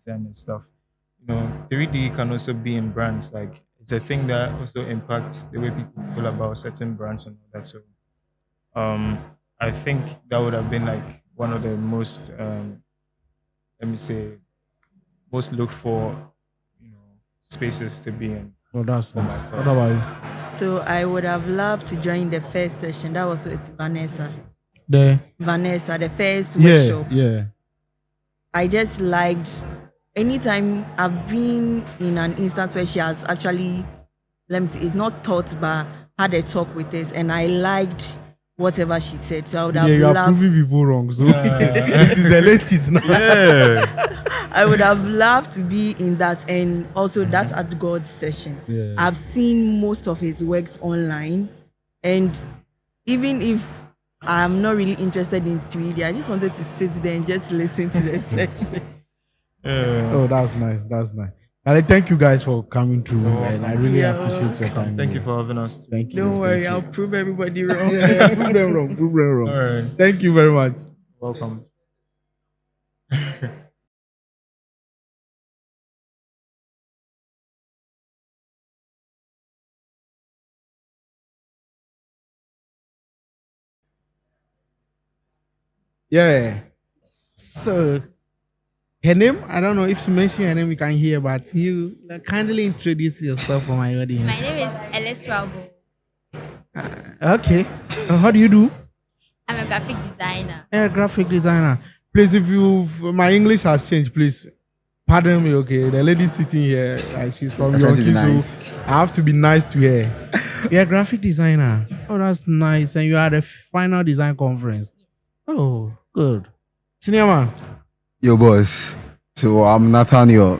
them and stuff. 3D can also be in brands. Like it's a thing that also impacts the way people feel about certain brands and all that. So um, I think that would have been like one of the most let me say most looked for spaces to be in Oh, that's for nice. What myself. about you? So I would have loved to join the first session. That was with Vanessa. The Vanessa, the first yeah, workshop. yeah. I just liked anytime I've been in an instance where she has actually, let me see, it's not taught but had a talk with us, and I liked whatever she said. So I would Yeah, have you are loved proving people wrong. So Yeah. it is the ladies now. Yeah. I would have loved to be in that, and also that at God's session. Yeah. I've seen most of his works online, and even if I'm not really interested in 3D, I just wanted to sit there and just listen to the session. Yeah. Oh, that's nice. That's nice. And I thank you guys for coming through, and I really Yeah. appreciate your time. Thank you for having us. Thank you. Don't worry, thank I'll you. prove everybody wrong. Yeah, prove them wrong. Prove them wrong. All right. Thank you very much. Welcome. Yeah. So her name, I don't know if she mentioned her name, you can hear, but you kindly introduce yourself for my audience. My name is Ellis Rabo. Okay. How do you do? I'm a graphic designer. A graphic designer. Please, if you my English has changed, please pardon me. Okay, the lady sitting here, like she's from I try to be Yonki, nice. so I have to be nice to her. You're a graphic designer. Oh, that's nice. And you are at the final design conference. Oh, good. Senior man. Yo, boss. So I'm Nathaniel.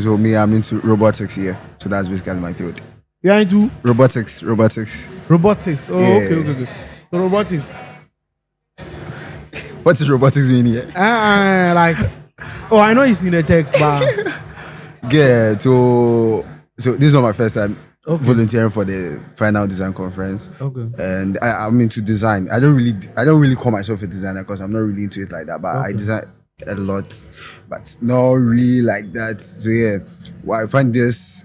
So me, I'm into robotics here. So that's basically my field. You are into Robotics. robotics. Oh, Yeah. okay. So robotics. What is robotics mean here? Like, oh, I know it's in the tech, but Yeah. So this is not my first time Okay. volunteering for the final design conference. Okay. And I'm into design. I don't really call myself a designer because I'm not really into it like that. But I Okay. design a lot, but not really like that. So yeah, well, I find this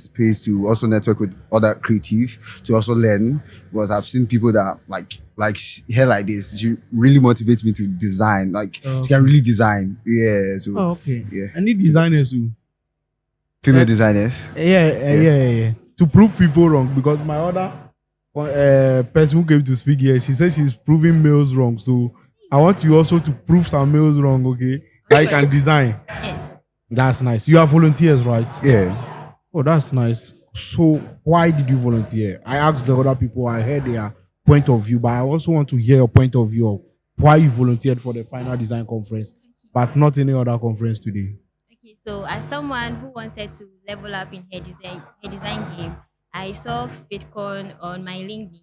space to also network with other creative to also learn, because I've seen people that her like this. She really motivates me to design. Like she can really design. Yeah. So Oh, okay. yeah, I need designers too. female designers. Yeah. To prove people wrong, because my other person who came to speak here, she said she's proving males wrong. So I want you also to prove some males wrong, okay? I can design. Yes. That's nice. You are volunteers, right? Yeah. Oh, that's nice. So why did you volunteer? I asked the other people, I heard their point of view, but I also want to hear your point of view of why you volunteered for the final design conference, but not any other conference today. Okay, so as someone who wanted to level up in her design game, I saw FiDCon on my LinkedIn,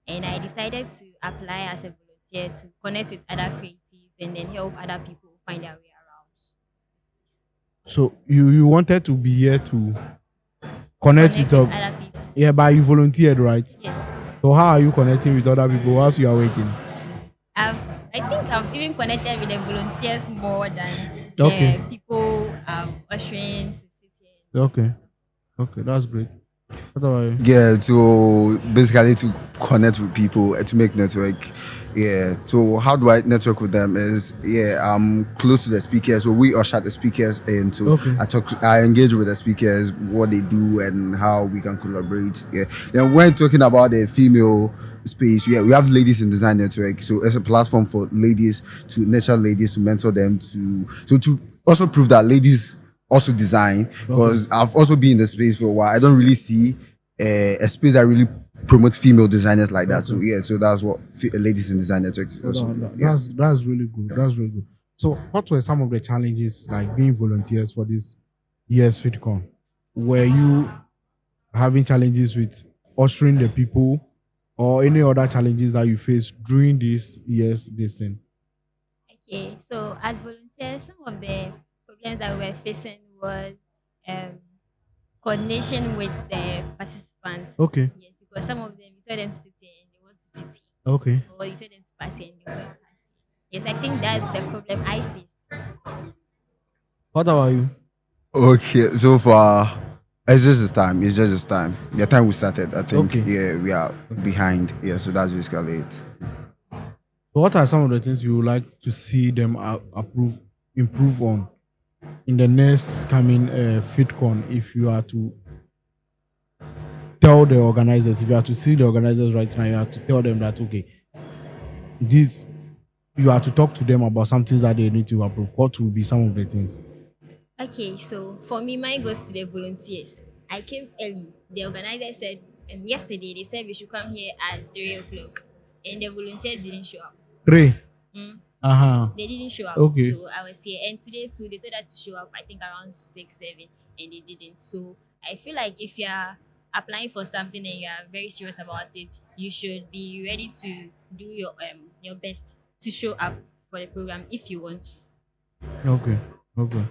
and I decided to apply as a volunteer to connect with other creatives and then help other people find their way around this place. So you wanted to be here to connect with other people. yeah, but you volunteered, right? Yes. So how are you connecting with other people whilst you are working? I think I've even connected with the volunteers more than Okay. the people ushering to sit here. Okay, that's great. What about you? Yeah, to basically to connect with people, to make network. Yeah. So how do I network with them? Is I'm close to the speakers. So we usher the speakers in. So Okay. I engage with the speakers, what they do and how we can collaborate. Yeah. Then when talking about the female space, we have ladies in design network. So it's a platform for ladies to nurture ladies, to mentor them, to also prove that ladies also design, because I've also been in the space for a while. I don't really see a space that really promotes female designers like that. So yeah, so that's what ladies in design network also do. Yeah. That's really good. That's really good. So what were some of the challenges like being volunteers for this year's FitCon? Were you having challenges with ushering the people or any other challenges that you faced during this thing? Okay, so as volunteers, some of the problems that we were facing was um, coordination with the participants. Okay. Yes, because some of them you tell them to sit here and they want to sit here, Okay. or you tell them to pass here and they want to pass here. Yes, I think that's the problem I faced. What about you? Okay, so far it's just this time. It's just this time. The time we started, I think. Okay. Yeah, we are behind. Yeah, so that's basically it. So what are some of the things you would like to see them improve on in the next coming FitCon? If you are to tell the organizers, if you are to see the organizers right now, you have to tell them that okay, this you have to talk to them about some things that they need to improve. What will be some of the things? Okay, so for me, mine goes to the volunteers. I came early. The organizer said, yesterday they said we should come here at 3 o'clock, and the volunteers didn't show up. 3. Mm. Uh-huh. They didn't show up. Okay. So I was here, and today too, they told us to show up. I think around 6, 7, and they didn't. So I feel like if you are applying for something and you are very serious about it, you should be ready to do your best to show up for the program if you want to. Okay. Okay.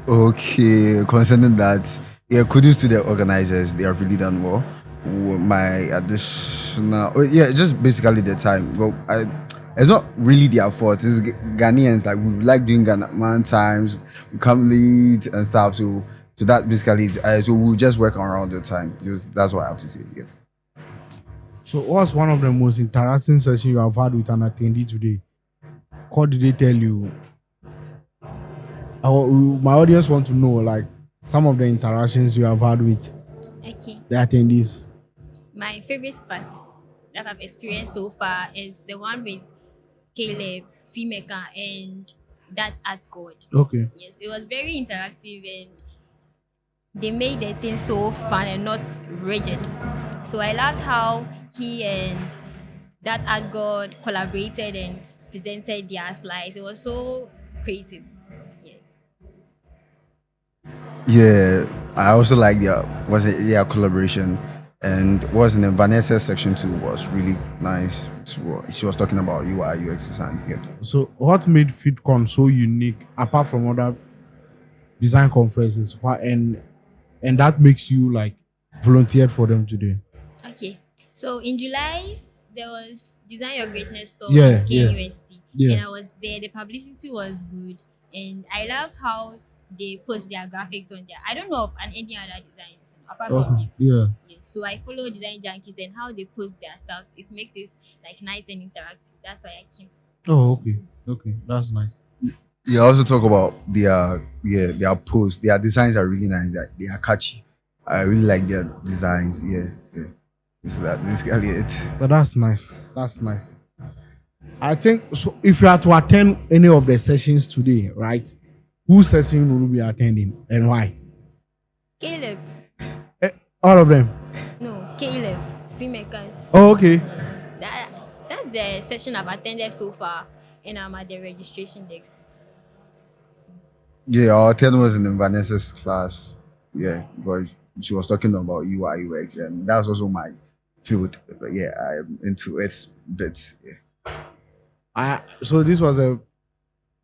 Okay, concerning that, yeah, kudos to the organizers. They have really done well. My additional, oh, yeah, just basically the time. Well, it's not really their fault. It's Ghanaians. Like we like doing Ghana times. We come late and stuff. So that basically it. So we just work around the time. Just that's what I have to say. Yeah. So what's one of the most interesting sessions you have had with an attendee today? What did they tell you? My audience want to know like some of the interactions you have had with Okay. the attendees. My favorite part that I've experienced so far is the one with Caleb, Simeka, and that art god. Okay. Yes, it was very interactive and they made the thing so fun and not rigid. So I loved how he and that art god collaborated and presented their slides. It was so creative. Yes. Yeah, I also like their collaboration, and was in the Vanessa section too was really nice. She was talking about UI UX design. Yeah. So what made FitCon so unique apart from other design conferences? And that makes you like volunteered for them today? Okay. So in July, there was Design Your Greatness Talk Yeah, at yeah. KUST. Yeah. And I was there. The publicity was good. And I love how they post their graphics on there. I don't know of any other designers apart from Okay. this. Yeah. Yes. So I follow Design Junkies and how they post their stuff. It makes it like nice and interactive. That's why I came. Oh, okay. Okay. That's nice. Yeah, also talk about their posts. Their designs are really nice. They are catchy. I really like their designs. Yeah. So that basically it. But that's nice. That's nice. I think so. If you are to attend any of the sessions today, right? Whose session will you be attending and why? Caleb. All of them. No, Caleb. Simeka's. Oh, okay. Yes. That's the session I've attended so far. And I'm at the registration desk. Yeah, our 10 was in Vanessa's class. Yeah, because she was talking about UI UX, and that's also my field. But yeah, I'm into it bit. Yeah. So this was I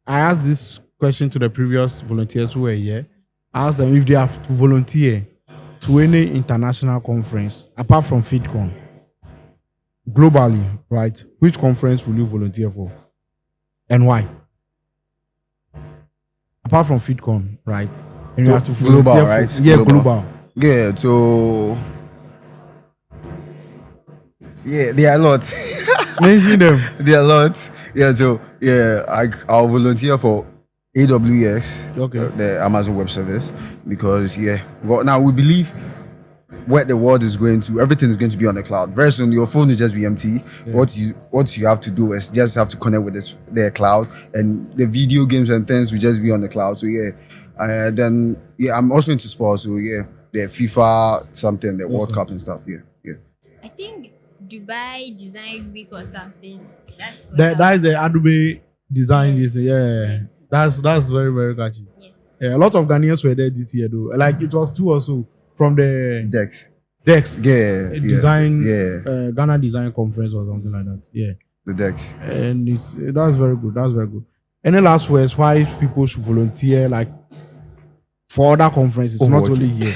asked this question to the previous volunteers who were here. I asked them if they have to volunteer to any international conference apart from FitCon. Globally, right? Which conference will you volunteer for? And why? Apart from FitCon, right? And you have to Global, volunteer right? For, yeah, global. Yeah, so yeah, there are a lot. Mention them. There are a lot. Yeah, so yeah, I'll volunteer for AWS, Okay. the Amazon Web Service, because well, now we believe where the world is going to, everything is going to be on the cloud. Very soon, your phone will just be empty. Yeah. What you have to do is just have to connect with the cloud, and the video games and things will just be on the cloud. So then I'm also into sports. So the FIFA something, the World Cup and stuff. Yeah. I think Dubai Design Week or something. That is the Adobe design. Yeah. That's very, very catchy. Yes. Yeah, a lot of Ghanaians were there this year though. Like it was two also from the Dex. Yeah. Design. Yeah. Ghana Design Conference or something like that. Yeah. The Dex. And that's very good. That's very good. Any last words why people should volunteer like for other conferences, not only here?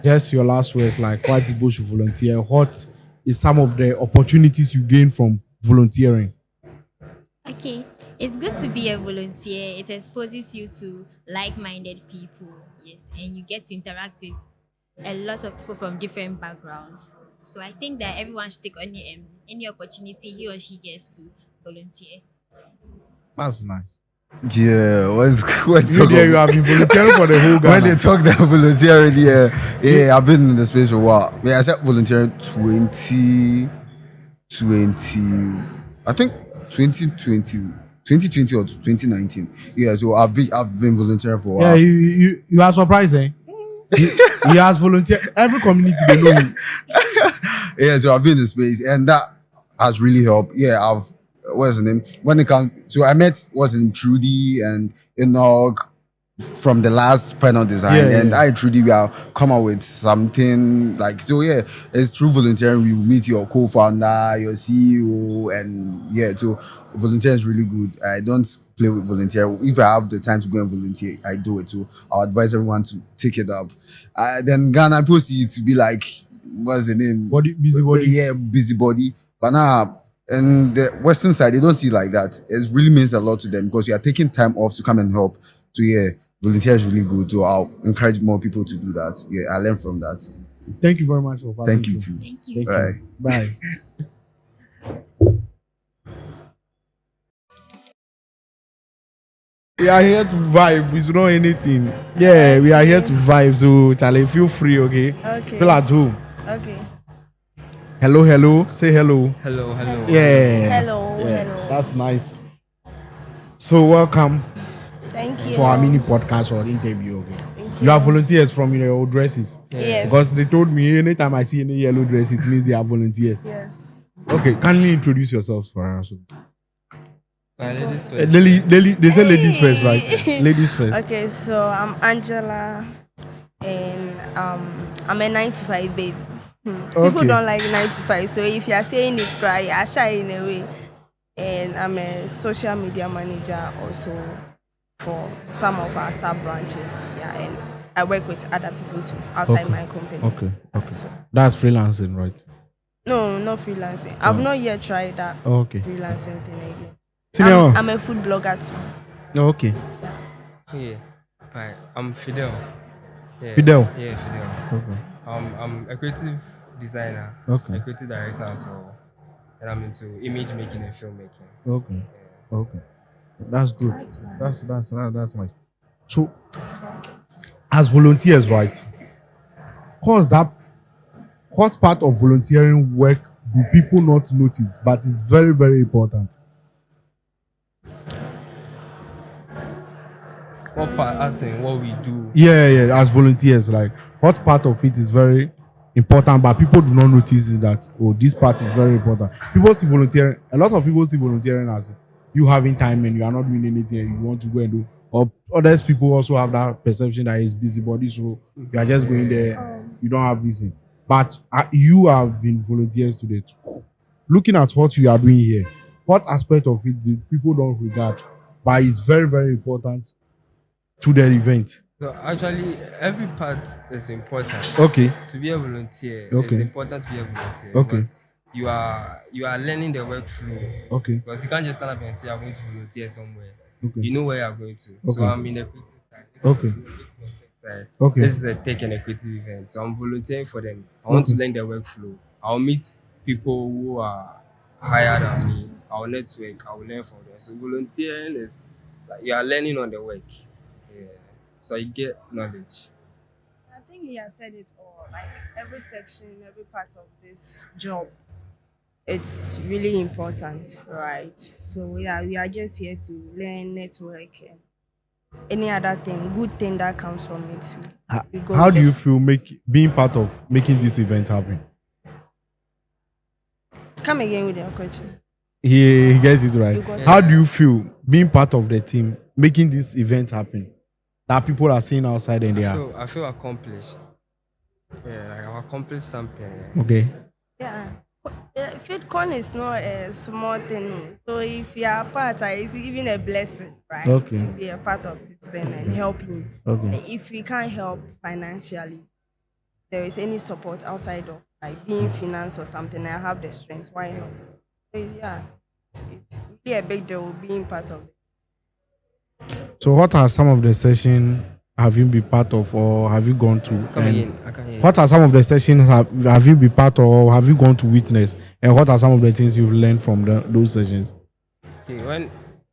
Just your last words, like why people should volunteer. What is some of the opportunities you gain from volunteering? Okay. It's good to be a volunteer. It exposes you to like-minded people, yes, and you get to interact with a lot of people from different backgrounds. So I think that everyone should take any opportunity he or she gets to volunteer. That's nice. Yeah, when You talk there, you of, have been volunteering for the whole when they Ghana. talk that volunteering, yeah, I've been in the space for a while. Yeah, I said volunteering 2020, I think 2020 or 2019. Yeah, so I've been volunteering for a Yeah, while. you are surprised, eh? He has volunteered. Every community they know him. Yeah, so I've been in the space and that has really helped. Yeah, what's the name? When it comes, so I met what's in Trudy and Enoch from the last final design, Yeah, and yeah. I Trudy we are come up with something like so. Yeah, it's through volunteering. We will meet your co-founder, your CEO, and yeah, so volunteering is really good. I don't play with volunteer. If I have the time to go and volunteer, I do it. So I'll advise everyone to take it up. Then Ghana people see it to be like what's the name? Busybody. Yeah, busybody. But now, and the Western side, they don't see it like that. It really means a lot to them because you are taking time off to come and help. So yeah, volunteer is really good. So I'll encourage more people to do that. Yeah, I learned from that. Thank you very much for passing. Thank you through. too. Thank you. Thank Bye. you. Bye. We are here to vibe. It's not anything. Yeah, we are here to vibe. So, Charlie, feel free, okay? Okay. Feel at home. Okay. Hello, hello. Say hello. Hello, hello. Yeah. Hello, Yeah, hello. that's nice. So, welcome Thank you. to our mini podcast or interview. Okay. Thank You are volunteers from your old dresses. Yes. Because they told me anytime I see any yellow dress, it means they are volunteers. Yes. Okay, kindly introduce yourselves for us. Ladies first. They say ladies first, right? Ladies first. Okay, so I'm Angela, and I'm a 9 to 5 baby. People Okay. don't like 9 to 5, so if you are saying it's cry, I shy in a way. And I'm a social media manager also for some of our sub branches. Yeah, and I work with other people too outside Okay. my company. Okay. So, That's freelancing, right? no, not freelancing. I've not yet tried that Okay. freelancing thing again. Senior. I'm a food blogger too. Okay. Yeah. Hi, I'm Fidel. Yeah. Fidel. Yeah, Fidel. Okay. I'm a creative designer. Okay. A creative director as well. And I'm into image making and filmmaking. Okay. Okay. That's good. That's nice. So, as volunteers, right? What part of volunteering work do people not notice, but it's very, very important? What part, as in what we do? Yeah. As volunteers, like what part of it is very important, but people do not notice is that this part is very important. People see volunteering. A lot of people see volunteering as you having time and you are not doing anything and you want to go and do. Or others people also have that perception that it's busybody, so you are just going there. You don't have reason. But you have been volunteers today. Looking at what you are doing here, what aspect of it do people don't regard, but it's very, very important to the event? So actually, every part is important. Okay. To be a volunteer, Okay. it's important to be a volunteer. Okay. Because you are learning the workflow. Okay. Because you can't just stand up and say I'm going to volunteer somewhere. Okay. You know where you're going to. Okay. So I'm in the creative side. This Okay. is the tech side. Okay. This is a tech and a creative event. So I'm volunteering for them. I want to learn their workflow. I'll meet people who are higher than me. I'll network. I'll learn from them. So volunteering is like you are learning on the work. Yeah. So you get knowledge. I think he has said it all. Like every section, every part of this job, it's really important, right? So yeah, we are just here to learn, network, and any other thing, good thing that comes from it. We go How with do it. you feel being part of making this event happen? Come again with your question? He gets it right. You got it. How do you feel being part of the team making this event happen? That people are seeing outside and they are I feel accomplished. Yeah, like I've accomplished something. Yeah. okay. Yeah. FiDCon is not a small thing. So if you are part, it's even a blessing, right? Okay. To be a part of this thing and helping. Okay. If we can't help financially, there is any support outside of like being finance or something, I have the strength. Why not? So, yeah. it's really a big deal being part of it. So, what are some of the sessions have you been part of, or have you gone to? Come And again. I can't hear you. what are some of the sessions have you been part of, or have you gone to witness? And what are some of the things you've learned from those sessions? Okay, when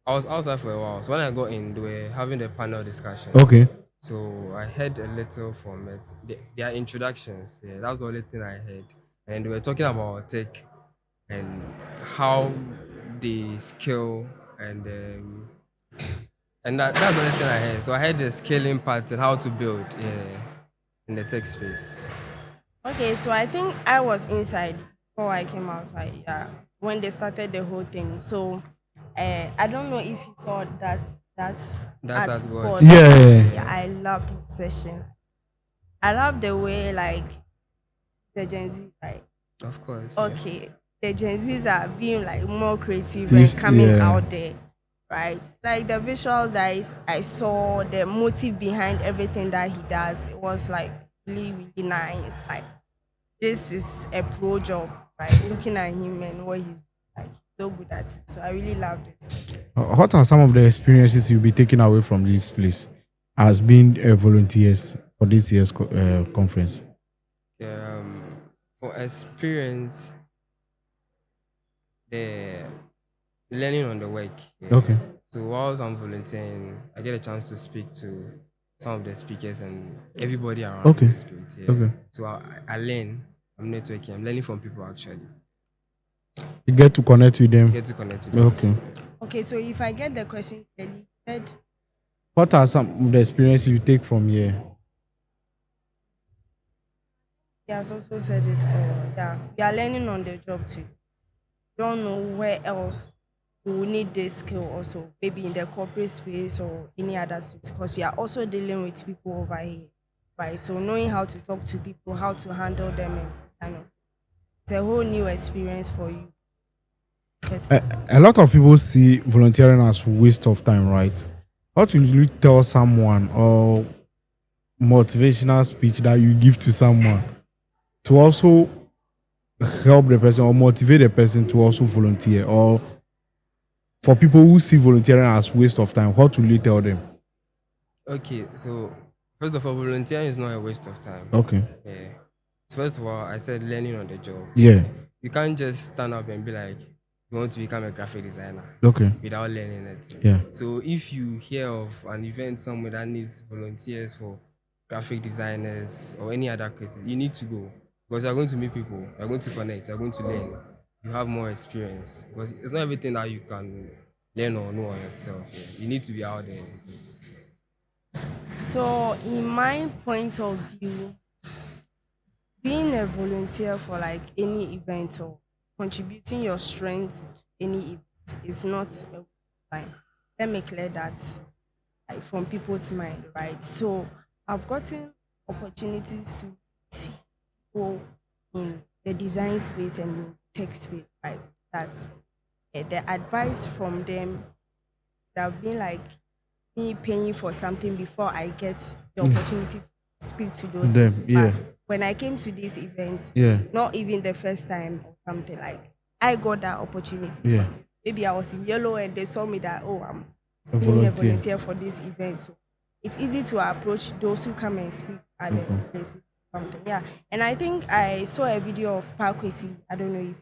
I was outside for a while, so when I got in, they were having the panel discussion. Okay. So I heard a little from it. Their introductions, yeah, that's the only thing I heard. And they were talking about tech and how they scale and that's the only thing I heard. So I heard the scaling part and how to build, yeah, in the tech space. Okay, so I think I was inside before I came outside. Yeah, when they started the whole thing. So, I don't know if you saw that That art has board. got Yeah. Yeah, I loved the session. I love the way like the Gen Z like of course. Yeah. okay, the Gen Zs are being like more creative and Tips, coming yeah. out there, right? Like the visuals that I saw, the motive behind everything that he does, it was like really, really nice. Like this is a pro job, right? Looking at him and what he's like so good at it. So I really loved it. What are some of the experiences you'll be taking away from this place as being volunteers for this year's conference? Yeah, for experience, the learning on the work. Yeah. Okay. So whilst I'm volunteering, I get a chance to speak to some of the speakers and everybody around Okay. the space. Yeah. Okay. So I learn. I'm networking. I'm learning from people actually. You get to connect with them. Get to connect with them. Okay. Okay, so if I get the question clearly, said What are some of the experiences you take from here? he has also said it. Yeah, we are learning on the job too. Don't know where else you will need this skill also, maybe in the corporate space or any other space, because you are also dealing with people over here, right? So knowing how to talk to people, how to handle them, and kind of it's a whole new experience for you. Yes. A lot of people see volunteering as waste of time, right? What will you tell someone or motivational speech that you give to someone to also help the person or motivate the person to also volunteer? Or for people who see volunteering as waste of time, what will you tell them? Okay, so first of all, volunteering is not a waste of time. Okay. Yeah. So first of all, I said learning on the job. Yeah. You can't just stand up and be like, you want to become a graphic designer Okay. without learning it. Yeah. So if you hear of an event somewhere that needs volunteers for graphic designers or any other creators, you need to go because you're going to meet people, you're going to connect, you're going to learn. You have more experience because it's not everything that you can learn or know on yourself. Yeah. You need to be out there. So, in my point of view, being a volunteer for like any event or contributing your strength to any event is not a time. Let me clear that like from people's mind, right? So I've gotten opportunities to see people in the design space and in tech space, right? That the advice from them that have been like me paying for something before I get the opportunity to speak to those Them, people. yeah. But when I came to this event, Yeah. not even the first time or something like I got that opportunity. Yeah. Maybe I was in yellow and they saw me that I'm A being a volunteer. volunteer for this event. So it's easy to approach those who come and speak at the places. Something. Yeah. And I think I saw a video of Parkwesi. I don't know if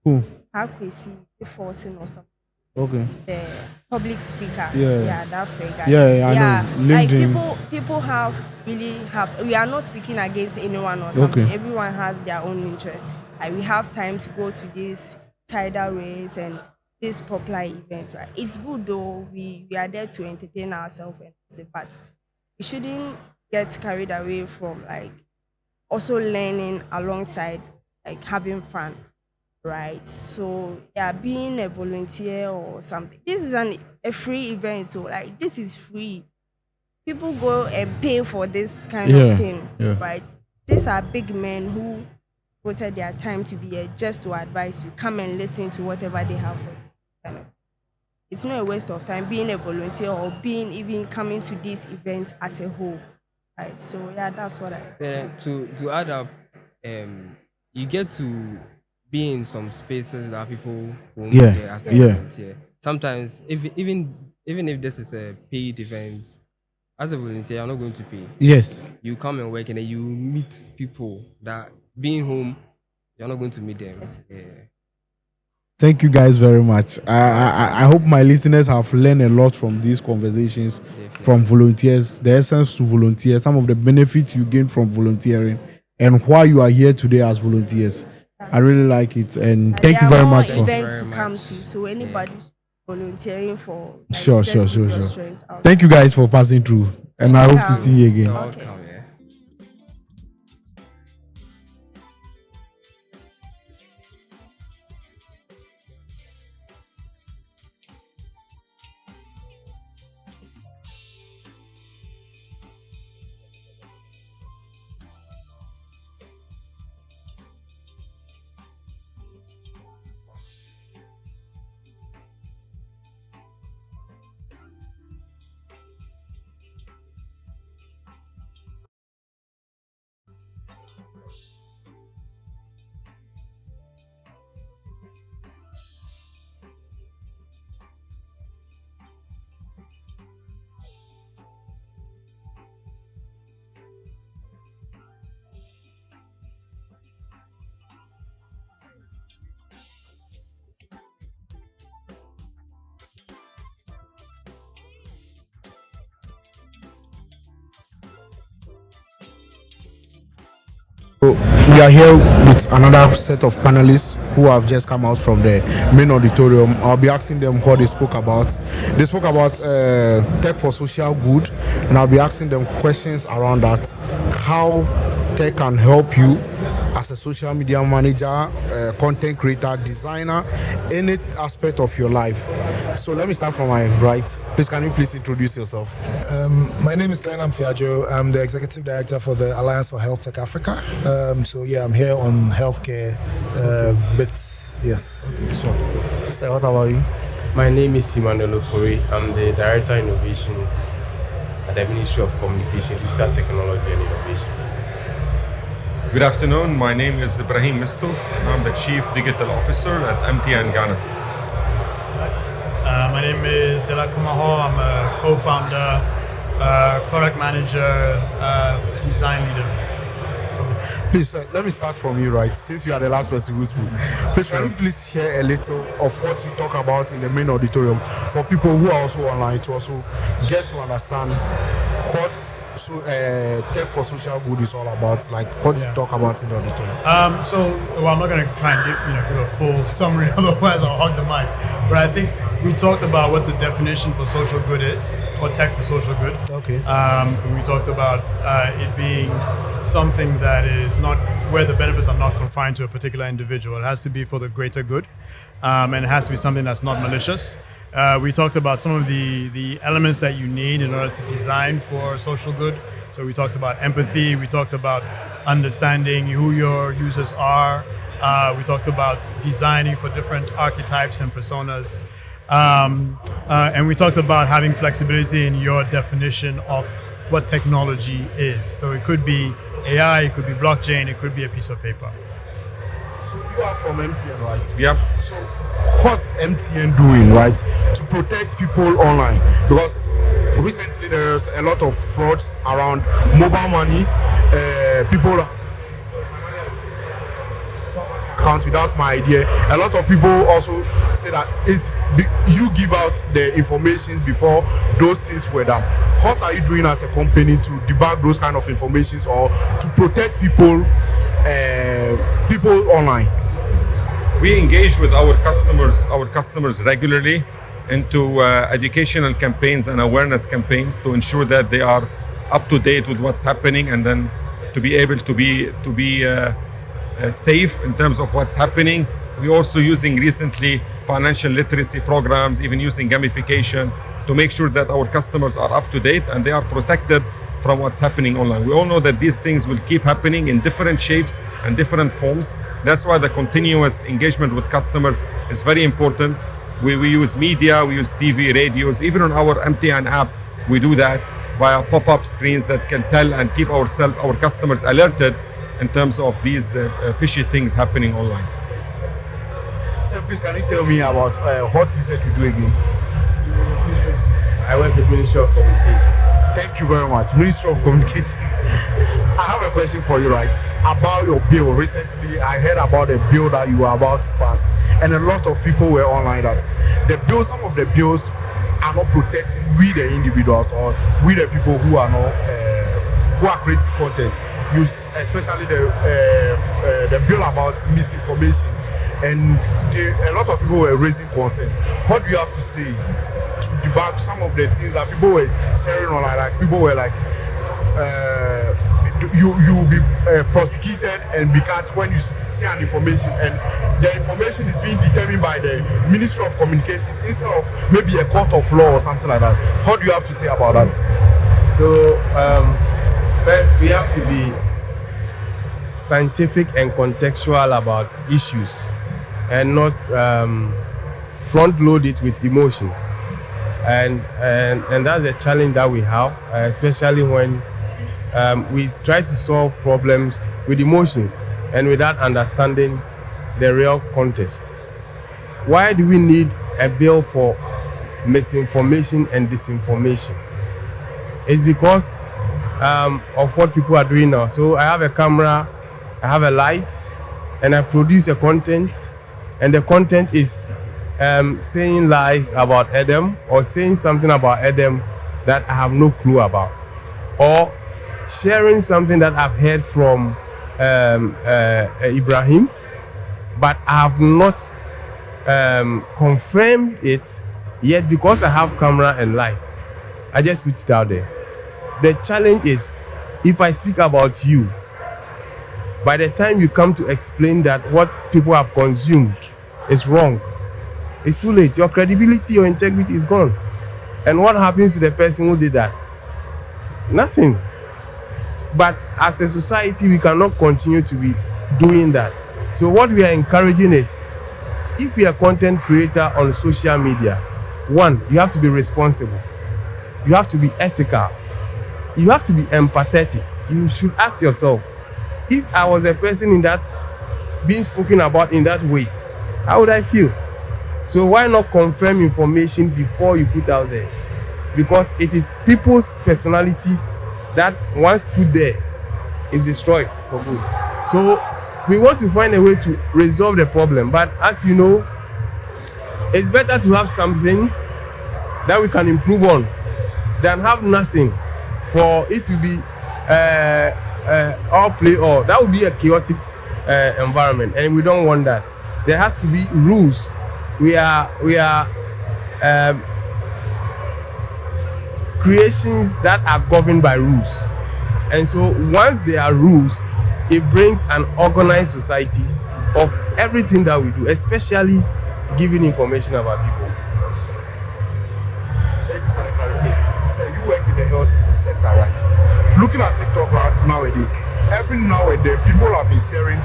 Cool. Parkwesi forcing or something. Okay. The public speaker. Yeah. That figure. Yeah, I know. Like LinkedIn. people have we are not speaking against anyone or something. Okay. Everyone has their own interest. Like we have time to go to this tidal race and these popular events, right? It's good though. We are there to entertain ourselves and stuff, but we shouldn't get carried away from like also learning alongside like having fun, right? So yeah, being a volunteer or something. This is a free event, so like this is free. People go and pay for this kind Yeah, of thing, yeah. right? These are big men who devoted their time to be here just to advise you. Come and listen to whatever they have for you. Kind of. It's not a waste of time being a volunteer or being even coming to this event as a whole, right? So yeah, that's what I. To add up, you get to be in some spaces that people won't be Yeah, there as a yeah. volunteer. Sometimes, if even if this is a paid event, as a volunteer, you're not going to pay. Yes. You come and work, and then you meet people that being home, you're not going to meet them. Yeah. Thank you guys very much. I hope my listeners have learned a lot from these conversations from volunteers, the essence to volunteer, some of the benefits you gain from volunteering, and why you are here today as volunteers. I really like it, and thank you There are very more much for. events to very come much. to, so anybody volunteering for Sure, just sure, keep sure, your sure. strength out. Thank you guys for passing through, and I hope to welcome. see you again. You're welcome. Yeah. So we are here with another set of panelists who have just come out from the main auditorium. I'll be asking them what they spoke about. They spoke about tech for social good, and I'll be asking them questions around that. How tech can help you as a social media manager, content creator, designer, any aspect of your life. So let me start from my right. Please, can you please introduce yourself? My name is Glenn Amfiajo. I'm the Executive Director for the Alliance for Health Tech Africa. So yeah, I'm here on healthcare bits. Yes. So what about you? My name is Simandolo Fori. I'm the Director of Innovations at the Ministry of Communication, Digital Technology and Innovations. Good afternoon. My name is Ibrahim Misto. I'm the Chief Digital Officer at MTN Ghana. My name is Dela Kumaho. I'm a co-founder, product manager, design leader. Please, let me start from you, right? Since you are the last person who spoke. Please, can you please share a little of what you talk about in the main auditorium for people who are also online to also get to understand what tech for social good is all about, like what you talk about in the auditorium. I'm not going to try and give a full summary, otherwise I'll hog the mic. But I think we talked about what the definition for social good is, or tech for social good. Okay. We talked about it being something that is not where the benefits are not confined to a particular individual. It has to be for the greater good, and it has to be something that's not malicious. We talked about some of the elements that you need in order to design for social good. So we talked about empathy. We talked about understanding who your users are. We talked about designing for different archetypes and personas. And we talked about having flexibility in your definition of what technology is. So it could be AI, it could be blockchain, it could be a piece of paper. So you are from MTN, right? Yeah. So what's MTN doing, right, to protect people online? Because recently there's a lot of frauds around mobile money. People account without my idea. A lot of people also say that you give out the information before those things were done. What are you doing as a company to debug those kind of informations or to protect people online? We engage with our customers regularly into educational campaigns and awareness campaigns to ensure that they are up to date with what's happening, and then to be able to be safe in terms of what's happening. We're also using recently financial literacy programs, even using gamification to make sure that our customers are up to date and they are protected from what's happening online. We all know that these things will keep happening in different shapes and different forms. That's why the continuous engagement with customers is very important. We use media, we use TV, radios, even on our MTN app, we do that via pop-up screens that can tell and keep our customers alerted in terms of these fishy things happening online. Please, can you tell me about what you said you do again? I work with Ministry of Communication. Thank you very much. Ministry of Communication. I have a question for you, right? About your bill. Recently, I heard about a bill that you were about to pass, and a lot of people were online that the bill, some of the bills are not protecting we the individuals or we the people who are not who are creating content. Especially the bill about misinformation, and a lot of people were raising concern. What do you have to say to debunk some of the things that people were sharing online? Like people were like, you will be prosecuted and be catched when you share an information, and the information is being determined by the Ministry of Communication instead of maybe a court of law or something like that. What do you have to say about that? So first, we have to be scientific and contextual about issues and not front load it with emotions. And that's the challenge that we have, especially when we try to solve problems with emotions and without understanding the real context. Why do we need a bill for misinformation and disinformation? It's because of what people are doing now. So I have a camera, I have a light, and I produce a content, and the content is saying lies about Adam or saying something about Adam that I have no clue about, or sharing something that I've heard from Ibrahim, but I have not confirmed it yet. Because I have camera and lights, I just put it out there. The challenge is, if I speak about you, by the time you come to explain that what people have consumed is wrong, it's too late. Your credibility, your integrity is gone. And what happens to the person who did that? Nothing. But as a society, we cannot continue to be doing that. So what we are encouraging is, if you are a content creator on social media, one, you have to be responsible. You have to be ethical. You have to be empathetic. You should ask yourself, if I was a person in that, being spoken about in that way, how would I feel? So why not confirm information before you put out there? Because it is people's personality that once put there is destroyed for good. So we want to find a way to resolve the problem. But as you know, it's better to have something that we can improve on than have nothing for it to be all play all. That would be a chaotic environment, and we don't want that. There has to be rules. We are creations that are governed by rules, and so once there are rules, it brings an organized society of everything that we do, especially giving information about people. So you work in the health sector, right? Looking at TikTok right nowadays, every now and then people have been sharing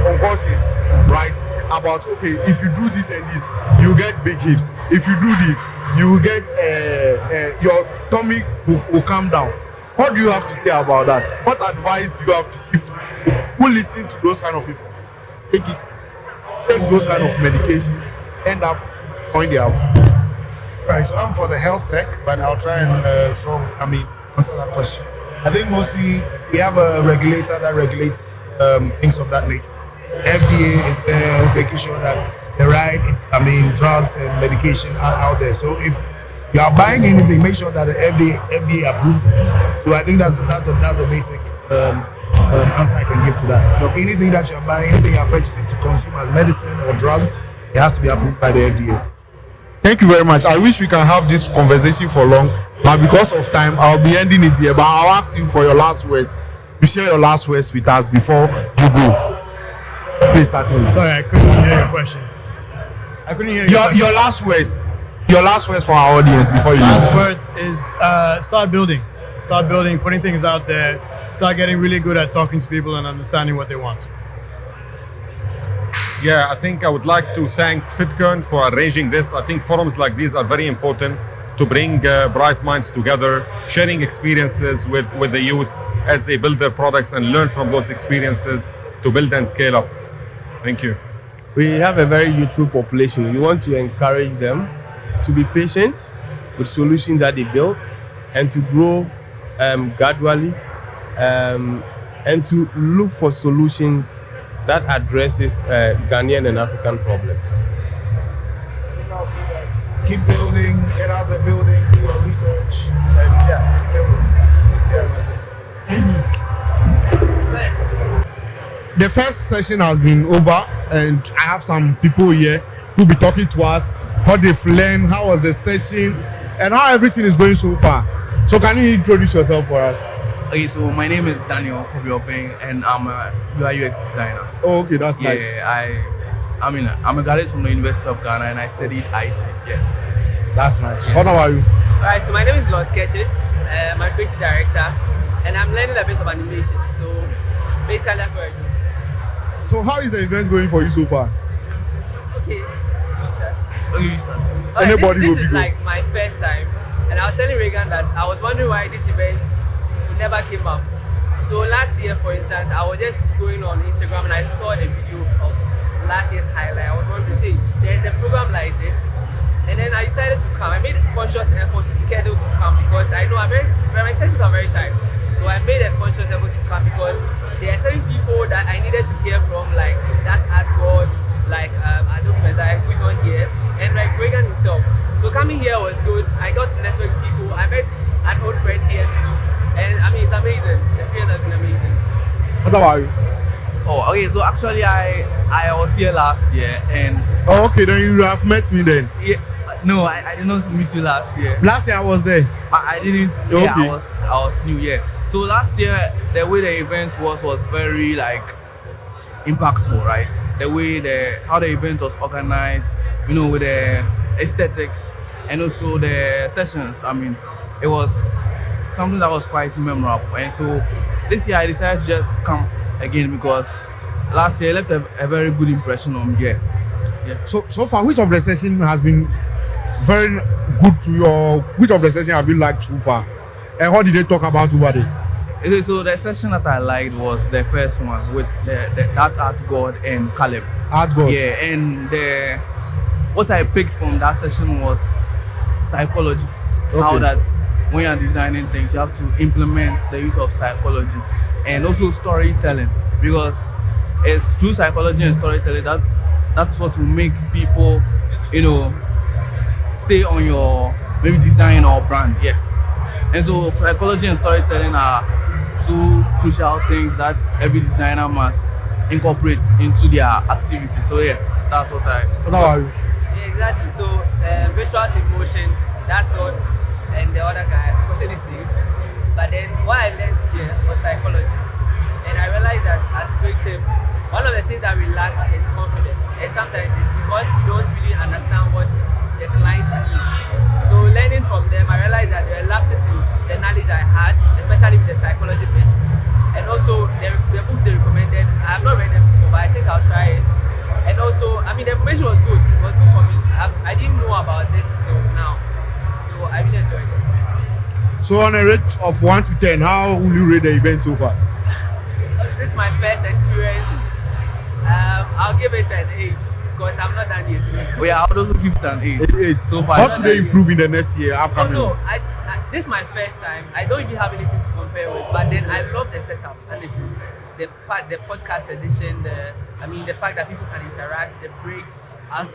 concoctions, right? About, okay, if you do this and this, you get big hips. If you do this, you will get your tummy will calm down. What do you have to say about that? What advice do you have to give to people who listen to those kind of information? Take those kind of medication, end up on their business. Right, so I'm for the health tech, but I'll try and answer that question. I think mostly we have a regulator that regulates things of that nature. FDA is there making sure that the right, drugs and medication are out there. So if you are buying anything, make sure that the FDA approves it. So I think that's the basic answer I can give to that. So anything that you're buying, anything you're purchasing to consume as medicine or drugs, it has to be approved by the FDA. Thank you very much. I wish we can have this conversation for long, but because of time, I'll be ending it here. But I'll ask you for your last words. You share your last words with us before you go. Please start with. Sorry, I couldn't hear your question. I couldn't hear your last words. Your last words for our audience before you last leave. words is start building, putting things out there, start getting really good at talking to people and understanding what they want. Yeah, I think I would like to thank FiDCon for arranging this. I think forums like these are very important to bring bright minds together, sharing experiences with the youth as they build their products and learn from those experiences to build and scale up. Thank you. we have a very youthful population. We want to encourage them to be patient with solutions that they build and to grow gradually and to look for solutions that addresses Ghanaian and African problems. Keep building, get out of the building, do your research, and yeah, keep building. The first session has been over, and I have some people here who will be talking to us how they've learned, how was the session, and how everything is going so far. So can you introduce yourself for us? Okay, so my name is Daniel Kobiopeng, and I'm a UI UX designer. Oh, okay, that's nice. Yeah, I'm a graduate from the University of Ghana, and I studied IT. Yeah, That's nice. How are you? Alright, so my name is Lord Sketches. I'm a creative director, and I'm learning a bit of animation. So basically, that's what I do. So how is the event going for you so far? Okay. Anybody this will be is good. like my first time, and I was telling Reagan that I was wondering why this event never came up. So last year, for instance, I was just going on Instagram and I saw the video of last year's highlight. I was wondering, hey, there's a program like this, and then I decided to come. I made a conscious effort to schedule to come because I know my senses are very tired. So I made a conscious effort to come because there are certain people that I needed to hear from, like that art god, like Adolf Mezai, who is not here, and like Reagan himself. So coming here was good. I got to network with people. I met an old friend here too, and I mean it's amazing. The experience has been amazing. What about you? Oh, okay. So actually, I was here last year, and Oh, okay, then you have met me then. yeah, no, I did not meet you last year. Last year I was there. I didn't. Okay. Yeah, I was new. Yeah. So last year, the way the event was very like impactful, right? The way how the event was organized, with the aesthetics and also the sessions. I mean, it was something that was quite memorable. And so this year I decided to just come again because last year I left a very good impression on me. Yeah. So far, which of the session has been very good to you, or which of the session have you liked so far? And what did they talk about over there? Okay, so the session that I liked was the first one with that art god and Caleb. Art god. Yeah, and what I picked from that session was psychology. Okay. How that when you're designing things, you have to implement the use of psychology and also storytelling, because it's through psychology and storytelling that's what will make people, stay on your maybe design or brand. Yeah. And so psychology and storytelling are two crucial things that every designer must incorporate into their activity. So yeah, that's what I. Yeah, exactly. So visuals in motion, that's God, and the other guy, I forgot his name. But then what I learned here was psychology, and I realized that as creative, one of the things that we lack is confidence, and sometimes it's because we don't really understand what the clients need. So learning from them, I realized that there are lapses in the knowledge I had, especially with the psychology bits. And also the books they recommended, I have not read them before, but I think I'll try it. And also, I mean, the information was good. It was good for me. I didn't know about this till now. So I really enjoyed it. So on a rate of 1 to 10, how will you rate the event so far? This is my first experience. I'll give it an 8 because I'm not done yet. Oh yeah, I would also give it an 8. 8. So far. How should they improve in the next year upcoming? No, this is my first time. I don't even have anything to compare with. But then I love the setup and the podcast edition. The fact that people can interact, the breaks. I asked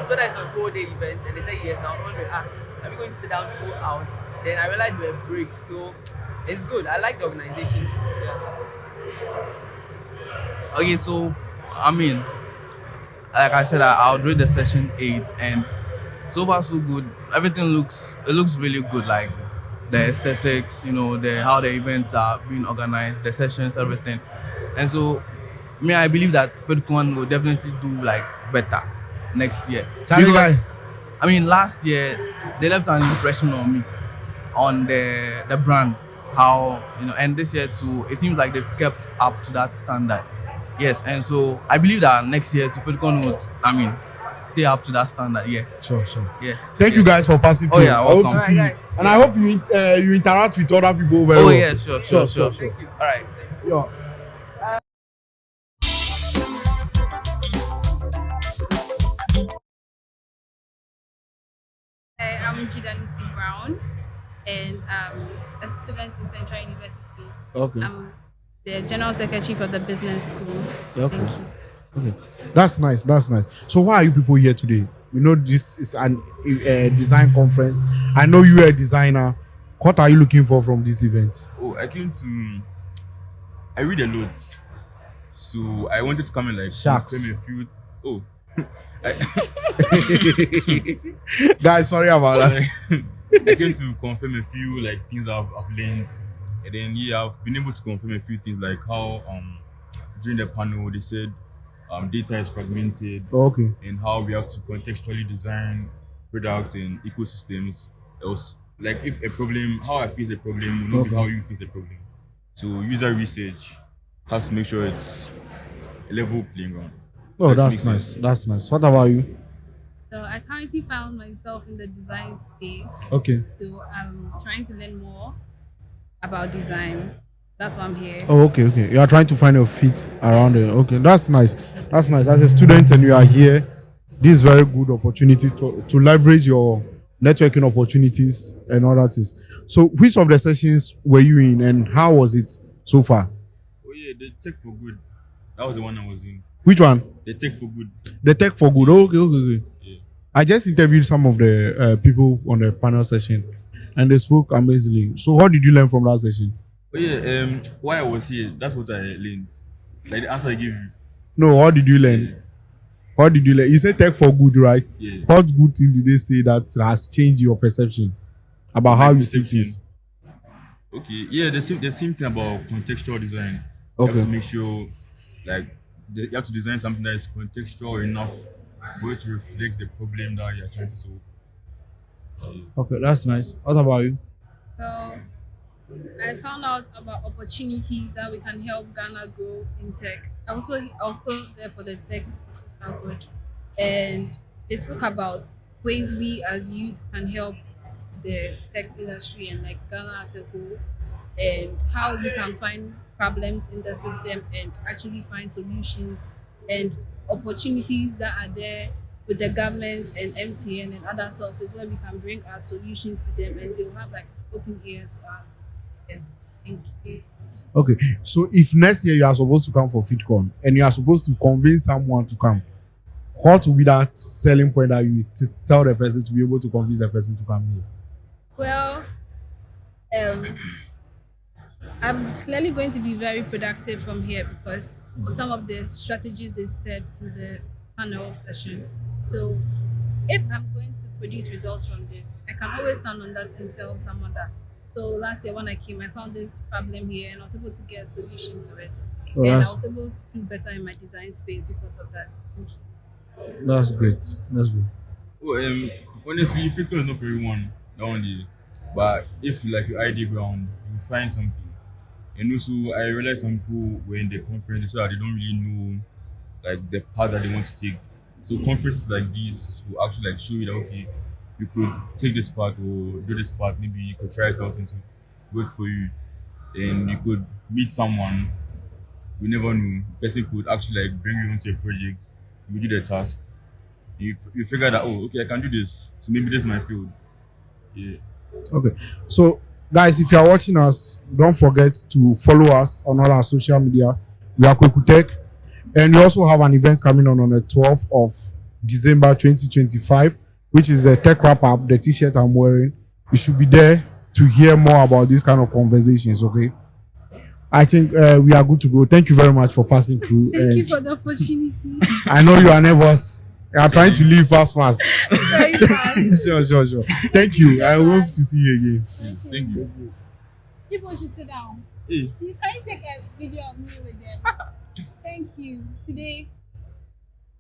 whether it's a whole day event, and they said yes. And I was wondering, are we going to sit down throughout? Then I realized there were breaks, so it's good. I like the organization too. Yeah. Okay, so I mean, like I said, I would rate the session 8, and so far so good. Everything looks really good. Like the aesthetics, how the events are being organized, the sessions, everything. And so, I believe that FiDCon will definitely do like better next year. Because, last year they left an impression on me, on the brand, how and this year too, it seems like they've kept up to that standard. Yes, and so I believe that next year to FiDCon would, stay up to that standard. Yeah. Sure. Yeah. Thank you guys for passing through. Oh yeah, welcome. I hope to see you. And I hope you interact with other people very well. Oh yeah, sure. Thank you. All right. Yeah. I'm Jidanisi Brown, and a student in Central University. Okay. I'm the General Secretary for the Business School. Okay. Thank you. Okay. That's nice. That's nice. So why are you people here today? We know this is an design conference. I know you are a designer. What are you looking for from this event? Oh, I read a lot. So I wanted to come and like Sharks. confirm a few. Oh, Guys, sorry about that. I came to confirm a few like things I've learned, and then I've been able to confirm a few things like how during the panel they said data is fragmented. Okay. And how we have to contextually design products and ecosystems. Else, like if a problem, how I face a problem will not be Okay. how you face a problem. So user research has to make sure it's a level playing ground. Oh, That that's makes nice. sense. That's nice. What about you? So I currently found myself in the design space. Okay. So I'm trying to learn more about design. That's why I'm here. Oh, okay. You are trying to find your feet around it. Okay, that's nice. That's nice. As a student and you are here, this is very good opportunity to leverage your networking opportunities and all that is. So which of the sessions were you in and how was it so far? Oh yeah, the tech for good. That was the one I was in. Which one? The tech for good. The tech for good. Okay. Yeah. I just interviewed some of the people on the panel session and they spoke amazingly. So what did you learn from that session? Oh yeah, why I was here, that's what I learned. Like the answer I gave you. No, what did you learn? What did you learn? You said tech for good, right? Yeah. What good thing did they say that has changed your perception about how you see things? Okay, yeah, the same thing about contextual design. Okay. You have to make sure, like, you have to design something that is contextual enough for it to reflect the problem that you're trying to solve. Okay, that's nice. What about you? So I found out about opportunities that we can help Ghana grow in tech. I also there for the tech social good, and they spoke about ways we as youth can help the tech industry and like Ghana as a whole, and how we can find problems in the system and actually find solutions and opportunities that are there with the government and MTN and other sources where we can bring our solutions to them and they'll have like open ear to us. Yes, thank you. Okay, so if next year you are supposed to come for FiDCon and you are supposed to convince someone to come, what will be that selling point that you tell the person to be able to convince the person to come here? Well, I'm clearly going to be very productive from here because of some of the strategies they said in the panel session. So if I'm going to produce results from this, I can always stand on that and tell someone that. So last year when I came, I found this problem here and I was able to get a solution to it. Oh, and I that's- was able to do better in my design space because of that. Thank you. That's great. That's good. Well, honestly, FiDCon is not for everyone. That one day. But if you like your ID ground, you find something. And also, I realized some people were in the conference so that they don't really know like the path that they want to take. So conferences like these will actually like show you that okay, you could take this path or do this path. Maybe you could try it out and to work for you. And you could meet someone you never know. The person could actually like bring you onto a project. You do the task. You figure that oh okay I can do this. So maybe this is my field. Yeah. Okay, so guys, if you are watching us, don't forget to follow us on all our social media. We are Kweku Tech, and we also have an event coming on the 12th of December 2025, which is the tech wrap up, the t-shirt I'm wearing. You should be there to hear more about these kind of conversations. Okay, I think we are good to go. Thank you very much for passing through. Thank you and for the opportunity. I know you are nervous. You are trying to leave fast. Very fast. Sure. Thank you. I hope to see you again. Thank you. People should sit down. Hey. Please, can you take a video of me with them? Thank you. Today,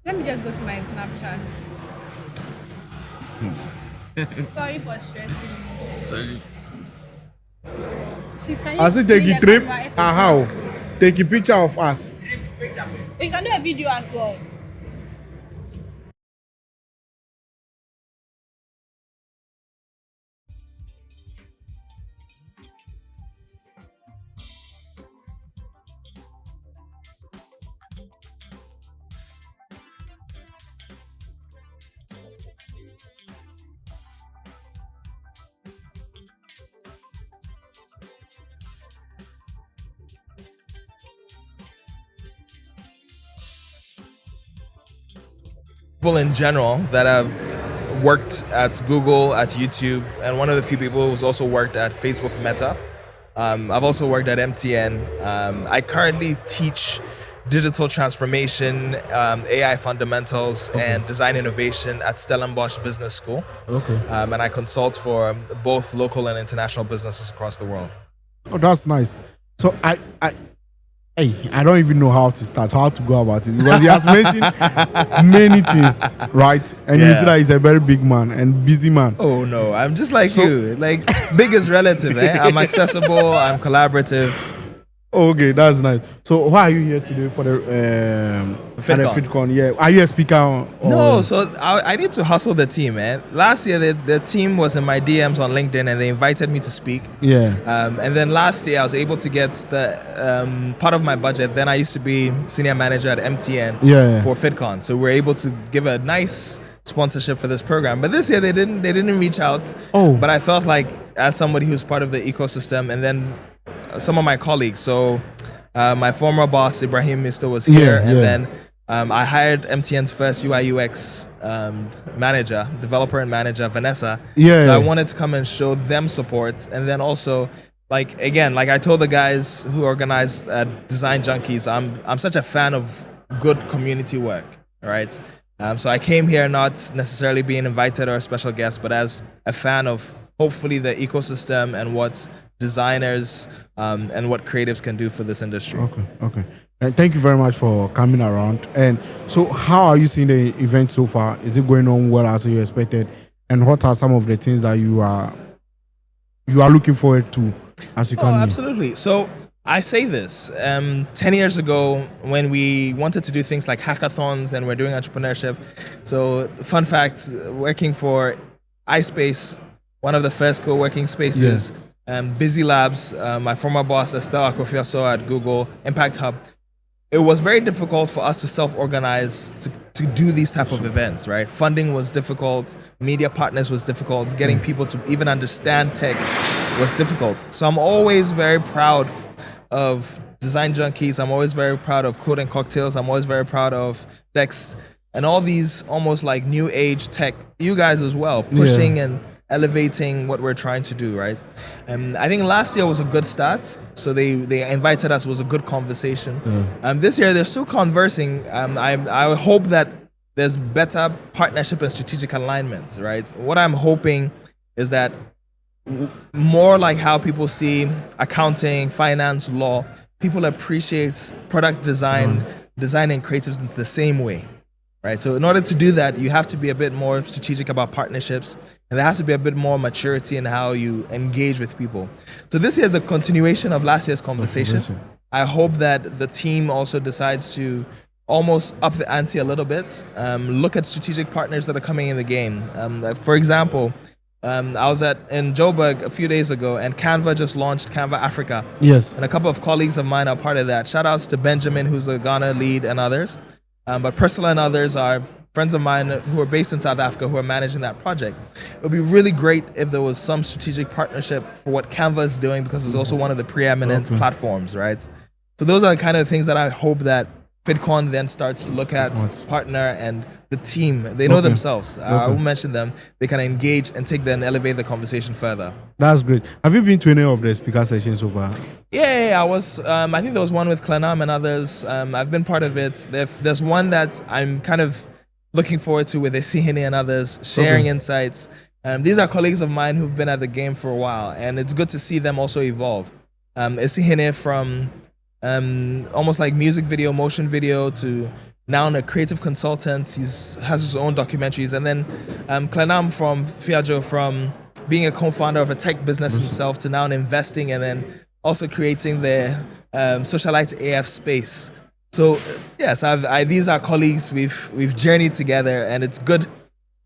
let me just go to my Snapchat. Sorry for stressing you. Sorry. Please, can you As it take bring a the trip, camera if it's how? possible? Take a picture of us. You can do a video as well. people in general that have worked at Google, at YouTube, and one of the few people who's also worked at Facebook Meta. I've also worked at MTN. I currently teach digital transformation, AI fundamentals, and design innovation at Stellenbosch Business School. Okay. And I consult for both local and international businesses across the world. Oh, that's nice. So I don't even know how to start, how to go about it, because he has mentioned many things, right? And you see that he's a very big man and busy man. Oh no, I'm just like you. Like big is relative, eh? I'm accessible, I'm collaborative. Okay, that's nice. So why are you here today for the FiDCon? Yeah, are you a speaker? No, so I need to hustle the team, man. Last year the team was in my DMs on LinkedIn and they invited me to speak. Yeah. And then last year I was able to get the part of my budget. Then I used to be senior manager at MTN for FiDCon, so we're able to give a nice sponsorship for this program. But this year they didn't reach out. Oh. But I felt like as somebody who's part of the ecosystem, and then some of my colleagues. So my former boss Ibrahim Mister was here, and then I hired MTN's first UI UX manager, developer and manager, Vanessa. So I wanted to come and show them support, and then also like I told the guys who organized Design Junkies, I'm such a fan of good community work. All right. So I came here not necessarily being invited or a special guest, but as a fan of hopefully the ecosystem and what designers and what creatives can do for this industry. Okay. And thank you very much for coming around. And so how are you seeing the event so far? Is it going on well as you expected? And what are some of the things that you are looking forward to as you come in? Absolutely. So I say this, 10 years ago when we wanted to do things like hackathons and we're doing entrepreneurship. So fun fact, working for iSpace, one of the first co-working spaces, Busy Labs, my former boss Estelle Akofioso at Google, Impact Hub. It was very difficult for us to self-organize to do these type of events, right? Funding was difficult, media partners was difficult, getting people to even understand tech was difficult. So I'm always very proud of Design Junkies. I'm always very proud of Code and Cocktails. I'm always very proud of Dex and all these almost like new age tech. You guys as well, pushing and elevating what we're trying to do, right? I think last year was a good start. So they invited us, it was a good conversation. This year they're still conversing. I hope that there's better partnership and strategic alignment, right? What I'm hoping is that more like how people see accounting, finance, law, people appreciate product design, design and creatives in the same way, right? So in order to do that, you have to be a bit more strategic about partnerships, and there has to be a bit more maturity in how you engage with people. So this year is a continuation of last year's conversation. I hope that the team also decides to almost up the ante a little bit, look at strategic partners that are coming in the game. For example, I was in Joburg a few days ago, and Canva just launched Canva Africa. Yes. And a couple of colleagues of mine are part of that. Shout outs to Benjamin, who's the Ghana lead, and others. But Priscilla and others are friends of mine who are based in South Africa who are managing that project. It would be really great if there was some strategic partnership for what Canva is doing, because it's also one of the preeminent platforms, right? So those are the kind of things that I hope that FiDCon then starts to look at, partner, and the team. They know themselves. I will mention them. They can engage and take and elevate the conversation further. That's great. Have you been to any of the speaker sessions so far? Yeah, I was. I think there was one with Klenam and others. I've been part of it. There's one that I'm kind of looking forward to with Esihine and others, sharing insights. These are colleagues of mine who've been at the game for a while, and it's good to see them also evolve. Esihine from almost like music video, motion video, to now a creative consultant. He has his own documentaries. And then Klenam from Fiajo, from being a co-founder of a tech business himself to now investing, and then also creating the Socialite AF space. So yes, these are colleagues. We've journeyed together, and it's good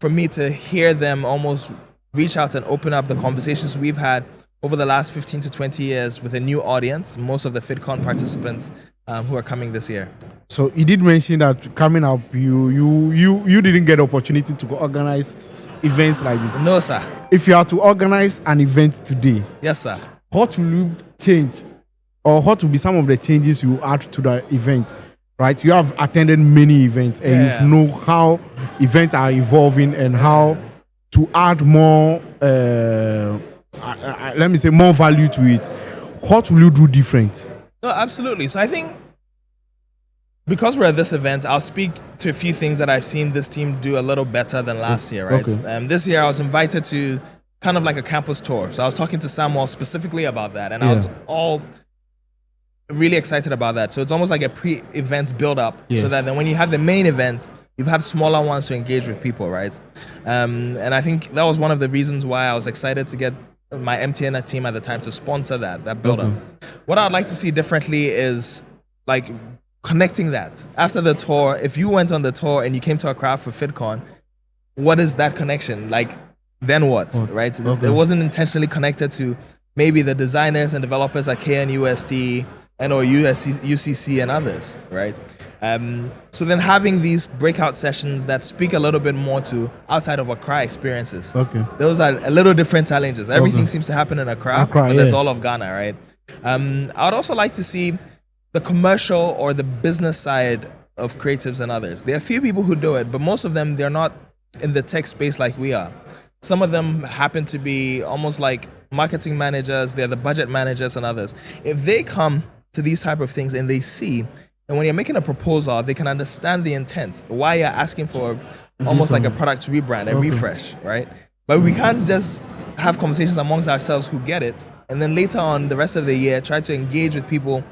for me to hear them almost reach out and open up the conversations we've had over the last 15 to 20 years with a new audience, most of the FiDCon participants who are coming this year. So you did mention that coming up, you didn't get opportunity to organize events like this. No, sir. If you are to organize an event today, yes, sir, what will you change, or what will be some of the changes you add to the event right? You have attended many events and Yeah. you know how events are evolving and how to add more, let me say, more value to it. What will you do different? No, absolutely. So I think because we're at this event, I'll speak to a few things that I've seen this team do a little better than last year, right? Okay. This year I was invited to kind of like a campus tour. So I was talking to Samuel specifically about that, and I was all really excited about that. So it's almost like a pre-event build-up, so that then when you have the main event, you've had smaller ones to engage with people, right? And I think that was one of the reasons why I was excited to get my MTN team at the time to sponsor that build-up. What I'd like to see differently is like connecting that. After the tour, if you went on the tour and you came to a crowd for FiDCon, what is that connection? Like, then what, right? It wasn't intentionally connected to maybe the designers and developers at KNUST and or UCC and others, right? So then having these breakout sessions that speak a little bit more to outside of Accra experiences. Those are a little different challenges. Everything seems to happen in Accra, but there's all of Ghana, right? I'd also like to see the commercial or the business side of creatives and others. There are a few people who do it, but most of them, they're not in the tech space like we are. Some of them happen to be almost like marketing managers, they're the budget managers and others. If they come to these type of things and they see, and when you're making a proposal, they can understand the intent, why you're asking for almost like a product rebrand, a refresh, right? But we can't just have conversations amongst ourselves who get it, and then later on the rest of the year, try to engage with people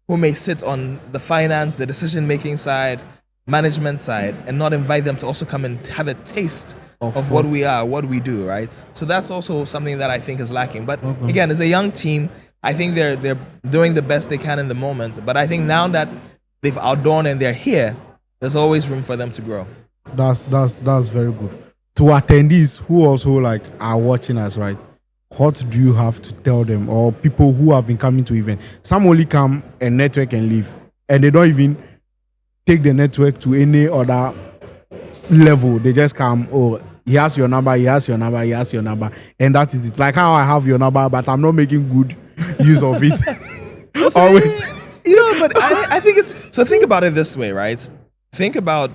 who may sit on the finance, the decision-making side, management side, and not invite them to also come and have a taste of what we are, what we do, right? So that's also something that I think is lacking. But again, as a young team, I think they're doing the best they can in the moment. But I think now that they've outdone and they're here, there's always room for them to grow. That's very good. To attendees who also like are watching us, right? What do you have to tell them, or people who have been coming to events? Some only come and network and leave, and they don't even take the network to any other level. They just come, oh, he has your number, he has your number, he has your number, and that is it. Like how I have your number, but I'm not making good use of it. Always. But I think it's, so think about it this way, right? Think about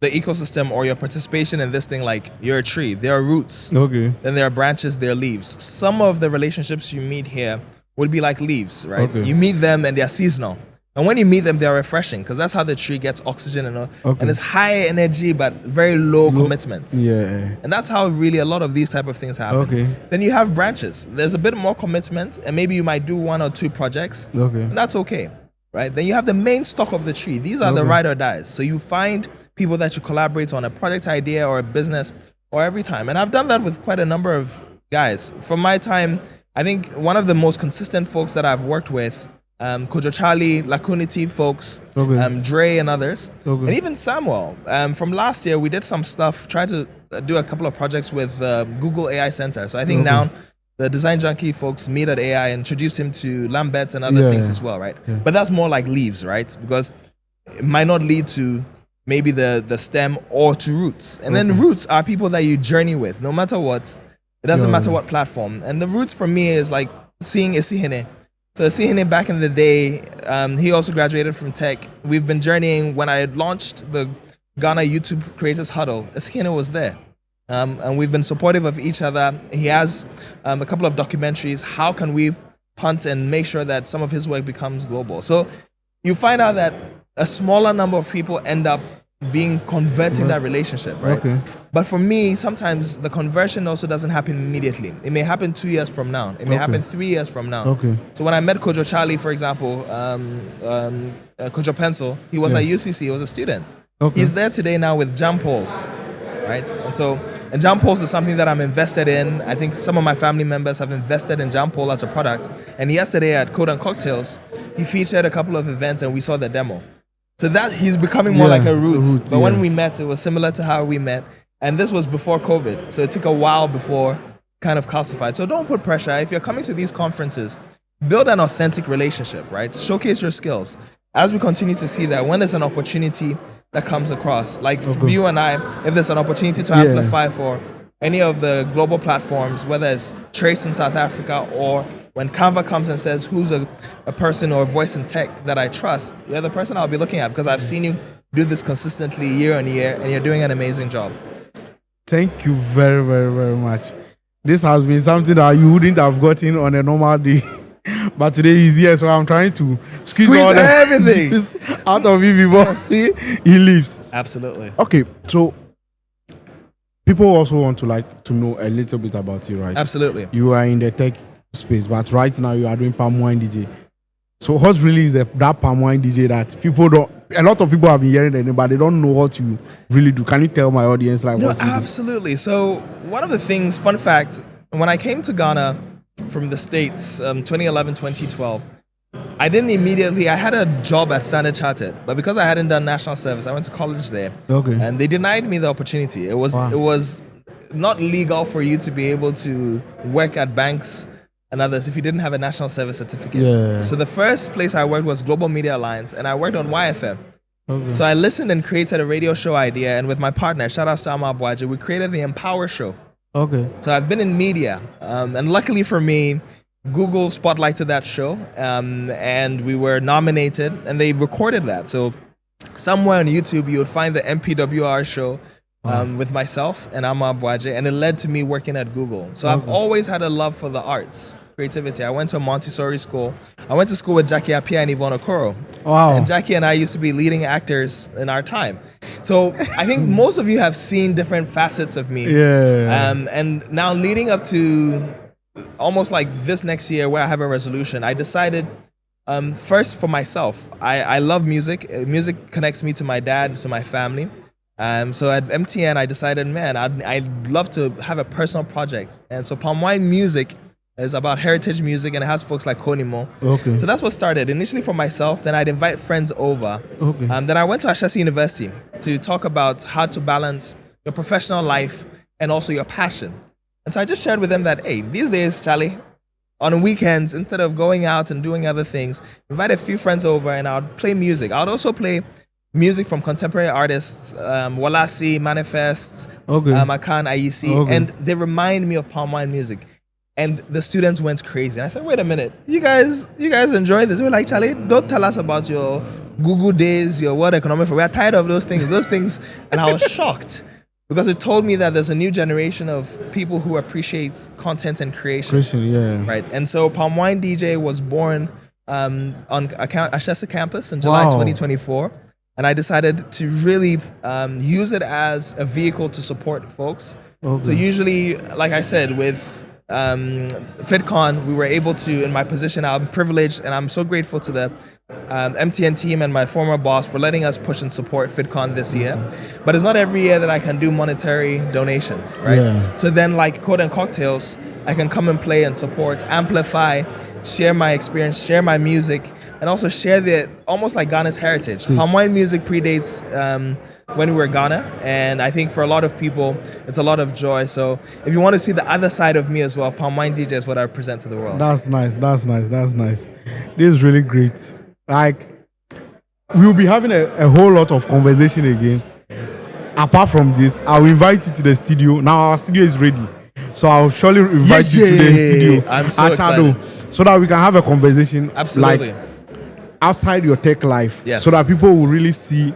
the ecosystem or your participation in this thing like you're a tree. There are roots. Okay. Then there are branches, there are leaves. Some of the relationships you meet here would be like leaves, right? Okay. You meet them and they're seasonal. And when you meet them, they're refreshing because that's how the tree gets oxygen and all. And it's high energy but very low commitment. Yeah. And that's how really a lot of these type of things happen. Okay. Then you have branches. There's a bit more commitment and maybe you might do 1 or 2 projects. Okay. And that's okay, right? Then you have the main stock of the tree. These are the ride or dies. So you find people that you collaborate on a project idea or a business or every time. And I've done that with quite a number of guys. From my time, I think one of the most consistent folks that I've worked with, Kojo Charlie, Lacunity folks, Dre and others, and even Samuel. From last year, we did some stuff, tried to do a couple of projects with Google AI Center. So I think now the Design Junkie folks meet at AI, introduced him to Lambert and other things as well, right? But that's more like leaves, right? Because it might not lead to maybe the stem or to roots. And then roots are people that you journey with, no matter what. It doesn't matter what platform. And the roots for me is like seeing Isihine. So Isihine back in the day, he also graduated from tech. We've been journeying. When I had launched the Ghana YouTube Creators Huddle, Isihine was there. And we've been supportive of each other. He has a couple of documentaries. How can we hunt and make sure that some of his work becomes global? So you find out that a smaller number of people end up being converting that relationship, right? But for me, sometimes the conversion also doesn't happen immediately. It may happen 2 years from now. It may happen 3 years from now. So when I met Kojo Charlie, for example, Kojo Pencil, he was at UCC, he was a student. He's there today now with Jam Pulse, right? And Jam Pulse is something that I'm invested in. I think some of my family members have invested in Jam Pulse as a product. And yesterday at Code and Cocktails, he featured a couple of events and we saw the demo. So that he's becoming more like a roots. But when we met, it was similar to how we met. And this was before COVID. So it took a while before kind of calcified. So don't put pressure. If you're coming to these conferences, build an authentic relationship, right? Showcase your skills. As we continue to see that, when there's an opportunity that comes across, like for you and I, if there's an opportunity to amplify for any of the global platforms, whether it's Trace in South Africa or when Canva comes and says who's a person or a voice in tech that I trust, you're the person I'll be looking at because I've seen you do this consistently year on year and you're doing an amazing job. Thank you very, very, very much. This has been something that you wouldn't have gotten on a normal day. But today is here, so I'm trying to squeeze all everything juice out of him before he leaves. Absolutely. Okay, so people also want to know a little bit about you, right? Absolutely. You are in the tech space, but right now you are doing palm wine DJ. So what really is that palm wine DJ that people don't? A lot of people have been hearing the name, but they don't know what you really do. Can you tell my audience what you do? Absolutely. So one of the things, fun fact, when I came to Ghana from the States, 2011, 2012, I didn't immediately, I had a job at Standard Chartered, but because I hadn't done national service, I went to college there. Okay. And they denied me the opportunity. It was not legal for you to be able to work at banks and others if you didn't have a national service certificate. Yeah. So the first place I worked was Global Media Alliance, and I worked on YFM. Okay. So I listened and created a radio show idea, and with my partner, shout out to Amma Bwaji, we created the Empower Show. Okay. So I've been in media, and luckily for me, Google spotlighted that show, and we were nominated, and they recorded that. So somewhere on YouTube, you would find the MPWR show with myself and Amma Bwaji, and it led to me working at Google. So I've always had a love for the arts, creativity. I went to a Montessori school. I went to school with Jackie Appiah and Yvonne Okoro. Wow. And Jackie and I used to be leading actors in our time. So I think most of you have seen different facets of me. Yeah. And now leading up to almost like this next year where I have a resolution, I decided first for myself, I love music. Music connects me to my dad, to my family. So at MTN, I decided, man, I'd love to have a personal project. And so Palm Wine Music is about heritage music and it has folks like Konimo. Okay. So that's what started. Initially for myself, then I'd invite friends over. Okay. Then I went to Ashesi University to talk about how to balance your professional life and also your passion. And so I just shared with them that, hey, these days, Charlie, on weekends, instead of going out and doing other things, invite a few friends over and I'd play music. I'd also play music from contemporary artists, Walasi, Manifest, Akan, Ayisi, and they remind me of Palm Wine music. And the students went crazy. And I said, wait a minute, you guys enjoy this? We're like, Charlie, don't tell us about your Google days, your World Economic Forum. We're tired of those things. And I was shocked because it told me that there's a new generation of people who appreciates content and creation. Right. And so Palm Wine DJ was born on Ashesi campus in July 2024. And I decided to really use it as a vehicle to support folks. So usually, like I said, with FiDCon, we were able to, in my position, I'm privileged and I'm so grateful to the MTN team and my former boss for letting us push and support FiDCon this year. But it's not every year that I can do monetary donations, right? Yeah. So then like Code and Cocktails, I can come and play and support, amplify, share my experience, share my music, and also share the almost like Ghana's heritage. Palm Wine music predates when we were Ghana, and I think for a lot of people, it's a lot of joy. So if you want to see the other side of me as well, Palm Wine DJ is what I present to the world. That's nice. This is really great. Like, we'll be having a whole lot of conversation again. Apart from this, I'll invite you to the studio. Now our studio is ready. So I'll surely invite you to the studio I'm so at excited. Chado, so that we can have a conversation Absolutely. like outside your tech life. Yes. So that people will really see,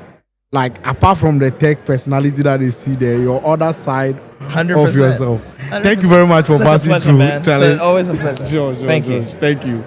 like, apart from the tech personality that they see there, your other side 100%. of yourself. 100%. Thank you very much for Such a passing pleasure, through. man. Charlie. So always a pleasure. Sure. Thank you. Thank you.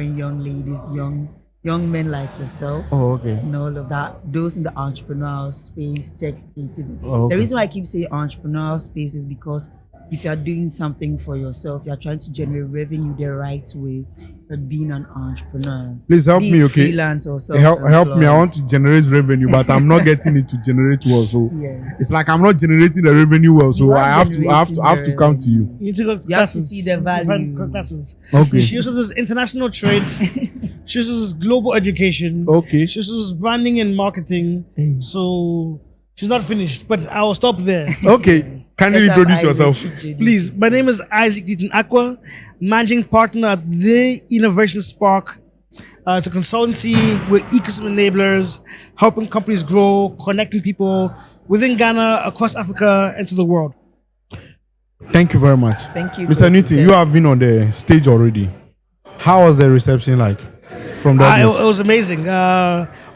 young ladies, young men like yourself. Oh, okay. And all of that. Those in the entrepreneurial space, tech creativity. Oh, okay. The reason why I keep saying entrepreneurial space is because if you're doing something for yourself, you're trying to generate revenue the right way, but being an entrepreneur. Please help be me, it okay? Freelance or Help me. I want to generate revenue, but I'm not getting it to generate well. So Yes. it's like I'm not generating the revenue well. So You are I have to come to you. You need to go to You have to classes. see the value. Classes. Okay. She also does international trade. She also does global education. Okay. She also does branding and marketing. So she's not finished, but I will stop there. Okay. Can you introduce yourself? Please. My name is Isaac Deaton Aqua, managing partner at The Innovation Spark. It's a consultancy with ecosystem enablers, helping companies grow, connecting people within Ghana, across Africa, and to the world. Thank you very much. Thank you, Mr. Newton. You have been on the stage already. How was the reception like from the audience? It was amazing.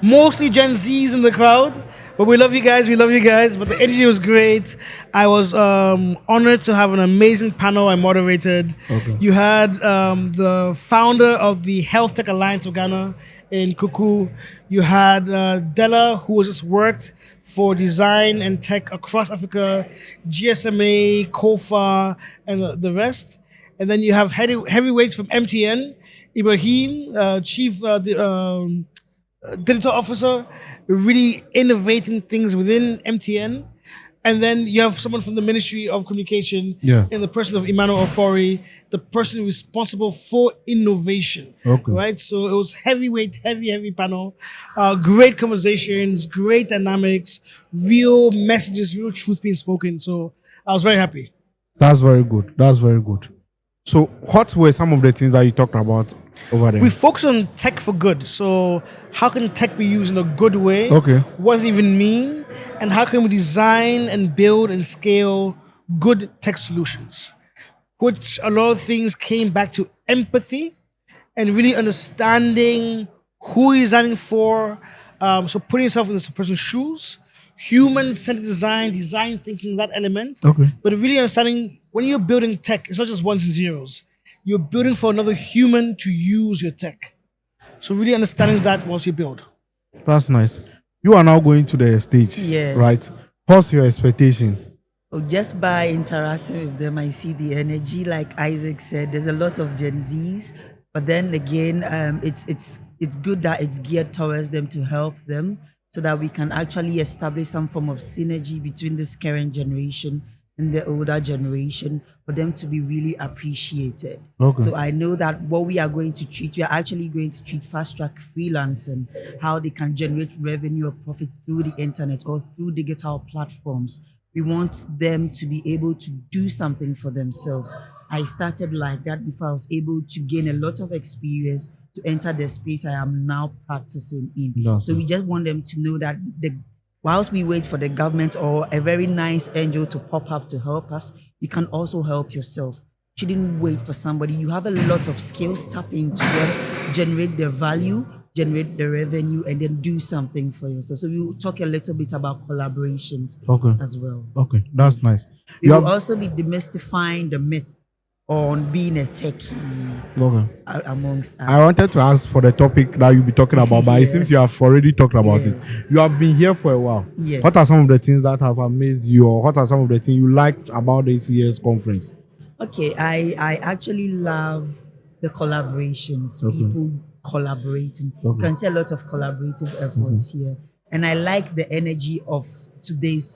Mostly Gen Zs in the crowd, but we love you guys. We love you guys. But the energy was great. I was honored to have an amazing panel I moderated. Okay. You had the founder of the Health Tech Alliance of Ghana in Kuku. You had Della, who has just worked for design and tech across Africa, GSMA, KOFA, and the rest. And then you have heavyweights from MTN, Ibrahim, Chief Digital Officer, really innovating things within MTN. And then you have someone from the Ministry of Communication in the person of Emmanuel Ofori, the person responsible for innovation. Okay. Right? So it was heavyweight, heavy panel. Great conversations, great dynamics, real messages, real truth being spoken. So I was very happy. That's very good. That's very good. So what were some of the things that you talked about over there? We focus on tech for good. So how can tech be used in a good way? Okay. What does it even mean? And how can we design and build and scale good tech solutions? Which a lot of things came back to empathy and really understanding who you're designing for. So putting yourself in this person's shoes, human-centered design thinking, that element. Okay. But really understanding when you're building tech, it's not just ones and zeros. You're building for another human to use your tech. So really understanding that once you build. That's nice. You are now going to the stage, Yes. right? What's your expectation? Oh, just by interacting with them, I see the energy. Like Isaac said, there's a lot of Gen Zs, but then again, it's good that it's geared towards them to help them, so that we can actually establish some form of synergy between this current generation and the older generation, for them to be really appreciated. Okay. So I know that what we are going to treat, we are actually going to treat fast track freelancing, how they can generate revenue or profit through the internet or through digital platforms. We want them to be able to do something for themselves. I started like that before I was able to gain a lot of experience to enter the space I am now practicing in. That's So we just want them to know that whilst we wait for the government or a very nice angel to pop up to help us, you can also help yourself. You shouldn't wait for somebody. You have a lot of skills, tap into them, generate the value, generate the revenue, and then do something for yourself. So we'll talk a little bit about collaborations as well. Okay, that's nice. We will also be demystifying the myth on being a techie amongst us. I wanted to ask for the topic that you'll be talking about, but it seems you have already talked about it. You have been here for a while. Yes. What are some of the things that have amazed you, or what are some of the things you liked about this year's conference? Okay, I actually love the collaborations, people collaborating. You can see a lot of collaborative efforts here. And I like the energy of today's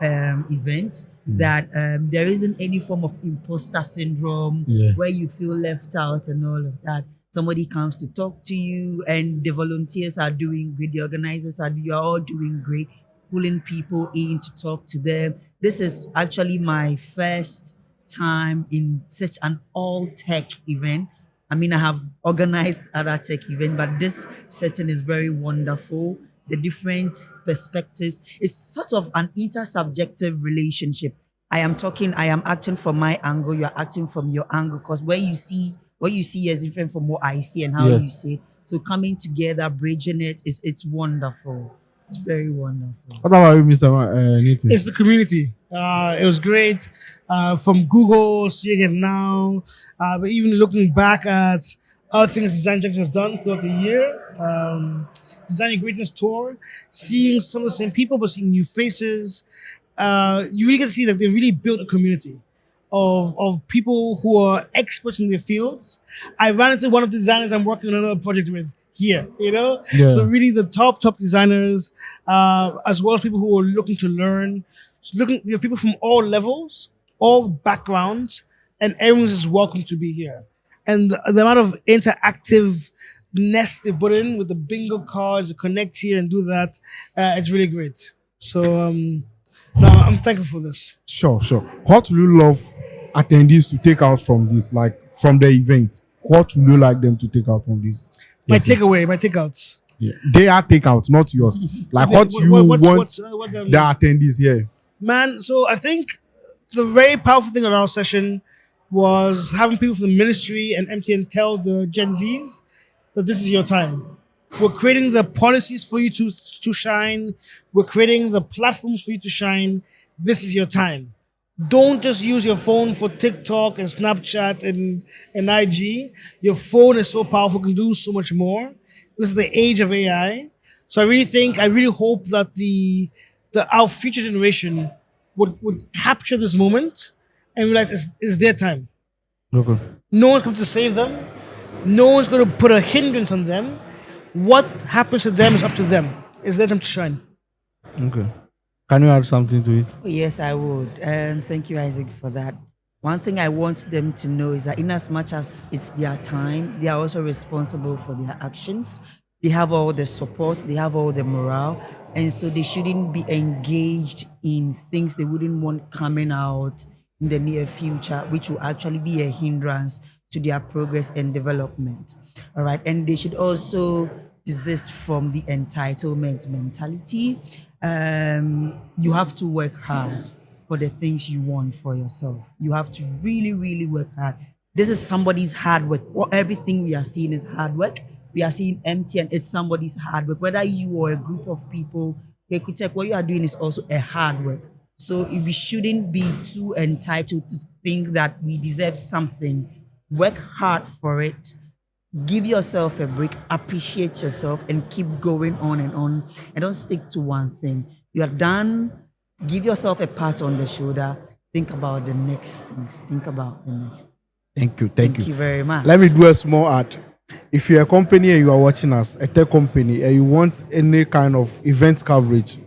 event, that there isn't any form of imposter syndrome where you feel left out and all of that. Somebody comes to talk to you, and the volunteers are doing great, the organizers you're all doing great, pulling people in to talk to them. This is actually my first time in such an all-tech event. I mean, I have organized other tech events, but this setting is very wonderful. The different perspectives. It's sort of an intersubjective relationship. I am acting from my angle, you're acting from your angle, because what you see is different from what I see and how you see it. So coming together, bridging it's wonderful. It's very wonderful. What about you, Mr. Newton? It's the community. It was great. From Google, seeing it now, but even looking back at other things Design Junction has done throughout the year. Designing Greatness Tour, seeing some of the same people, but seeing new faces. You really get to see that they really built a community of people who are experts in their fields. I ran into one of the designers I'm working on another project with here, Yeah. So really the top designers, as well as people who are looking to learn. So we have people from all levels, all backgrounds, and everyone is welcome to be here. And the amount of interactiveness they put in with the bingo cards, the connect here and do that, it's really great. So no, I'm thankful for this. Sure. What will you love attendees to take out from this, like from the event? What would you like them to take out from this? My takeouts. Yeah. They are takeouts, not yours. Like what you want the attendees here. Man, so I think the very powerful thing on our session was having people from the ministry and MTN tell the Gen Zs that this is your time. We're creating the policies for you to shine. We're creating the platforms for you to shine. This is your time. Don't just use your phone for TikTok and Snapchat and IG. Your phone is so powerful, can do so much more. This is the age of AI. So I really hope that our future generation would capture this moment and realize it's their time. Okay. No one's going to save them. No one's going to put a hindrance on them. What happens to them is up to them. It's their time to shine. Okay. Can you add something to it? Oh, yes, I would. Thank you, Isaac, for that. One thing I want them to know is that in as much as it's their time, they are also responsible for their actions. They have all the support, they have all the morale, and so they shouldn't be engaged in things they wouldn't want coming out in the near future, which will actually be a hindrance to their progress and development. All right, and they should also desist from the entitlement mentality. You have to work hard for the things you want for yourself. You have to really, really work hard. This is somebody's hard work. Everything we are seeing is hard work. We are seeing empty and it's somebody's hard work. Whether you or a group of people, what you are doing is also a hard work. So we shouldn't be too entitled to think that we deserve something. Work hard for it. Give yourself a break, appreciate yourself, and keep going on. And don't stick to one thing. You are done. Give yourself a pat on the shoulder. Think about the next things. Think about the next. Thank you. Thank you very much. Let me do a small ad. If you're a company and you are watching us, a tech company, and you want any kind of event coverage,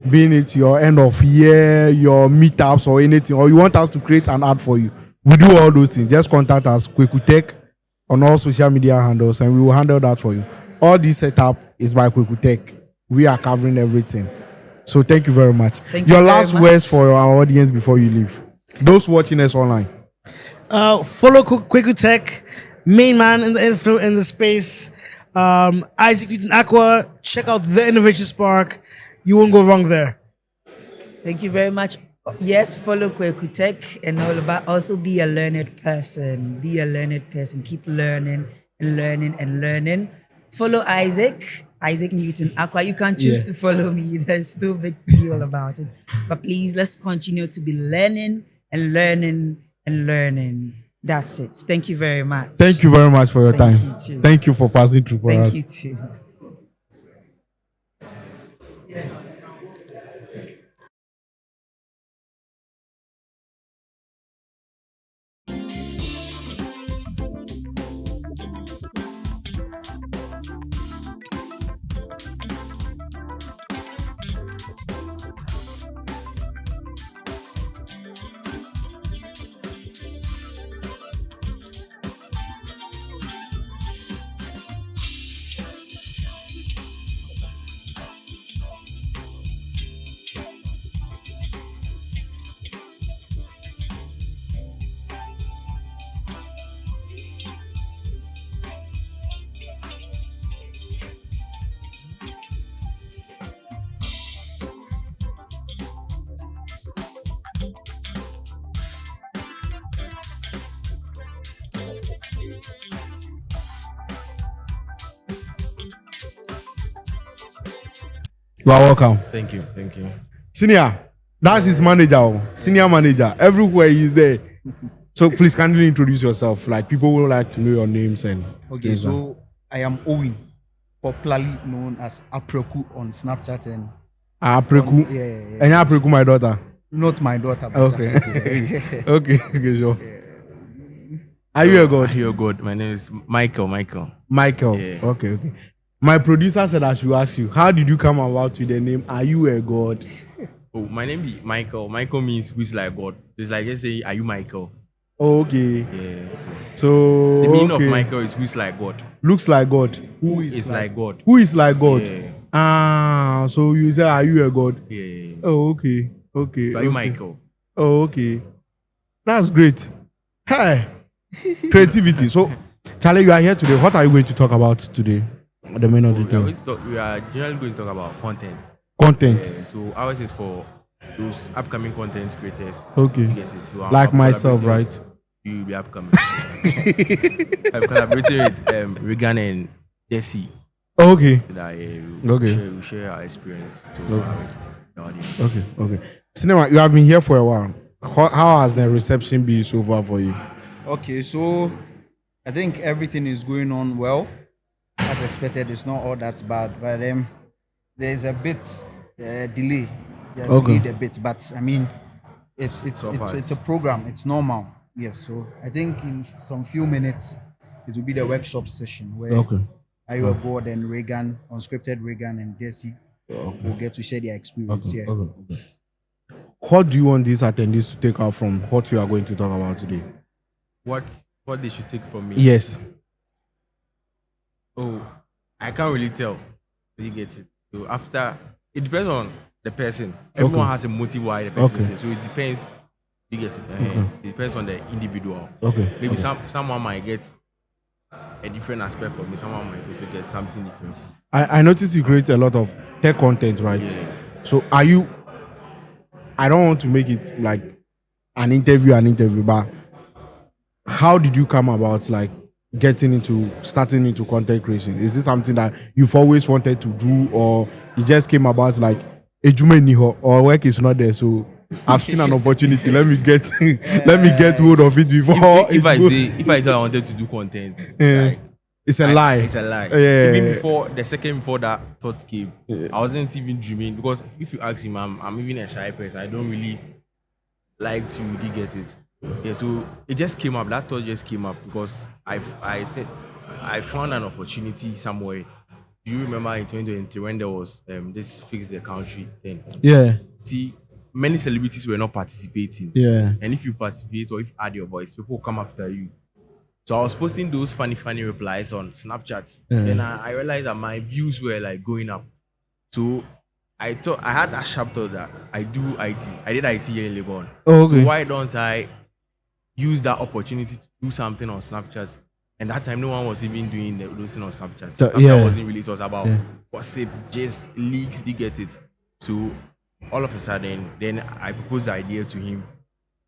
being it your end of year, your meetups or anything, or you want us to create an ad for you, we do all those things. Just contact us, Kweku Tech, on all social media handles, and we will handle that for you. All this setup is by Kweku Tech. We are covering everything. So thank you very much. Your last words for our audience before you leave. Those watching us online. Follow Kweku Tech, main man in the space. Isaac Newton Aqua. Check out the Innovation Spark. You won't go wrong there. Thank you very much. Yes, follow Kweku Tech and all about. Also be a learned person. Be a learned person. Keep learning and learning and learning. Follow Isaac Newton Aqua. You can choose to follow me. There's no big deal about it. But please, let's continue to be learning and learning and learning. That's it. Thank you very much. Thank you very much for your time. You too. Thank you for passing through for us. Thank you too. You are welcome. Thank you. Senior, that's his manager. Senior manager. Everywhere he's there. So please kindly introduce yourself. Like people would like to know your names and. Okay, things like- so I am Owen, popularly known as Apreku on Snapchat and. Apreku. Yeah. And Apreku, my daughter. Not my daughter. But Okay. Apreku. okay, sure. Are you a god? Are you a god? My name is Michael. Michael. Yeah. Okay. My producer said I should ask you, how did you come about with the name Are You a God? Oh, my name is Michael. Michael means who's like God. It's like just say, are you Michael? Okay. Yeah. So the meaning okay. of Michael is who's like God. Looks like God. Who is like God? Who is like God? Yeah. So you say, Are you a God? Yeah. Oh, okay. Okay. Are you Michael? Oh, okay. That's great. Hey. Creativity. So, Charlie, you are here today. What are you going to talk about today? The main of the thing. We are generally going to talk about content. Content. Yeah, so ours is for those upcoming content creators. Okay. You get it. So like I'm myself, collaborating right? You will be upcoming. I'm collaborating with Regan and Desi. Okay. So that, Okay. we share our experience to the audience. Okay. Cinema, you have been here for a while. How has the reception been so far for you? Okay, so I think everything is going on well. As expected, it's not all that bad, but there's a bit delay. There's delayed a bit, but I mean, it's a program. It's normal. Yes, so I think in some few minutes it will be the workshop session where Are You a God and Regan, Unscripted Regan and Desi will get to share their experience here. What do you want these attendees to take out from what we are going to talk about today? What they should take from me? Yes. Oh, I can't really tell. You get it. So after, it depends on the person. Everyone has a motive why the person says. So it depends. You get it. It depends on the individual. Maybe someone might get a different aspect from me. Someone might also get something different. I noticed you create a lot of tech content, right? Yeah. So I don't want to make it like an interview, but how did you come about like starting into content creation? Is this something that you've always wanted to do, or it just came about like or work is not there? So I've seen an opportunity. Let me get hold of it before. If I say I wanted to do content, it's a lie. It's a lie. Yeah. Even before that thought came, I wasn't even dreaming, because if you ask him, I'm even a shy person. I don't really like to really get it. Yeah, so it just came up. That thought just came up because I found an opportunity somewhere. Do you remember in 2020 when there was this Fix the Country thing? Yeah. See, many celebrities were not participating. Yeah. And if you participate or if you add your voice, people will come after you. So I was posting those funny replies on Snapchat. Yeah. Then I realized that my views were like going up. So I thought I had a sharp thought that I do IT. I did IT here in Legon. Oh, okay. So why don't I use that opportunity to do something on Snapchat? And that time, no one was even doing those things on Snapchat. Snapchat wasn't really. It was about WhatsApp, just leaks. You get it. So all of a sudden, then I proposed the idea to him.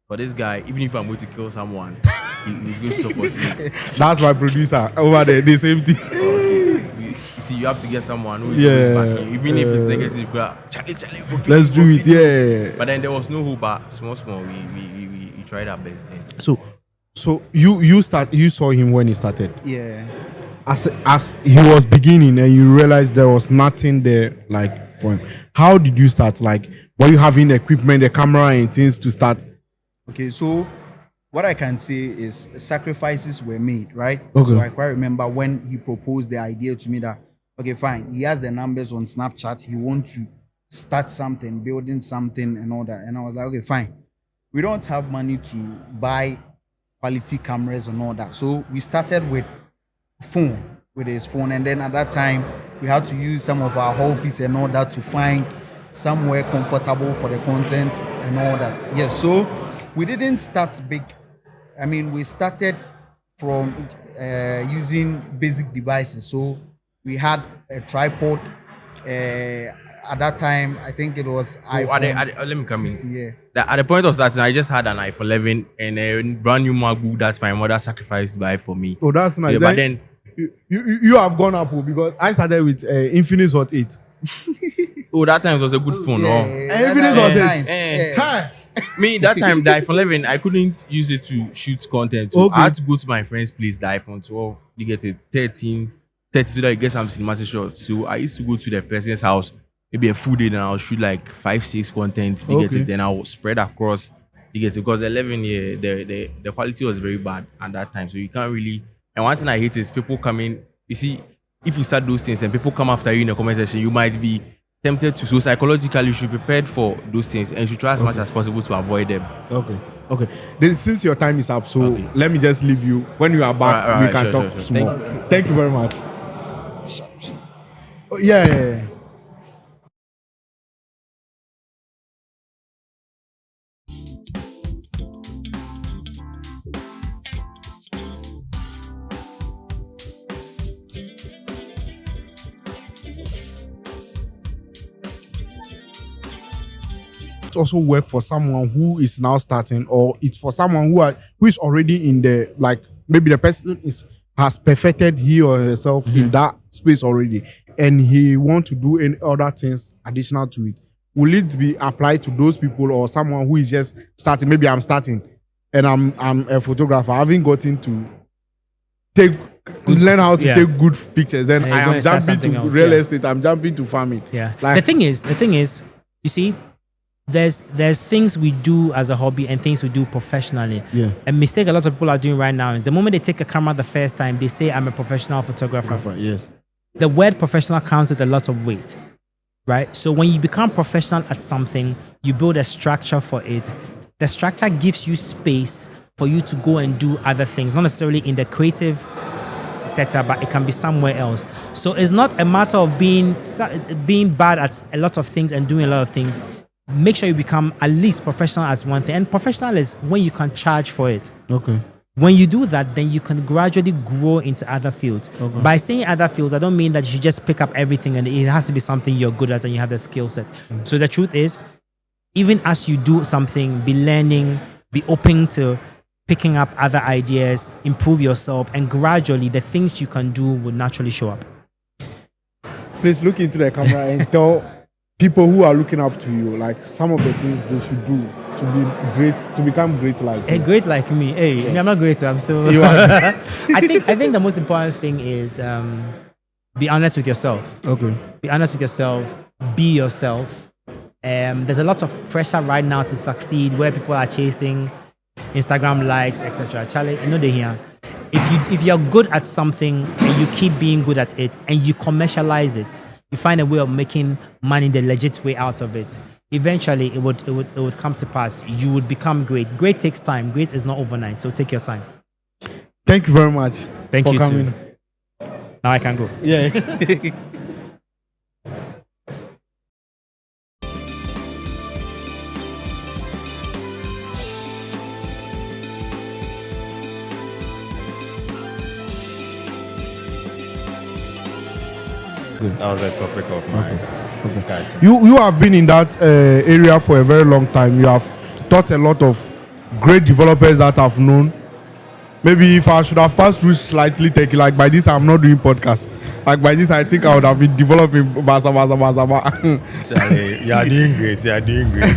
For this guy, even if I'm going to kill someone, he's going to support me. That's my producer over there. The same thing. You see, you have to get someone who is always backing, even if it's negative. Charlie, go let's do it. Yeah. But then there was no hope. But small, we tried our best then. So you saw him when he started. Yeah. As he was beginning, and you realized there was nothing there like for him. How did you start? Like, were you having equipment, the camera, and things to start? Okay, so what I can say is sacrifices were made, right? Okay. So I quite remember when he proposed the idea to me that, okay, fine, he has the numbers on Snapchat, he wants to start something, building something and all that. And I was like, okay, fine. We don't have money to buy quality cameras and all that. So we started with his phone. And then at that time, we had to use some of our office and all that to find somewhere comfortable for the content and all that. Yes, so we didn't start big. I mean, we started from using basic devices. So we had a tripod. At that time, I think it was iPhone. Let me come in. Yeah. At the point of starting, I just had an iPhone 11 and a brand new MacBook that my mother sacrificed to buy for me. Oh, that's nice. Yeah, but then you have gone up because I started with Infinix Hot 8. Oh, that time it was a good phone. Yeah, Infinix Hot 8. Nice. Hi. Me that time, the iPhone 11, I couldn't use it to shoot content. So Okay. I had to go to my friend's place, the iPhone 12. You get it, 13, 30, so that you get some cinematic shots. So I used to go to the person's house, maybe a full day, and I'll shoot like 5, 6 content. You get Okay. it. Then I'll spread across. You get it, because the 11 year, the quality was very bad at that time. So you can't really. And one thing I hate is people coming. You see, if you start those things and people come after you in the comment section, you might be tempted to. So psychologically, you should be prepared for those things and you should try as much as possible to avoid them. Okay. This seems your time is up, so let me just leave you. When you are back, All we right, can sure, talk sure. some more. Thank you very much. Oh, yeah. Also work for someone who is now starting, or it's for someone who is already in the, like, maybe the person has perfected he or herself in that space already, and he want to do any other things additional to it. Will it be applied to those people, or someone who is just starting? Maybe I'm starting and I'm a photographer. I haven't gotten to learn how to take good pictures, and you're I gonna am start jumping something to else, real yeah. estate. I'm jumping to farming. Yeah. Like, The thing is, you see, there's things we do as a hobby and things we do professionally. Yeah. A mistake a lot of people are doing right now is the moment they take a camera the first time, they say I'm a professional photographer. Yes. The word professional comes with a lot of weight, right? So when you become professional at something, you build a structure for it. The structure gives you space for you to go and do other things, not necessarily in the creative sector, but it can be somewhere else. So it's not a matter of being bad at a lot of things and doing a lot of things. Make sure you become at least professional as one thing. And professional is when you can charge for it. Okay. When you do that, then you can gradually grow into other fields. Okay. By saying other fields, I don't mean that you just pick up everything and it has to be something you're good at and you have the skill set. So the truth is, even as you do something, be learning, be open to picking up other ideas, improve yourself, and gradually the things you can do will naturally show up. Please look into the camera and tell people who are looking up to you, like, some of the things they should do to be great, to become great like you. Great like me. Hey, I'm not great, so I'm still. You are. I think the most important thing is be honest with yourself. Okay. Be honest with yourself. Be yourself. There's a lot of pressure right now to succeed, where people are chasing Instagram likes, etc. Charlie, you know they here. If you're good at something and you keep being good at it and you commercialize it, you find a way of making money the legit way out of it. Eventually, it would come to pass. You would become great. Great takes time. Great is not overnight. So take your time. Thank you very much. Thank for you coming. too. Now I can go. Yeah. That was the topic of my discussion. You have been in that area for a very long time. You have taught a lot of great developers that I've known. Maybe if I should have first through slightly take, like, by this I'm not doing podcast. Like, by this I think I would have been developing Charlie, you are doing great. You are doing great.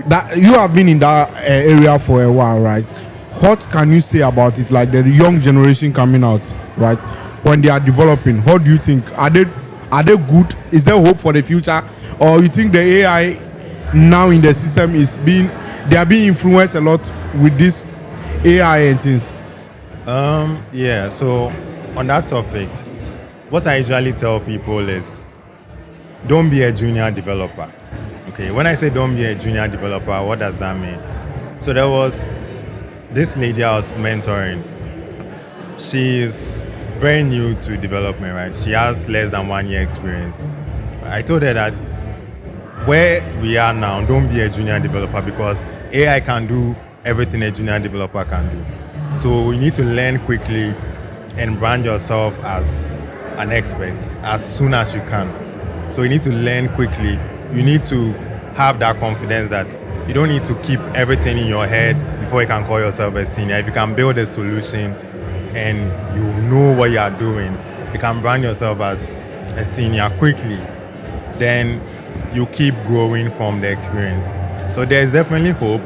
That you have been in that area for a while, right? What can you say about it? Like, the young generation coming out, right? When they are developing, how do you think? Are they good? Is there hope for the future? Or you think the AI now in the system they are being influenced a lot with this AI and things? Yeah, so on that topic, what I usually tell people is don't be a junior developer. Okay, when I say don't be a junior developer, what does that mean? So there was this lady I was mentoring. She's very new to development, right? She has less than 1 year experience. I told her that where we are now, don't be a junior developer, because AI can do everything a junior developer can do. So you need to learn quickly and brand yourself as an expert as soon as you can. So you need to learn quickly. You need to have that confidence that you don't need to keep everything in your head before you can call yourself a senior. If you can build a solution and you know what you are doing, you can brand yourself as a senior quickly. Then you keep growing from the experience. So there is definitely hope,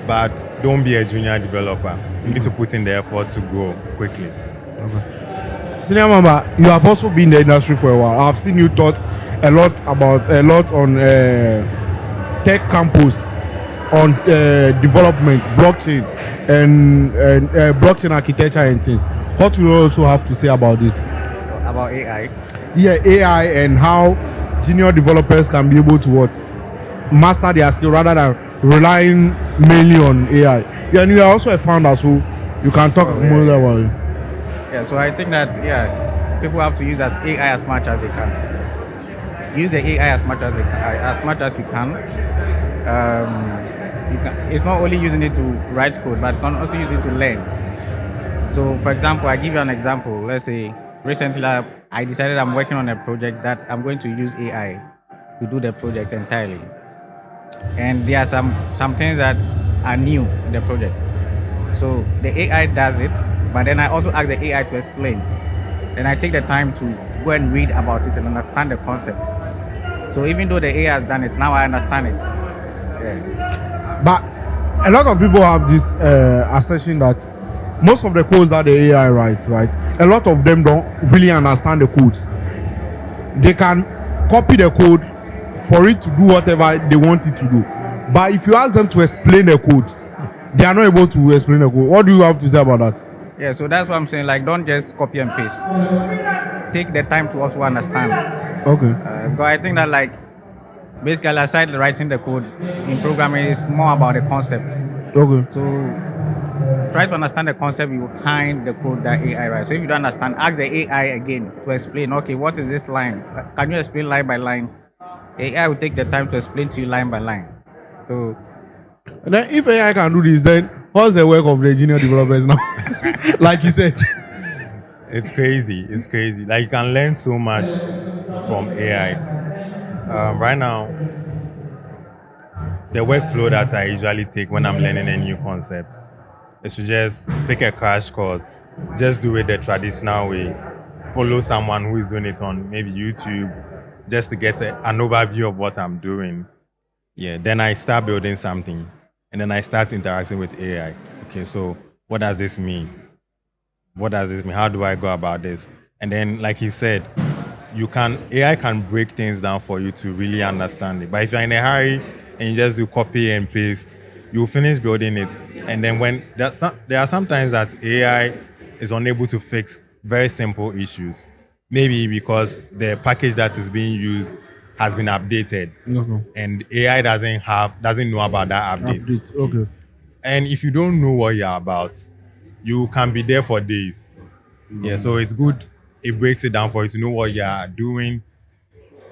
but don't be a junior developer. You need to put in the effort to grow quickly. Senior member, you have also been in the industry for a while. I've seen you taught a lot on tech campus, on development, blockchain, and blockchain architecture and things. What do you also have to say about this? About AI? Yeah, AI and how junior developers can be able to master their skill rather than relying mainly on AI. Yeah, and you are also a founder, so you can talk more about it. Yeah, so I think that people have to use that AI as much as they can. Use the AI as much as you can. It's not only using it to write code, but you can also use it to learn. So, for example, I give you an example. Let's say recently I decided I'm working on a project that I'm going to use AI to do the project entirely. And there are some things that are new in the project. So the AI does it, but then I also ask the AI to explain. And I take the time to go and read about it and understand the concept. So even though the AI has done it, now I understand it. Yeah. But a lot of people have this assertion that most of the codes that the AI writes, right? A lot of them don't really understand the codes. They can copy the code for it to do whatever they want it to do. But if you ask them to explain the codes, they are not able to explain the code. What do you have to say about that? Yeah, so that's what I'm saying. Like, don't just copy and paste. Take the time to also understand. Okay. Because I think that, like, basically, aside writing the code in programming, is more about the concept. Okay. So try to understand the concept behind the code that AI writes. So if you don't understand, ask the AI again to explain. Okay, what is this line? Can you explain line by line? AI will take the time to explain to you line by line. So, and then if AI can do this, then what's the work of the junior developers now? Like you said. It's crazy. It's crazy. Like, you can learn so much from AI. Right now, the workflow that I usually take when I'm learning a new concept is to just pick a crash course, just do it the traditional way, follow someone who is doing it on maybe YouTube, just to get an overview of what I'm doing. Yeah, then I start building something, and then I start interacting with AI. Okay, so what does this mean? What does this mean? How do I go about this? And then, like he said, AI can break things down for you to really understand it. But if you're in a hurry and you just do copy and paste, you'll finish building it. And then there are sometimes that AI is unable to fix very simple issues. Maybe because the package that is being used has been updated, and AI doesn't know about that update. Okay. And if you don't know what you're about, you can be there for days. Yeah, so it's good. It breaks it down for you to know what you're doing.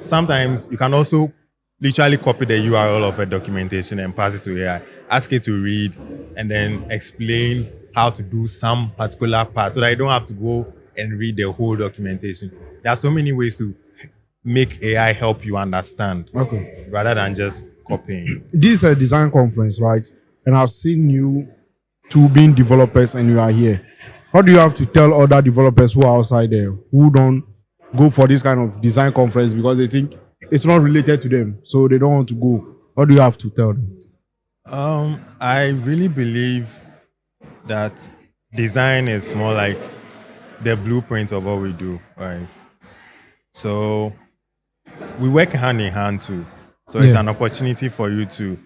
Sometimes you can also literally copy the URL of a documentation and pass it to AI. Ask it to read and then explain how to do some particular part so that you don't have to go and read the whole documentation. There are so many ways to make AI help you understand, rather than just copying. This is a design conference, right? And I've seen you two being developers and you are here. What do you have to tell other developers who are outside there, who don't go for this kind of design conference because they think it's not related to them, so they don't want to go? What do you have to tell them? I really believe that design is more like the blueprint of what we do, right? So we work hand in hand too. So it's an opportunity for you to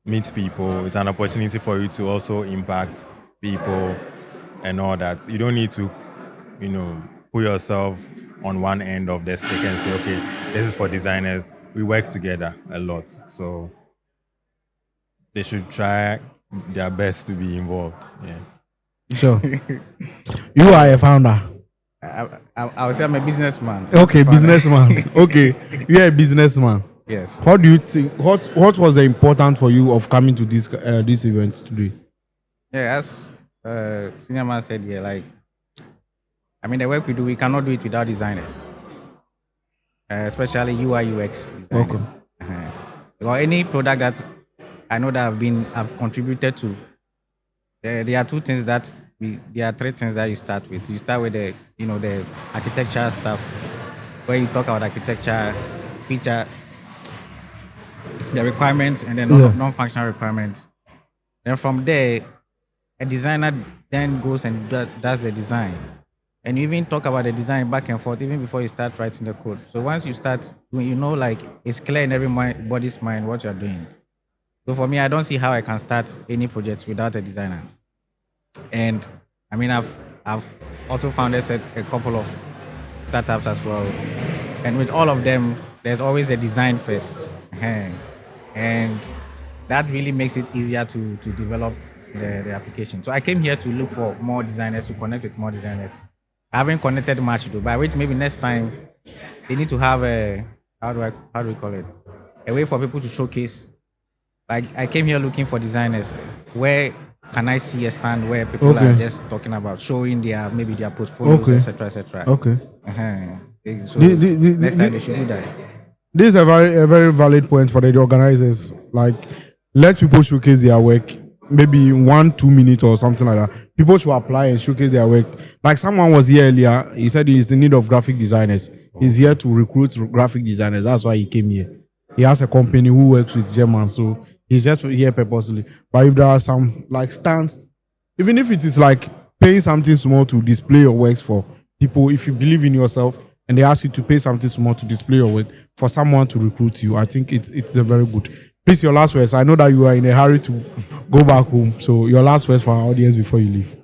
meet people. It's an opportunity for you to also impact people and all that. You don't need to, put yourself on one end of the stick and say, okay, this is for designers. We work together a lot. So they should try their best to be involved. Yeah. So you are a founder. I would say I'm a businessman. Okay, businessman. Okay, you're a businessman. Yes. How do you think? What was the important for you of coming to this event today? Yeah, as senior man said here, the work we do, we cannot do it without designers, especially UI UX designers. Okay. Or any product that I know that I've contributed to. There are three things that you start with. You start with the architecture stuff, where you talk about architecture, feature. the requirements and then Yeah. non-functional requirements. Then from there, a designer then goes and does the design. And you even talk about the design back and forth even before you start writing the code. So once you start, you know, like it's clear in everybody's mind what you're doing. So for me, I don't see how I can start any project without a designer. And I mean, I've also founded a couple of startups as well. And with all of them, there's always a design first. And that really makes it easier to develop the application. So I came here to look for more designers, to connect with more designers. I haven't connected much though, by which maybe next time they need to have a, how do we call it? A way for people to showcase. I came here looking for designers. Where can I see a stand where people are just talking about showing maybe their portfolios, etc., etc. Okay. So next time they should do that. This is a very valid point for the organizers. Like, let people showcase their work. Maybe 1-2 minutes or something like that. People should apply and showcase their work. Like someone was here earlier. He said he's in need of graphic designers. He's here to recruit graphic designers. That's why he came here. He has a company who works with German, so he's just here purposely. But if there are some like stands, even if it is like paying something small to display your works for people, if you believe in yourself and they ask you to pay something small to display your work for someone to recruit you, I think it's a very good. Please, your last words. I know that you are in a hurry to go back home, so your last words for our audience before you leave.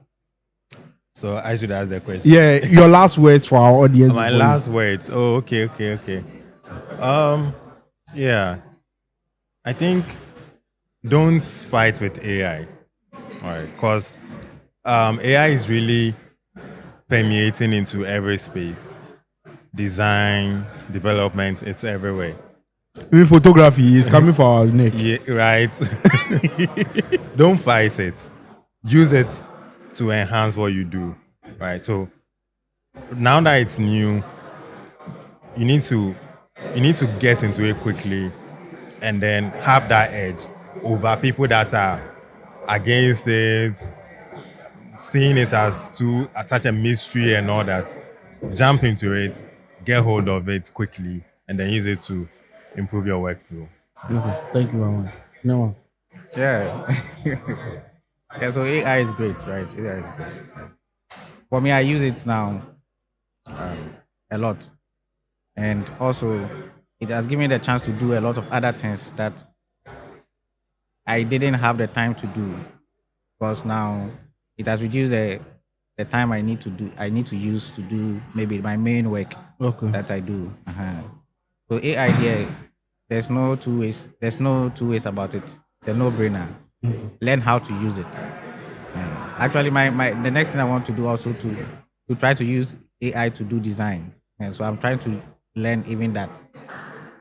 So I should ask the question. Yeah, your last words for our audience. My last words. Oh, okay. Yeah. I think don't fight with AI. All right, because AI is really permeating into every space. Design, development, it's everywhere. Even photography is coming for our neck. Yeah, right. Don't fight it. Use it to enhance what you do. Right. So now that it's new, you need to get into it quickly and then have that edge over people that are against it, seeing it as such a mystery and all that. Jump into it, get hold of it quickly, and then use it to improve your workflow. Okay, thank you very much. No. Yeah. Yeah, so AI is great, right? AI is great. For me, I use it now a lot. And also, it has given me the chance to do a lot of other things that I didn't have the time to do. Because now it has reduced the time I need to use to do maybe my main work that I do. So AI here, there's no two ways about it. They're no-brainer. Learn how to use it. Actually, the next thing I want to do also to try to use AI to do design. And so I'm trying to learn even that.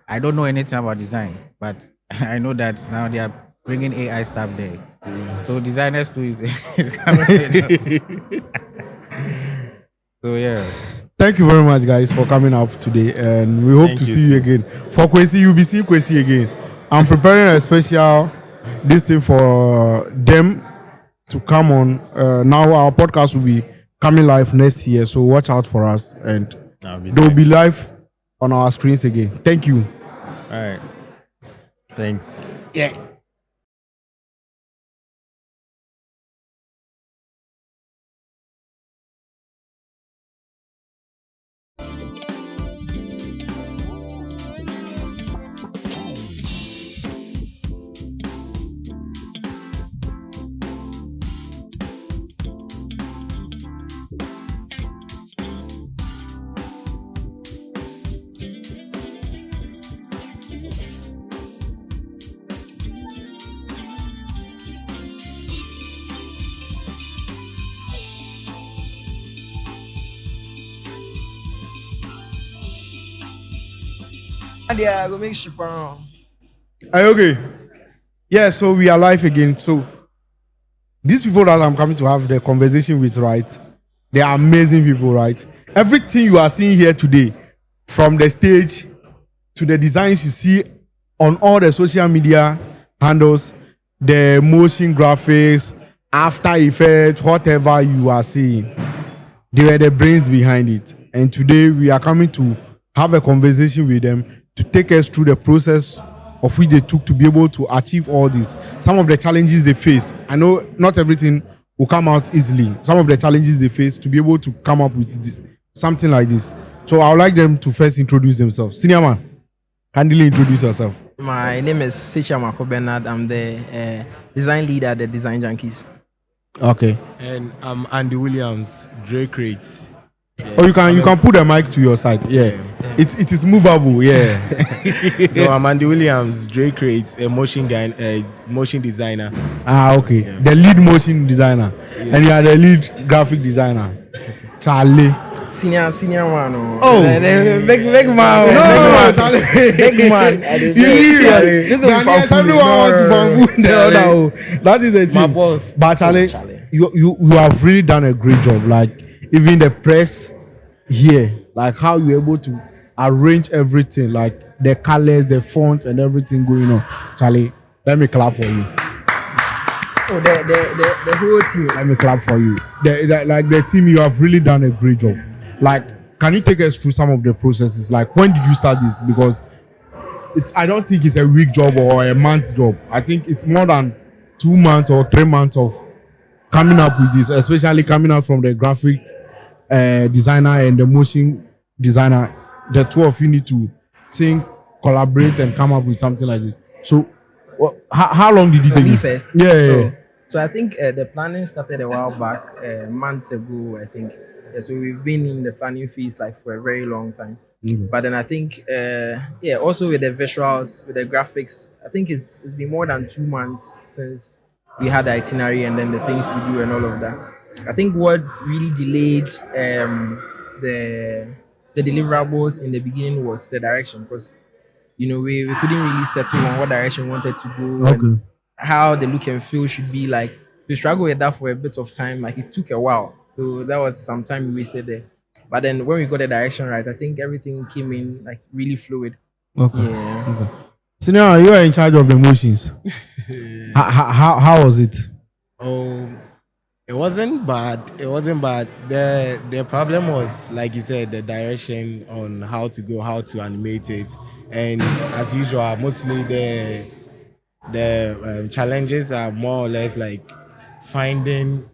I don't know anything about design, but I know that now they are bringing AI stuff there. So designers too is coming. So yeah. Thank you very much, guys, for coming up today, and we hope to see you again. For Kwesi, you'll be seeing Kwesi again. I'm preparing a special this thing for them to come on. Now our podcast will be coming live next year, so watch out for us, and they'll be live on our screens again. Thank you. All right. Thanks. Yeah. I go make ship around. Are you okay? Yeah, so we are live again. So these people that I'm coming to have the conversation with, right? They are amazing people, right? Everything you are seeing here today, from the stage to the designs you see on all the social media handles, the motion graphics, After Effects, whatever you are seeing, they were the brains behind it. And today we are coming to have a conversation with them to take us through the process of which they took to be able to achieve all this. Some of the challenges they face. I know not everything will come out easily. Some of the challenges they face to be able to come up with something like this. So I would like them to first introduce themselves. Senior man, kindly introduce yourself. My name is Sicha Mako Bernard. I'm the design leader at the Design Junkies. Okay. And I'm Andy Williams, Drake Rates. Oh, you can put the mic to your side. Yeah. It is movable. Yeah. So I'm Andy Williams, Drake Rates, a motion designer. Okay. Yeah. The lead motion designer. Yeah. And you are the lead graphic designer. Charlie. Senior one. Oh, big man. No, Charlie. Big man. This is that is a team. My boss. But Charlie, you have really done a great job. Like even the press here, like how you're able to arrange everything, like the colors, the fonts, and everything going on. Charlie, let me clap for you. Oh, the whole team. Let me clap for you. The team, you have really done a great job. Like, can you take us through some of the processes? Like, when did you start this? Because I don't think it's a week job or a month job. I think it's more than 2 months or 3 months of coming up with this, especially coming out from the graphic designer and the motion designer. The two of you need to think, collaborate, and come up with something like this. So, how long did it take? Me first. Yeah. So I think the planning started a while back, months ago. I think. Yeah, so we've been in the planning phase like for a very long time. Mm-hmm. But then I think, also with the visuals, with the graphics, I think it's been more than 2 months since we had the itinerary and then the things to do and all of that. I think what really delayed the deliverables in the beginning was the direction, because we couldn't really settle on what direction we wanted to go and how the look and feel should be. Like we struggled with that for a bit of time. Like it took a while, so that was some time we wasted there. But then when we got the direction right, I think everything came in like really fluid. Okay. Yeah. Okay. So now you are in charge of the motions. How was it? It wasn't bad. The problem was, like you said, the direction on how to go, how to animate it, and as usual, mostly the challenges are more or less like finding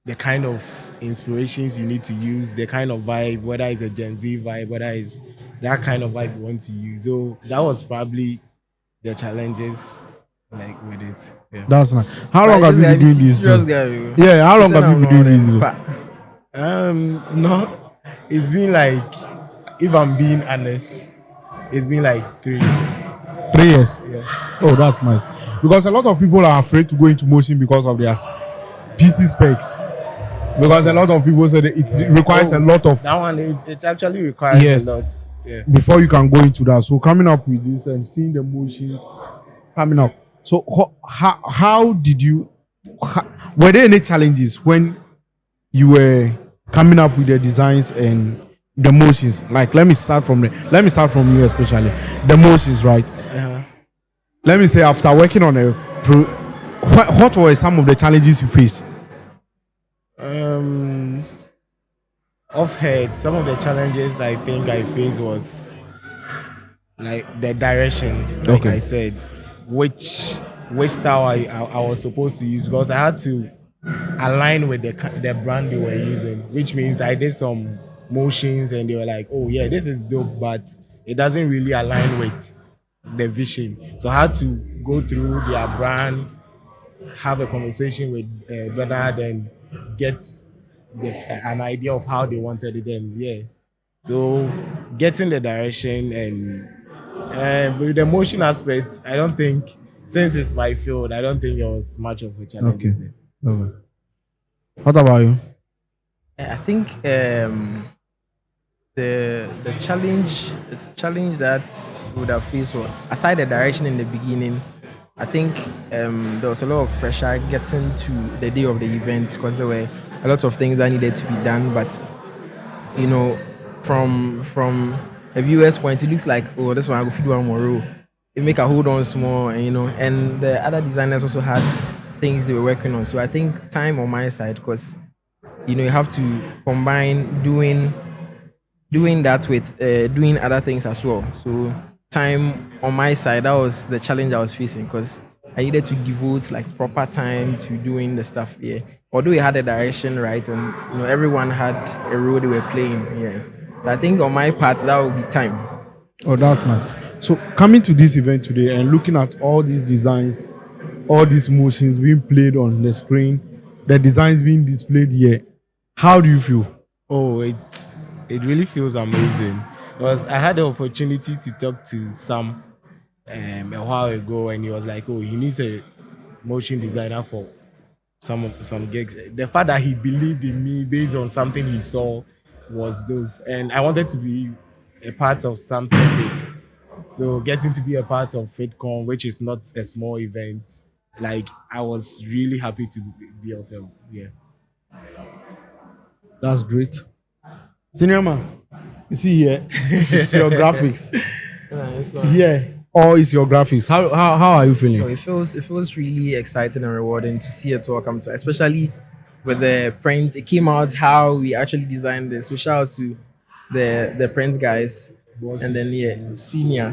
the kind of inspirations you need to use, the kind of vibe, whether it's a Gen Z vibe, whether it's that kind of vibe you want to use. So that was probably the challenges, like with it. Yeah. That's nice. How long have you been doing this? Yeah, how long have you been doing this? No, it's been like, if I'm being honest, it's been like 3 years. 3 years? Yeah. Oh, that's nice. Because a lot of people are afraid to go into motion because of their PC specs. Because a lot of people say that it requires a lot of... That one, it actually requires a lot. Yeah. Before you can go into that. So coming up with this and seeing the motions coming up. So how did you... were there any challenges when you were coming up with the designs and the motions? Like, let me start from you especially. The motions, right? Uh-huh. Let me say, after working on a what were some of the challenges you faced? Offhead, some of the challenges I think I faced was like the direction, like I said, which style I was supposed to use, because I had to align with the brand they were using, which means I did some motions and they were like, oh yeah, this is dope, but it doesn't really align with the vision. So I had to go through their brand, have a conversation with Bernard and get an idea of how they wanted it. And yeah, so getting the direction and with the motion aspect, I don't think, since it's my field, I don't think there was much of a challenge. Okay. What about you? I think the challenge that we would have faced was, aside the direction in the beginning, I think there was a lot of pressure getting to the day of the event, because there were a lot of things that needed to be done. But from a viewer's point, it looks like, oh, this one I go feed one more row. It make a hold on small, and the other designers also had things they were working on. So I think time on my side, because you have to combine doing that with doing other things as well. So time on my side, that was the challenge I was facing because I needed to devote like proper time to doing the stuff here. Although we had a direction, right, and everyone had a role they were playing. Yeah. So I think on my part that would be time. Oh, that's nice. So coming to this event today and looking at all these designs, all these motions being played on the screen, the designs being displayed here, how do you feel? Oh, it really feels amazing because I had the opportunity to talk to Sam a while ago, and he was like, "Oh, he needs a motion designer for some gigs." The fact that he believed in me based on something he saw was dope, and I wanted to be a part of something big. So getting to be a part of FiDCon, which is not a small event, like I was really happy to be of him. Yeah. That's great. Senior man, you see here, it's your graphics. Yeah, or it's your graphics. How are you feeling? It feels really exciting and rewarding to see it all come to, especially with the print. It came out how we actually designed this. So shout out to the print guys. And then senior.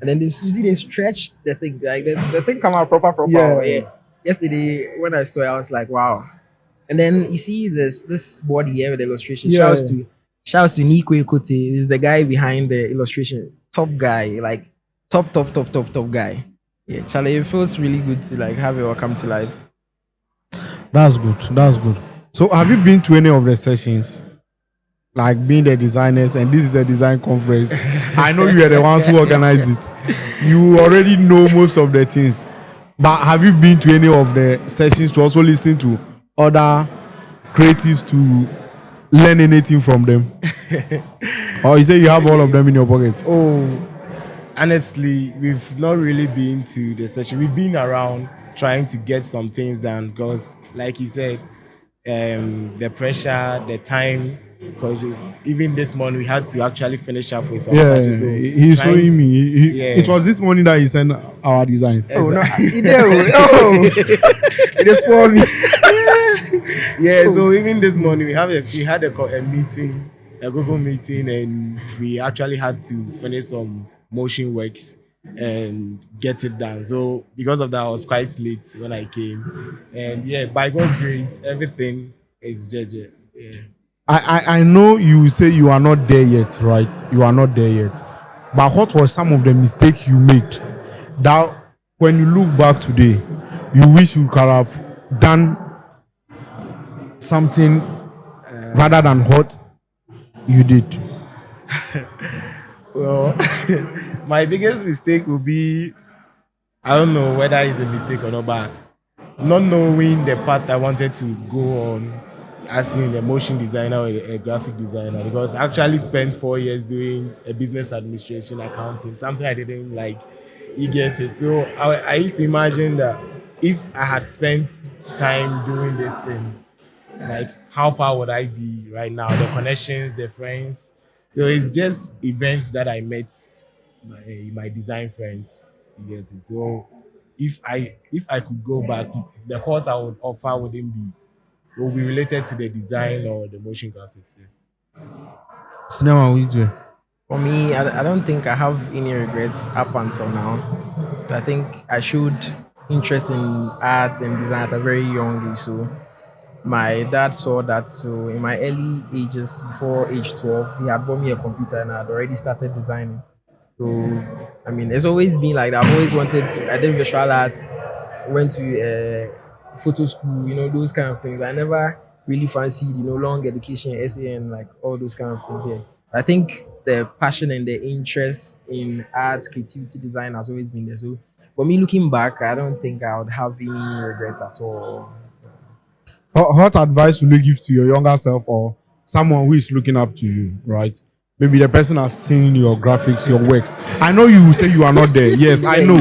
And then they stretched the thing. Like the thing come out proper. Yeah. Yesterday when I saw it, I was like, wow. And then you see this board here with the illustration. Shouts to Nikwe Kote. This is the guy behind the illustration. Top guy, like top guy. Yeah, Charlie, it feels really good to like have it all come to life. That's good. So have you been to any of the sessions? Like being the designers, and this is a design conference. I know you are the ones who organize it. You already know most of the things. But have you been to any of the sessions to also listen to other creatives to learn anything from them? Or you say you have all of them in your pocket? Oh, honestly, we've not really been to the session. We've been around trying to get some things done because, like you said, the pressure, the time, because even this morning we had to actually finish up with some patches. So he's showing me. It was this morning that he sent our designs. Oh, no, he did. It is for me. Yeah, so even this morning we had a meeting, a Google meeting, and we actually had to finish some motion works and get it done. So because of that, I was quite late when I came. And yeah, by God's grace, everything is JJ. Yeah. I know you say you are not there yet, right? You are not there yet. But what were some of the mistakes you made that when you look back today, you wish you could have done something rather than what you did? Well, my biggest mistake would be, I don't know whether it's a mistake or not, but not knowing the path I wanted to go on as in a motion designer or a graphic designer, because I actually spent 4 years doing a business administration accounting, something I didn't like. You get it? So I used to imagine that if I had spent time doing this thing, like how far would I be right now? The connections, the friends. So it's just events that I met my design friends. You get it? So if I could go back, the course I would offer wouldn't be will be related to the design or the motion graphics. Yeah. So now what you do? For me, I don't think I have any regrets up until now. I think I showed interest in art and design at a very young age. So my dad saw that. So in my early ages, before age 12, he had bought me a computer and I had already started designing. So I mean, it's always been like that. I've always wanted to. I did visual art, went to photo school, those kind of things. I never really fancied, long education, SAN, like all those kind of things. Yeah. I think the passion and the interest in art, creativity, design has always been there. So for me, looking back, I don't think I would have any regrets at all. What advice will you give to your younger self or someone who is looking up to you, right? Maybe the person has seen your graphics, your works. I know you will say you are not there. Yes, I know.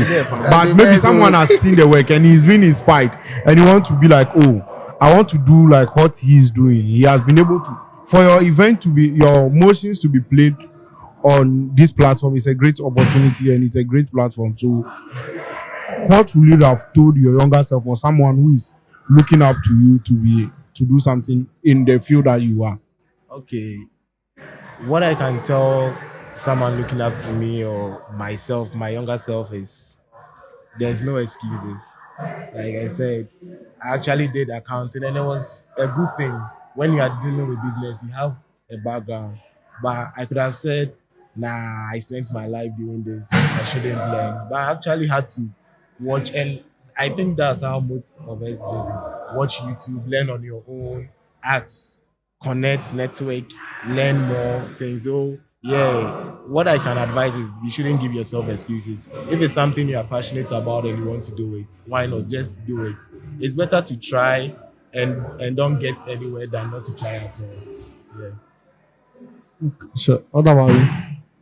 But maybe someone has seen the work and he's been inspired and you want to be like, oh, I want to do like what he is doing. He has been able to, for your event to be, your motions to be played on this platform is a great opportunity and it's a great platform. So what would you have told your younger self or someone who is looking up to you to do something in the field that you are? Okay. What I can tell someone looking up to me or myself, my younger self, is there's no excuses. Like I said, I actually did accounting and it was a good thing. When you are dealing with business, you have a background. But I could have said, nah, I spent my life doing this. I shouldn't learn. But I actually had to watch, and I think that's how most of us did. Watch YouTube, learn on your own, ask, connect, network, learn more things. So yeah, what I can advise is you shouldn't give yourself excuses. If it's something you are passionate about and you want to do it, why not just do it? It's better to try and don't get anywhere than not to try at all. Yeah. Sure. What about you?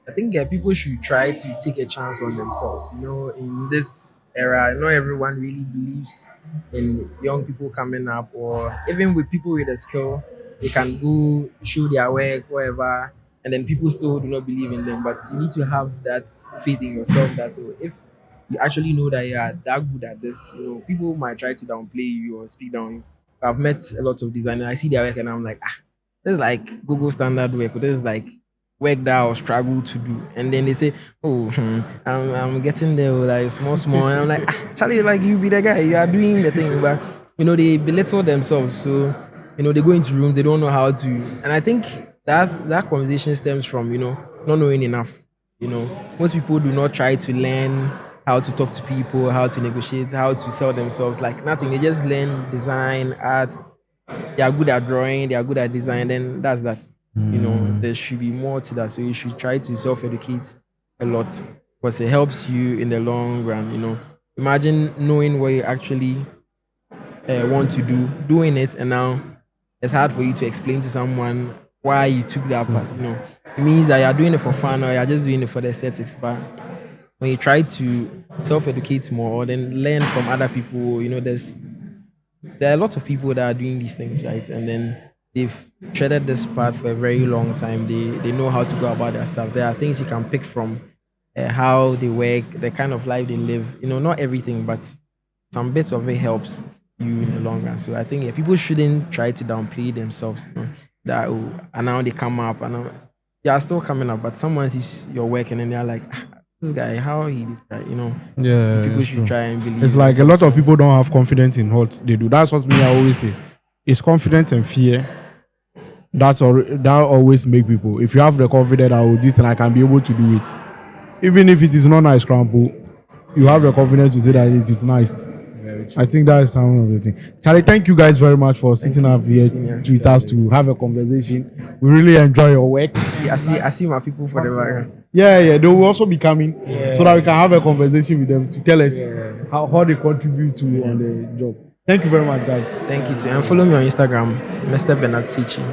I think people should try to take a chance on themselves. You know, in this era, not everyone really believes in young people coming up, or even with people with a skill, they can go show their work, whatever, and then people still do not believe in them. But you need to have that faith in yourself that if you actually know that you are that good at this, you know, people might try to downplay you or speak down you. I've met a lot of designers. I see their work and I'm like, this is like Google standard work. Or this is like work that I'll struggle to do. And then they say, oh, I'm getting there like small. And I'm like, Charlie, like you be the guy. You are doing the thing. But, you know, they belittle themselves. So, you know, they go into rooms. They don't know how to. And I think that conversation stems from, you know, not knowing enough. You know, most people do not try to learn how to talk to people, how to negotiate, how to sell themselves. Like nothing. They just learn design, art. They are good at drawing. They are good at design. Then that's that. You know, there should be more to that. So you should try to self-educate a lot because it helps you in the long run. You know, imagine knowing what you actually want to do, doing it, and now it's hard for you to explain to someone why you took that path. You know, it means that you're doing it for fun or you're just doing it for the aesthetics. But when you try to self-educate more or then learn from other people, you know, there are a lot of people that are doing these things, right? And then they've treaded this path for a very long time. They know how to go about their stuff. There are things you can pick from how they work, the kind of life they live. You know, not everything, but some bits of it helps you in the long run. So I think people shouldn't try to downplay themselves. You know, that and now they come up and they are still coming up, but someone sees your work and then they're like, this guy, how he did that, you know? Yeah, people it's should true. try and believe. It's in like a themselves. lot of people don't have confidence in what they do. That's what me I always say. It's confidence and fear. That always make people. If you have the confidence, I will this and I can be able to do it, even if it is not nice, scramble. You have the confidence to say that it is nice. I think that is some of the thing. Charlie, thank you guys very much for sitting up here with us to have a conversation. We really enjoy your work. I see my people for the background. Yeah, they will also be coming so that we can have a conversation with them to tell us how they contribute to on the job. Thank you very much, guys. Thank you too. And follow me on Instagram, Mr. Bernard Sichi.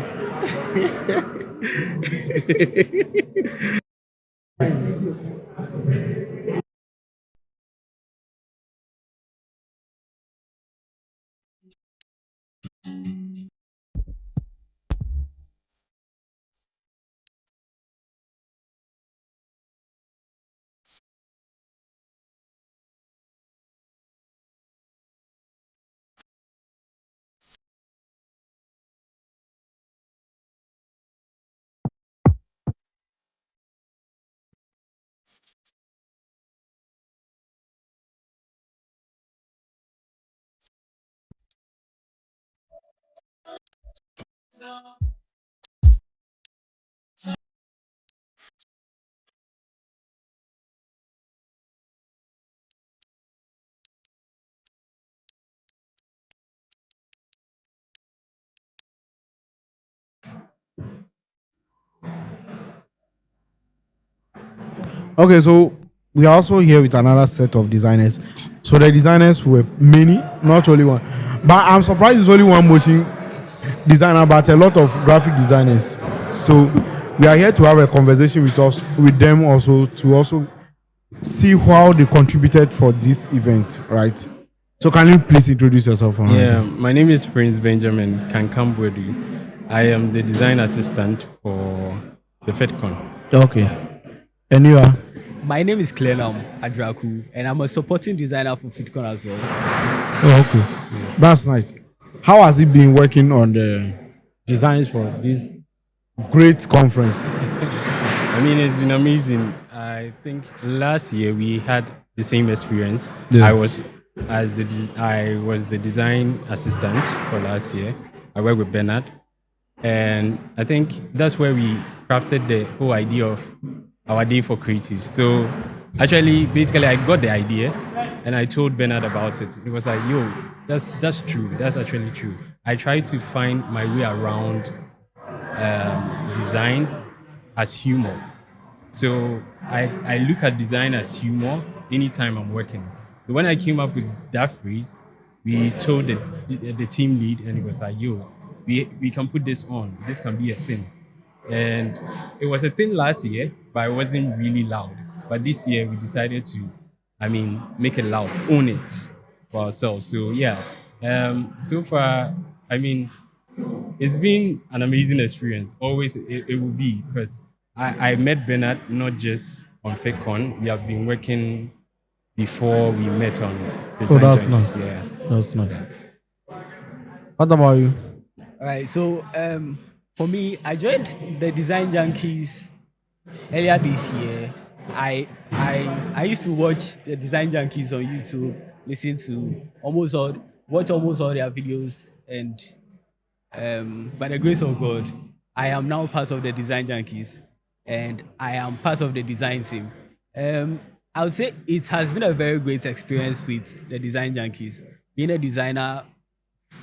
Okay, so we are also here with another set of designers. So the designers were many, not only one. But I'm surprised it's only one motion designer, but a lot of graphic designers. So we are here to have a conversation with them also to also see how they contributed for this event, right? So can you please introduce yourself? Yeah, my name is Prince Benjamin Kankambwedu. I am the design assistant for the FiDCon. Okay. And you are? My name is Clenam Adraku, and I'm a supporting designer for FiDCon as well. Oh, okay. Yeah. That's nice. How has it been working on the designs for this great conference? I mean, it's been amazing. I think last year we had the same experience. Yeah. I was the design assistant for last year. I worked with Bernard, and I think that's where we crafted the whole idea of our day for creatives. So actually, basically, I got the idea, and I told Bernard about it. It was like, "Yo, that's true. That's actually true." I tried to find my way around design as humor. So I look at design as humor anytime I'm working. When I came up with that phrase, we told the team lead, and it was like, yo, we can put this on. This can be a thing. And it was a thing last year, but it wasn't really loud. But this year we decided to, make it loud, own it for ourselves. So yeah, so far, it's been an amazing experience. Always, it will be, because I met Bernard not just on FiDCon. We have been working before we met on Oh, that's Design nice. Junkies. Yeah. That's nice. What about you? All right. So for me, I joined the Design Junkies earlier this year. I used to watch the Design Junkies on YouTube, listen to watch almost all their videos, and by the grace of God, I am now part of the Design Junkies, and I am part of the design team. I would say it has been a very great experience with the Design Junkies. Being a designer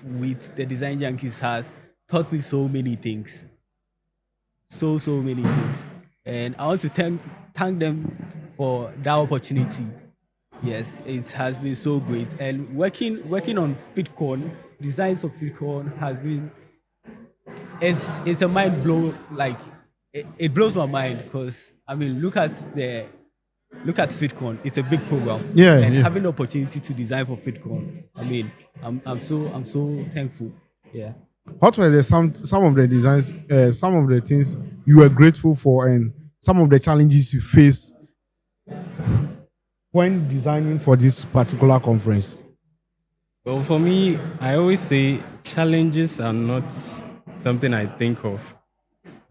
with the Design Junkies has taught me so many things. So many things. And I want to thank them for that opportunity. Yes, it has been so great. And working on FiDCon, designs for FiDCon has been, it's a mind blow. Like it blows my mind, because look at FiDCon. It's a big program. Yeah, and yeah. having the opportunity to design for FiDCon, I'm so thankful. Yeah. What were some of the designs, some of the things you were grateful for, and some of the challenges you faced when designing for this particular conference? Well, for me, I always say challenges are not something I think of.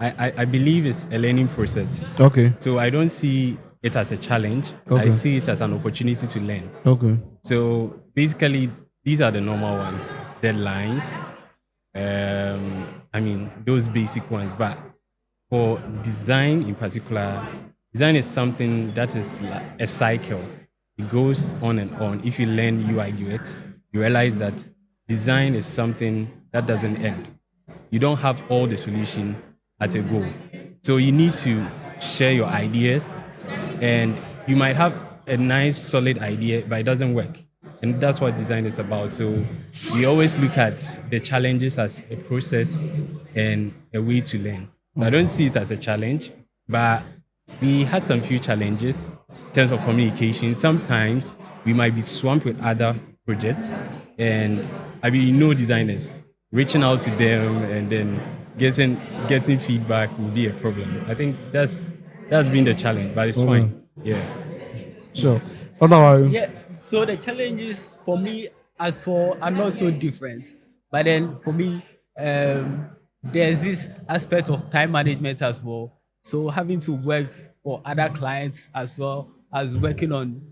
I believe it's a learning process. Okay. So I don't see it as a challenge. Okay. I see it as an opportunity to learn. Okay. So basically, these are the normal ones. Deadlines. Those basic ones. But for design in particular, design is something that is like a cycle. It goes on and on. If you learn UI UX, you realize that design is something that doesn't end. You don't have all the solution at a go. So you need to share your ideas, and you might have a nice solid idea, but it doesn't work. And that's what design is about. So we always look at the challenges as a process and a way to learn. I don't see it as a challenge, but we had some few challenges in terms of communication. Sometimes we might be swamped with other projects, and designers, reaching out to them and then getting feedback will be a problem. I think that's been the challenge, but it's fine. Yeah. Sure. What about you? Yeah. So the challenges for me, as for, are not so different. But then for me, there's this aspect of time management as well. So having to work for other clients as well as working on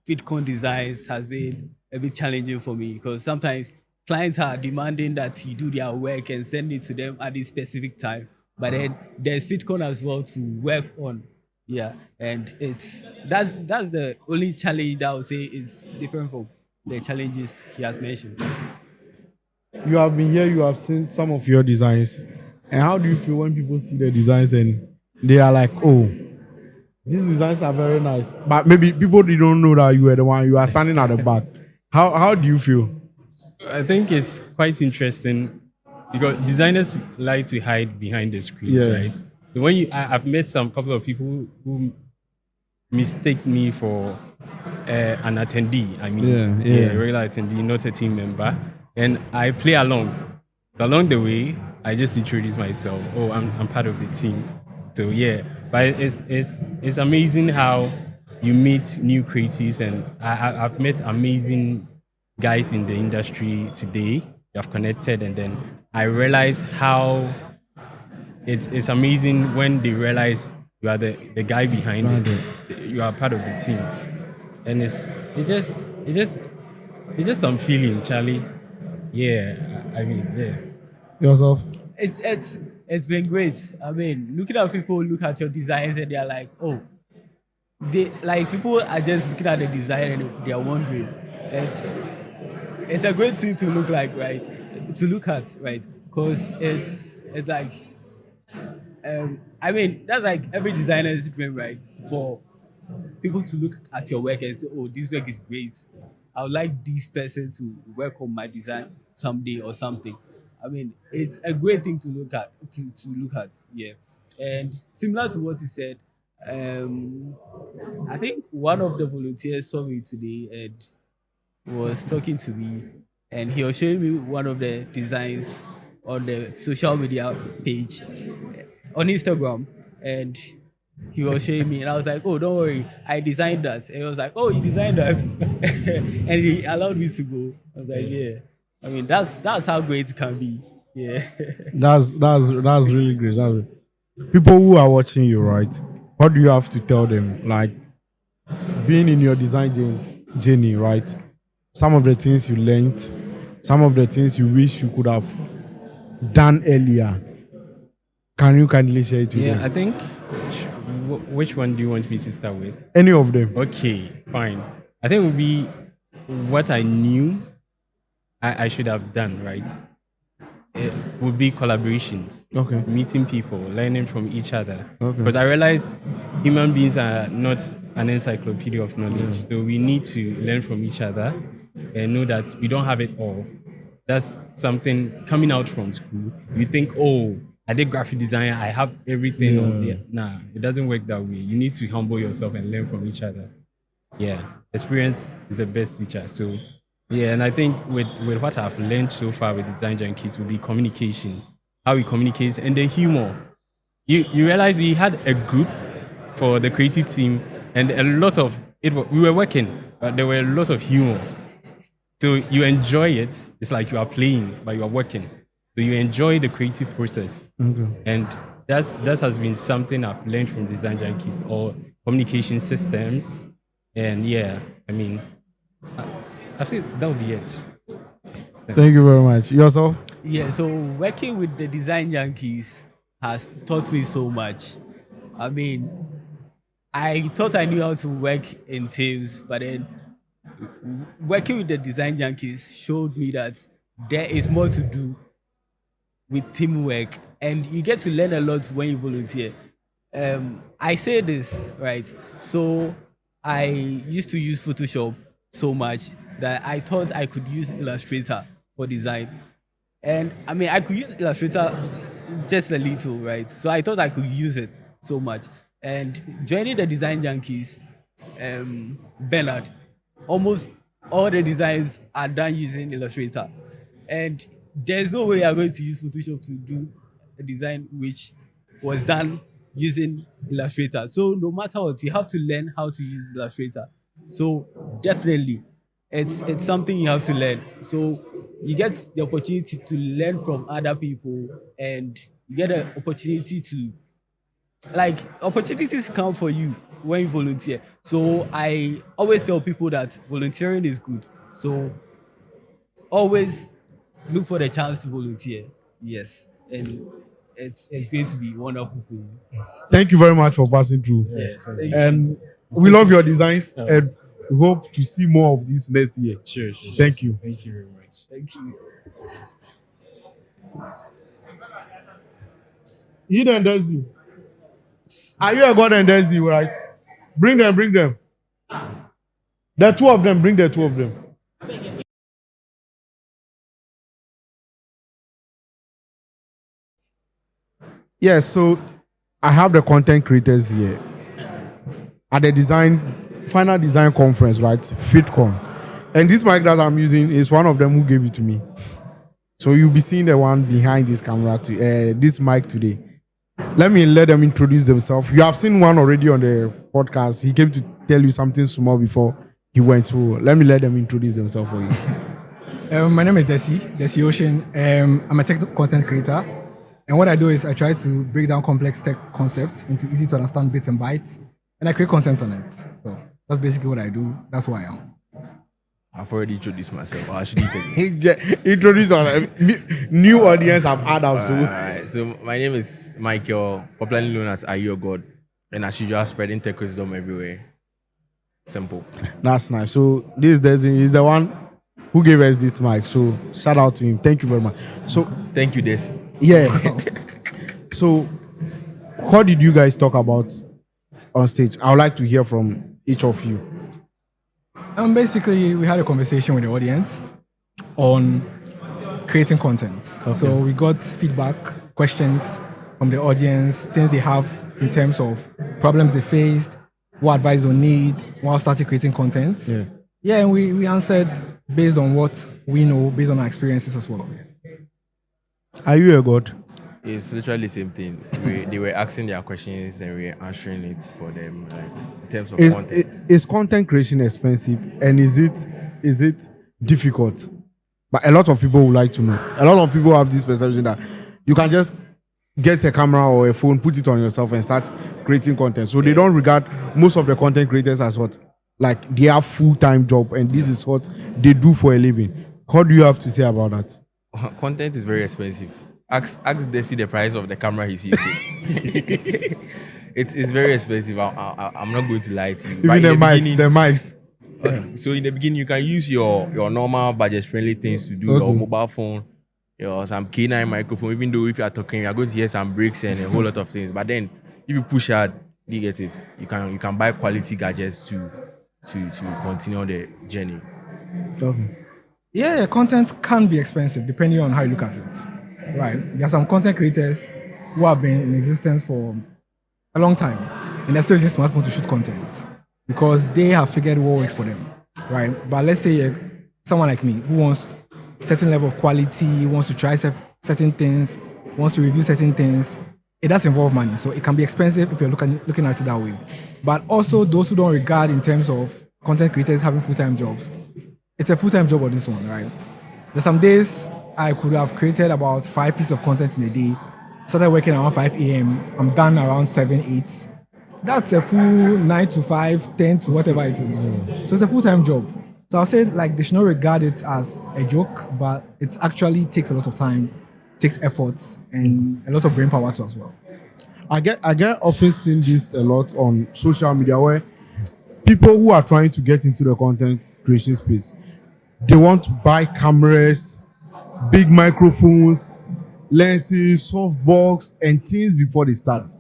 FiDCon designs has been a bit challenging for me, because sometimes clients are demanding that you do their work and send it to them at this specific time. But then there's FiDCon as well to work on. Yeah, and that's the only challenge that I would say is different from the challenges he has mentioned. You have been here, you have seen some of your designs. And how do you feel when people see the designs and they are like, oh, these designs are very nice, but maybe people don't know that you were the one, you are standing at the back. How do you feel? I think it's quite interesting because designers like to hide behind the screens, Yeah. right? When I've met some couple of people who mistake me for an attendee. A regular attendee, not a team member, and I play along. Along the way, I just introduce myself. Oh, I'm part of the team. So yeah, but it's amazing how you meet new creatives, and I've met amazing guys in the industry today. I've connected, and then I realize how it's amazing when they realize You are the guy behind it. You are part of the team, and it's just some feeling, Charlie. Yeah, I mean, yeah. Yourself? It's been great. I mean, looking at people look at your designs and they're like, oh, they like people are just looking at the design and they're wondering. It's a great thing to look like, right? To look at, right? Because it's like I mean, that's like every designer's dream, right? For people to look at your work and say, oh, this work is great. I would like this person to work on my design someday or something. I mean, it's a great thing to look at, to look at, yeah. And similar to what he said, I think one of the volunteers saw me today and was talking to me, and he was showing me one of the designs on the social media page on Instagram, and he was showing me, and I was like, "Oh, don't worry, I designed that." And he was like, "Oh, you designed that," and he allowed me to go. I was like, "Yeah." I mean, that's how great it can be. Yeah. That's really great. People who are watching you, right? What do you have to tell them? Like being in your design journey, right? Some of the things you learned, some of the things you wish you could have done earlier. Can you kindly share it with them? Yeah, I think. Which one do you want me to start with? Any of them. Okay, fine. I think it would be what I knew I should have done, right? It would be collaborations. Okay. Meeting people, learning from each other. Okay. Because I realize human beings are not an encyclopedia of knowledge. So we need to learn from each other and know that we don't have it all. That's something coming out from school. You think, oh, I did graphic design, I have everything on there. Nah, it doesn't work that way. You need to humble yourself and learn from each other. Yeah, experience is the best teacher. So, yeah, and I think with what I've learned so far with Design Junkies will be communication, how we communicate, and the humor. You realize we had a group for the creative team, and a lot of it. We were working, but there were a lot of humor. So you enjoy it. It's like you are playing, but you are working. So you enjoy the creative process. Okay. And that has been something I've learned from Design Junkies, or communication systems. And yeah, I mean, I think that would be it. Thank you very much. Yourself? Yeah, so working with the Design Junkies has taught me so much. I mean, I thought I knew how to work in teams, but then working with the Design Junkies showed me that there is more to do with teamwork, and you get to learn a lot when you volunteer. I say this, right? So I used to use Photoshop so much that I thought I could use Illustrator for design. And I mean, I could use Illustrator just a little, right? So I thought I could use it so much. And joining the Design Junkies, Bernard, almost all the designs are done using Illustrator. And there's no way I'm going to use Photoshop to do a design which was done using Illustrator. So no matter what, you have to learn how to use Illustrator. So definitely, it's something you have to learn. So you get the opportunity to learn from other people, and you get an opportunity to, like, opportunities come for you when you volunteer. So I always tell people that volunteering is good. So always look for the chance to volunteer. Yes. And it's going to be wonderful for you. Thank you very much for passing through. Yes, thank you. And we love your designs, and we hope to see more of this next year. Sure. Thank you. Thank you very much. Thank you. Eden and Desi. Are you a God and Desi, right? Bring them. The two of them, bring the two of them. Yes, so I have the content creators here at the final design conference, right? FiDCon. And this mic that I'm using is one of them who gave it to me. So you'll be seeing the one behind this camera, this mic today. Let them introduce themselves. You have seen one already on the podcast. He came to tell you something small before he went. So let them introduce themselves for you. My name is Desi Ocean. I'm a technical content creator. And what I do is I try to break down complex tech concepts into easy to understand bits and bytes, and I create content on it. So that's basically what I do. That's who I am. I've already introduced myself. I should introduce our new audience I've had up. Alright, so my name is Michael, popularly known as Are You a God? And as usual, spreading tech wisdom everywhere. Simple. That's nice. So this Desi is the one who gave us this mic. So shout out to him. Thank you very much. So thank you, Desi. Yeah. So what did you guys talk about on stage? I would like to hear from each of you. Basically, we had a conversation with the audience on creating content. Okay. So we got feedback, questions from the audience, things they have in terms of problems they faced, what advice they need while starting creating content. Yeah, and we answered based on what we know, based on our experiences as well. Are you a god? It's literally the same thing. They were asking their questions and we were answering it for them, like in terms of content. Is content creation expensive, and is it difficult? But a lot of people would like to know. A lot of people have this perception that you can just get a camera or a phone, put it on yourself, and start creating content. So they don't regard most of the content creators as what, like, they have full-time job, and this is what they do for a living. What do you have to say about that? Content is very expensive. Ask Desi the price of the camera he's using. it's very expensive. I'm not going to lie to you. Even the mics. So in the beginning, you can use your normal budget-friendly things to do your mobile phone, some K9 microphone. Even though if you are talking, you are going to hear some breaks and a whole lot of things. But then, if you push hard, you get it. You can buy quality gadgets to continue the journey. Yeah, content can be expensive depending on how you look at it. Right. There are some content creators who have been in existence for a long time and they're still using smartphone to shoot content because they have figured what works for them. Right. But let's say someone like me who wants a certain level of quality, wants to try certain things, wants to review certain things, it does involve money. So it can be expensive if you're looking at it that way. But also those who don't regard in terms of content creators having full-time jobs, it's a full-time job on this one, right? There's some days I could have created about 5 pieces of content in a day, started working around 5 a.m. I'm done around 7, 8. That's a full 9 to 5, 10 to whatever it is. So it's a full-time job. So I'll say like they should not regard it as a joke, but it actually takes a lot of time, takes efforts, and a lot of brain power too as well. I get often seen this a lot on social media where people who are trying to get into the content creation space, they want to buy cameras, big microphones, lenses, softbox, and things before they start.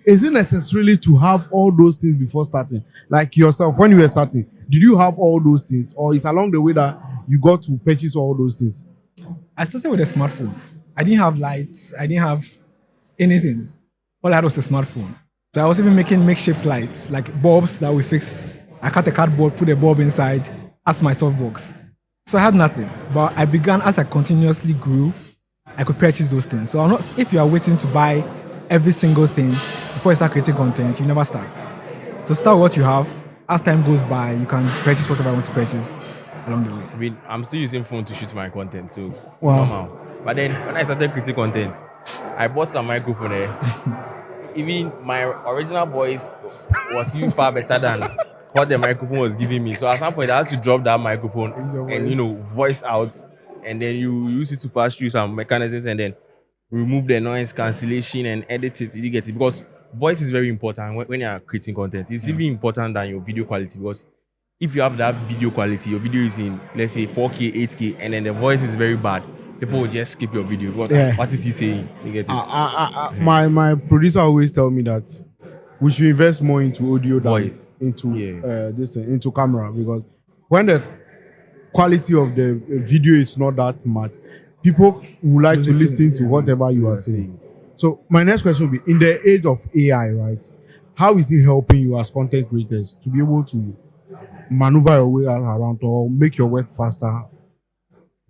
Is it necessarily to have all those things before starting? Like yourself, when you were starting, did you have all those things, or it's along the way that you got to purchase all those things? I started with a smartphone. I didn't have lights. I didn't have anything. All I had was a smartphone. So I was even making makeshift lights, like bulbs that we fixed. I cut a cardboard, put a bulb inside, as my softbox. So I had nothing. But I began, as I continuously grew, I could purchase those things. So if you are waiting to buy every single thing before you start creating content, you never start. So start what you have. As time goes by, you can purchase whatever you want to purchase along the way. I mean, I'm still using phone to shoot my content, so wow. Normal. But then when I started creating content, I bought some microphone there. Even my original voice was even far better than what the microphone was giving me. So at some point I had to drop that microphone and voice out, and then you use it to pass through some mechanisms and then remove the noise cancellation and edit it. You get it, because voice is very important when you are creating content. It's even important than your video quality, because if you have that video quality, your video is in, let's say, 4K, 8K, and then the voice is very bad, people will just skip your video. What is he saying? You get it? My producer always tell me that we should invest more into audio than into into camera, because when the quality of the video is not that much, people would like to listen to whatever you are saying. So my next question will be, in the age of AI, right, how is it helping you as content creators to be able to maneuver your way around or make your work faster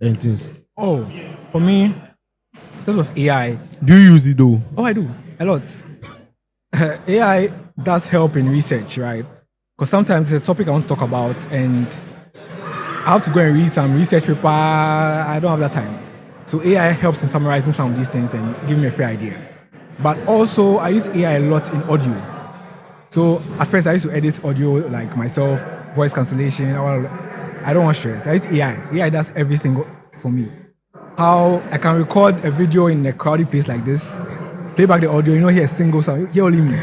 and things? Oh, for me, in terms of AI, do you use it though? Oh, I do a lot. AI does help in research, right? Because sometimes it's a topic I want to talk about and I have to go and read some research paper. I don't have that time. So AI helps in summarizing some of these things and giving me a fair idea. But also, I use AI a lot in audio. So at first, I used to edit audio like myself, voice cancellation. I don't want stress. I use AI. AI does everything for me. How I can record a video in a crowded place like this, play back the audio, hear a single sound, hear only me.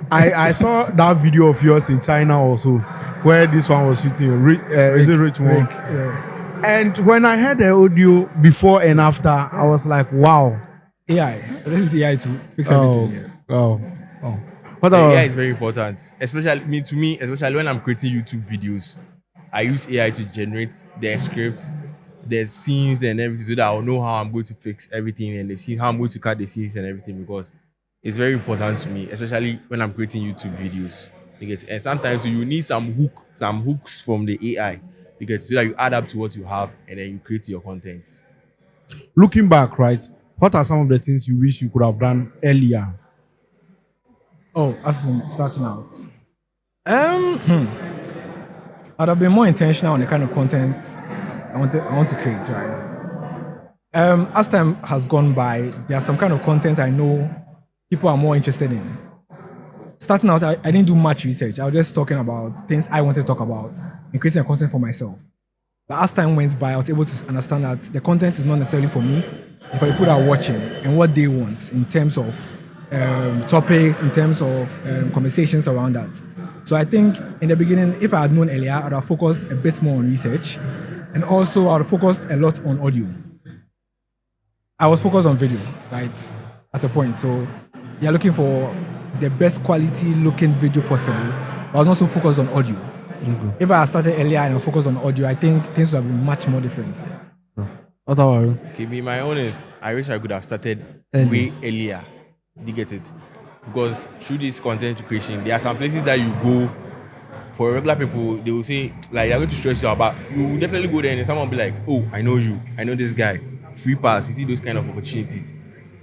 I saw that video of yours in China also, where this one was shooting. Is it Richmond? Yeah. And when I heard the audio before and after, I was like, wow. AI. This is AI to fix everything. Yeah. Oh. But AI is very important, especially when I'm creating YouTube videos. I use AI to generate the scripts, the scenes and everything, so that I'll know how I'm going to fix everything and how I'm going to cut the scenes and everything, because it's very important to me, especially when I'm creating YouTube videos. And sometimes you need some hooks from the AI, so that you add up to what you have and then you create your content. Looking back, right, what are some of the things you wish you could have done earlier? Oh, as in starting out. I'd have been more intentional on the kind of content I want to create, right? As time has gone by, there are some kind of content I know people are more interested in. Starting out, I didn't do much research. I was just talking about things I wanted to talk about and creating a content for myself. But as time went by, I was able to understand that the content is not necessarily for me, but for people that are watching and what they want in terms of topics, in terms of conversations around that. So I think in the beginning, if I had known earlier, I'd have focused a bit more on research, and also I'd have focused a lot on audio. I was focused on video, right, at a point. So you're looking for the best quality looking video possible. But I was not so focused on audio. Okay. If I had started earlier and I was focused on audio, I think things would have been much more different. What about you? Okay, be my honest, I wish I could have started way earlier. You get it? Because through this content creation, there are some places that you go. For regular people, they will say, like, they're going to stress you out, but you will definitely go there and someone will be like, oh, I know you, I know this guy. Free pass, you see those kind of opportunities.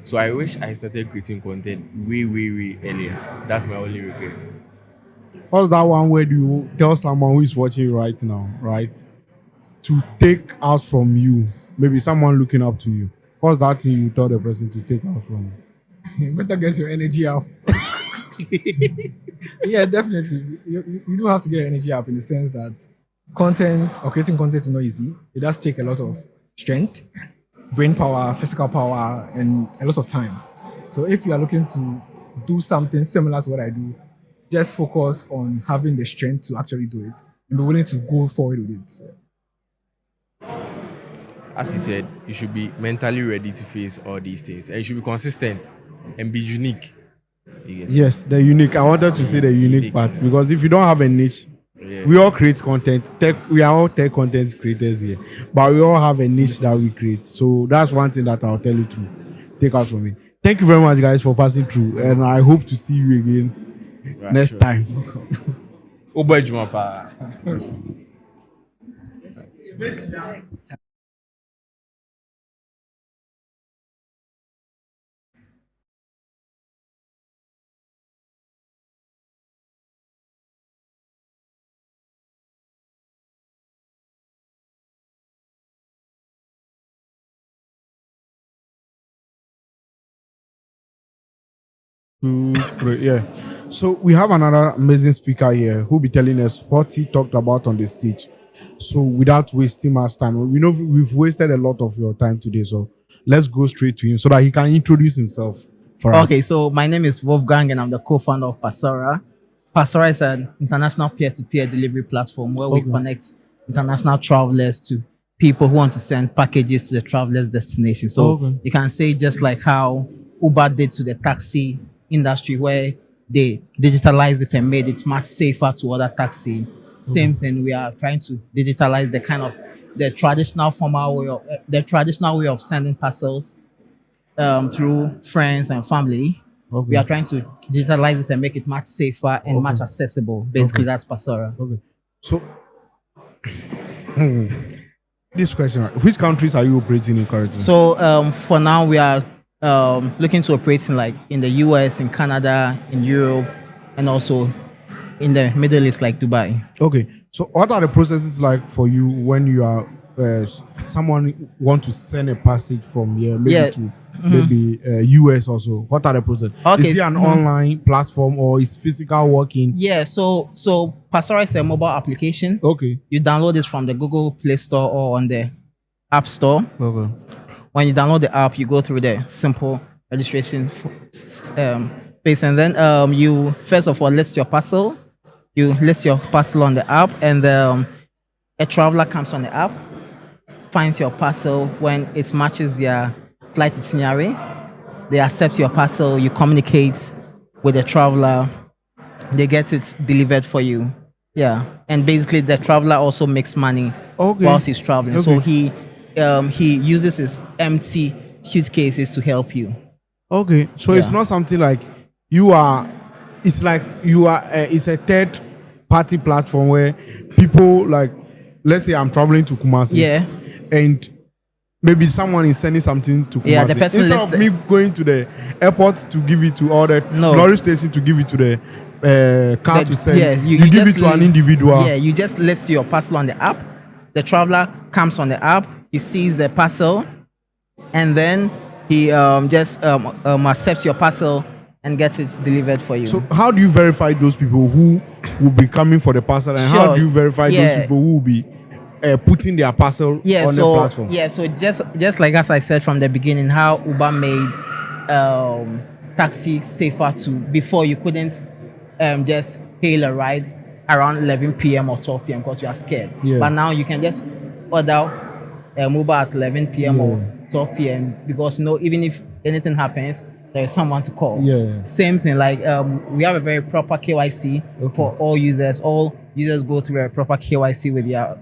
So I wish I started creating content way earlier. That's my only regret. What's that one word you tell someone who is watching you right now, right, to take out from you? Maybe someone looking up to you. What's that thing you tell the person to take out from you? You better get your energy up. Yeah, definitely. You do have to get your energy up in the sense that content or creating content is not easy. It does take a lot of strength, brain power, physical power, and a lot of time. So if you are looking to do something similar to what I do, just focus on having the strength to actually do it and be willing to go forward with it. As you said, you should be mentally ready to face all these things, and you should be consistent and be unique. Yes, the unique. I wanted to say the unique part, because if you don't have a niche, we all create content. We are all tech content creators here, but we all have a niche that we create. So that's one thing that I'll tell you to take out from me. Thank you very much, guys, for passing through, and I hope to see you again next time. Great, yeah. So we have another amazing speaker here who'll be telling us what he talked about on the stage. So without wasting much time, we know we've wasted a lot of your time today, so let's go straight to him so that he can introduce himself for us. Okay, so my name is Wolfgang and I'm the co-founder of Passora. Passora is an international peer-to-peer delivery platform where we connect international travelers to people who want to send packages to the travelers' destination. So you can say just like how Uber did to the taxi industry, where they digitalized it and made it much safer to order taxi. Same thing, we are trying to digitalize the traditional way of sending parcels through friends and family. We are trying to digitalize it and make it much safer and much accessible. Basically, that's Passora. So this question, which countries are you operating in currently? So for now, we are looking to operate in the US, in Canada, in Europe, and also in the Middle East, like Dubai. Okay. So what are the processes like for you when you are someone want to send a passage from here, maybe Yeah. to maybe US also? What are the process? Okay, Is it an online platform or is physical working? Yeah, so Pastora is a mobile application. Okay. You download it from the Google Play Store or on the App Store. Okay. When you download the app, you go through the simple registration phase, and then you first of all list your parcel. You list your parcel on the app, and a traveler comes on the app, finds your parcel. When it matches their flight itinerary, they accept your parcel. You communicate with the traveler. They get it delivered for you. Yeah, and basically the traveler also makes money whilst he's traveling. So he uses his empty suitcases to help you. Okay, so it's not something like you are. It's like you are. It's a third party platform where people like, let's say I'm traveling to Kumasi. Yeah. And maybe someone is sending something to Kumasi. Yeah, the person instead of me going to the airport to give it to all the lorry station to give it to the car to send. Yeah, you give it to an individual. Yeah, you just list your parcel on the app. The traveler comes on the app. He sees the parcel, and then he just accepts your parcel and gets it delivered for you. So how do you verify those people who will be coming for the parcel, and how do you verify those people who will be putting their parcel on the platform? Yeah, so just like as I said from the beginning, how Uber made taxi safer to before you couldn't just hail a ride around 11 p.m. or 12 p.m. because you are scared. Yeah. But now you can just order Uber at 11 p.m. or 12 p.m. because even if anything happens, there is someone to call. Yeah. Same thing, like we have a very proper KYC for all users. All users go through a proper KYC with their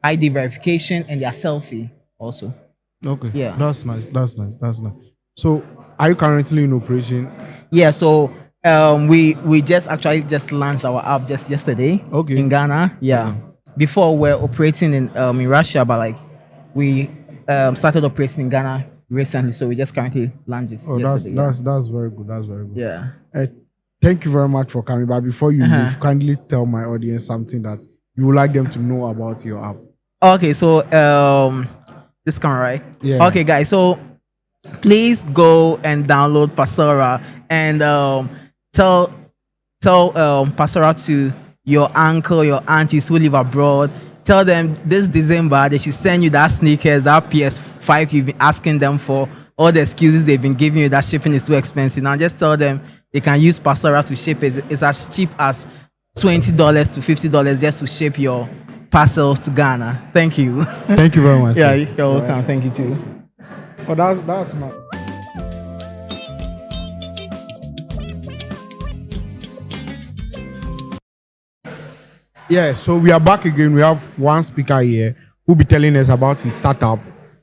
ID verification and their selfie also. Okay. Yeah. That's nice. So are you currently in operation? Yeah, so we just launched our app just yesterday in Ghana. Yeah. Before we're operating in Russia, but like we started operating in Ghana recently, so we just currently launched it yesterday. That's very good. That's very good. Yeah. Thank you very much for coming. But before you leave, kindly tell my audience something that you would like them to know about your app. Okay, so this camera, right? Yeah. Okay, guys. So please go and download Pastora and tell Pastora to your uncle, your aunties who live abroad. Tell them this December they should send you that sneakers, that PS5 you've been asking them for. All the excuses they've been giving you that shipping is too expensive. Now just tell them they can use Pastora to ship it. It's as cheap as $20 to $50 just to ship your parcels to Ghana. Thank you. Thank you very much. Yeah, sir. you're welcome. Thank you too. Oh, that's nice. Yeah, so we are back again. We have one speaker here who'll be telling us about his startup.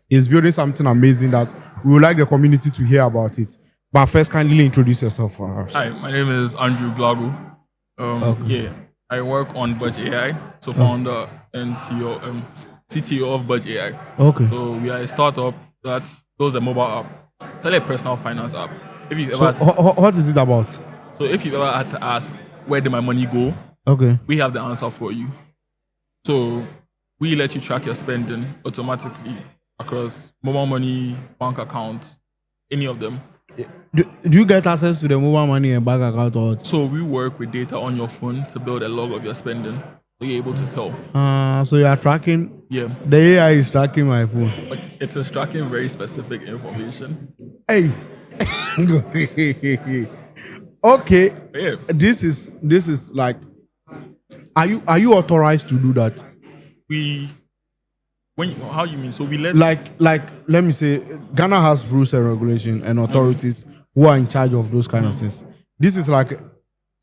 He's building something amazing that we would like the community to hear about it. But first, kindly introduce yourself for us. Hi, my name is Andrew Glago. Yeah, I work on Budge AI, so founder and CTO of Budge AI. Okay. So we are a startup that builds a mobile app. It's like a personal finance app. If you So, ever, what is it about? so if you ever had to ask where did my money go, Okay. we have the answer for you. So we let you track your spending automatically across mobile money, bank account, any of them. Do you get access to the mobile money and bank account? Or? So we work with data on your phone to build a log of your spending, so you're able to tell. So you are tracking? Yeah. The AI is tracking my phone. But it's extracting very specific information. Hey. Okay. Yeah. This is like, are you authorized to do that? How you mean? So we let let me say, Ghana has rules and regulation and authorities who are in charge of those kind of things. This is like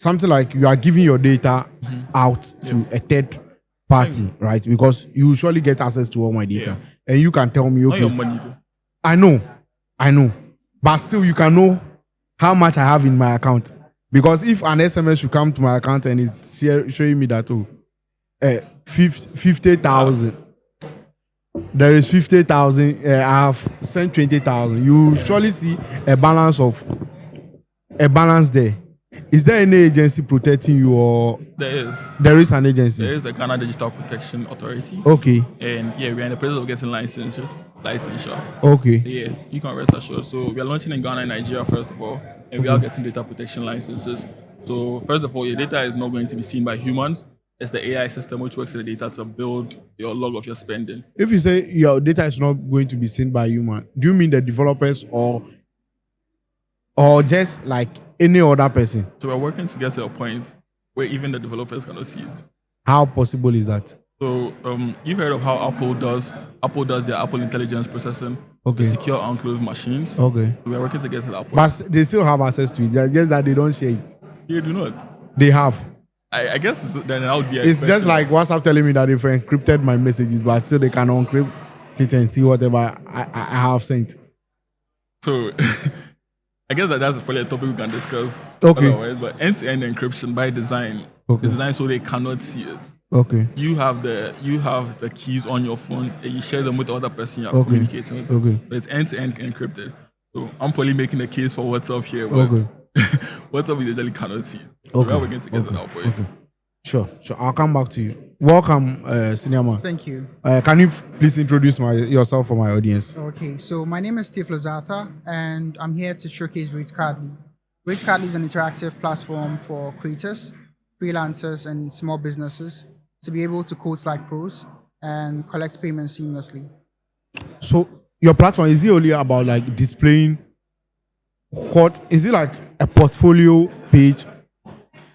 something like you are giving your data out to a third party, right? Because you usually get access to all my data, and you can tell me, not okay, your money though. I know, but still you can know how much I have in my account. Because if an SMS should come to my account and it's showing me that 50,000, there is 50,000. I have sent 20,000. You surely see a balance there, Is there any agency protecting you, or There is. there is an agency? There is the Ghana Digital Protection Authority. Okay. And yeah, we're in the process of getting licensure. Okay. Yeah, you can rest assured. So we are launching in Ghana and Nigeria first of all, and we are getting data protection licenses. So first of all, your data is not going to be seen by humans. It's the AI system which works with the data to build your log of your spending. If you say your data is not going to be seen by human, do you mean the developers or just like any other person? So we're working to get to a point where even the developers cannot see it. How possible is that? So you've heard of how Apple does their Apple Intelligence processing Okay. to secure unclosed machines. Okay. So we're working to get to that point. But they still have access to it. Just that they don't share it. They do not. They have. I guess then that would be. It's just like WhatsApp telling me that they've encrypted my messages, but still they can uncrypt it and see whatever I have sent. So I guess that's probably a topic we can discuss. Okay. Otherwise, but end-to-end encryption by design is designed so they cannot see it. Okay. You have the keys on your phone and you share them with the other person you're Okay. communicating with. Okay. But it's end-to-end encrypted. So I'm probably making a case for WhatsApp here, but Okay. WhatsApp is usually cannot see it. So Okay. we are going to get to that point. Okay. Sure. I'll come back to you. Welcome, senior man. Thank you. Can you please introduce yourself for my audience? Okay, so my name is Steve Lazartha, and I'm here to showcase Rates Cardly. Rates Cardly is an interactive platform for creators, freelancers, and small businesses to be able to quote like pros and collect payments seamlessly. So your platform, is it only about like displaying is it like a portfolio page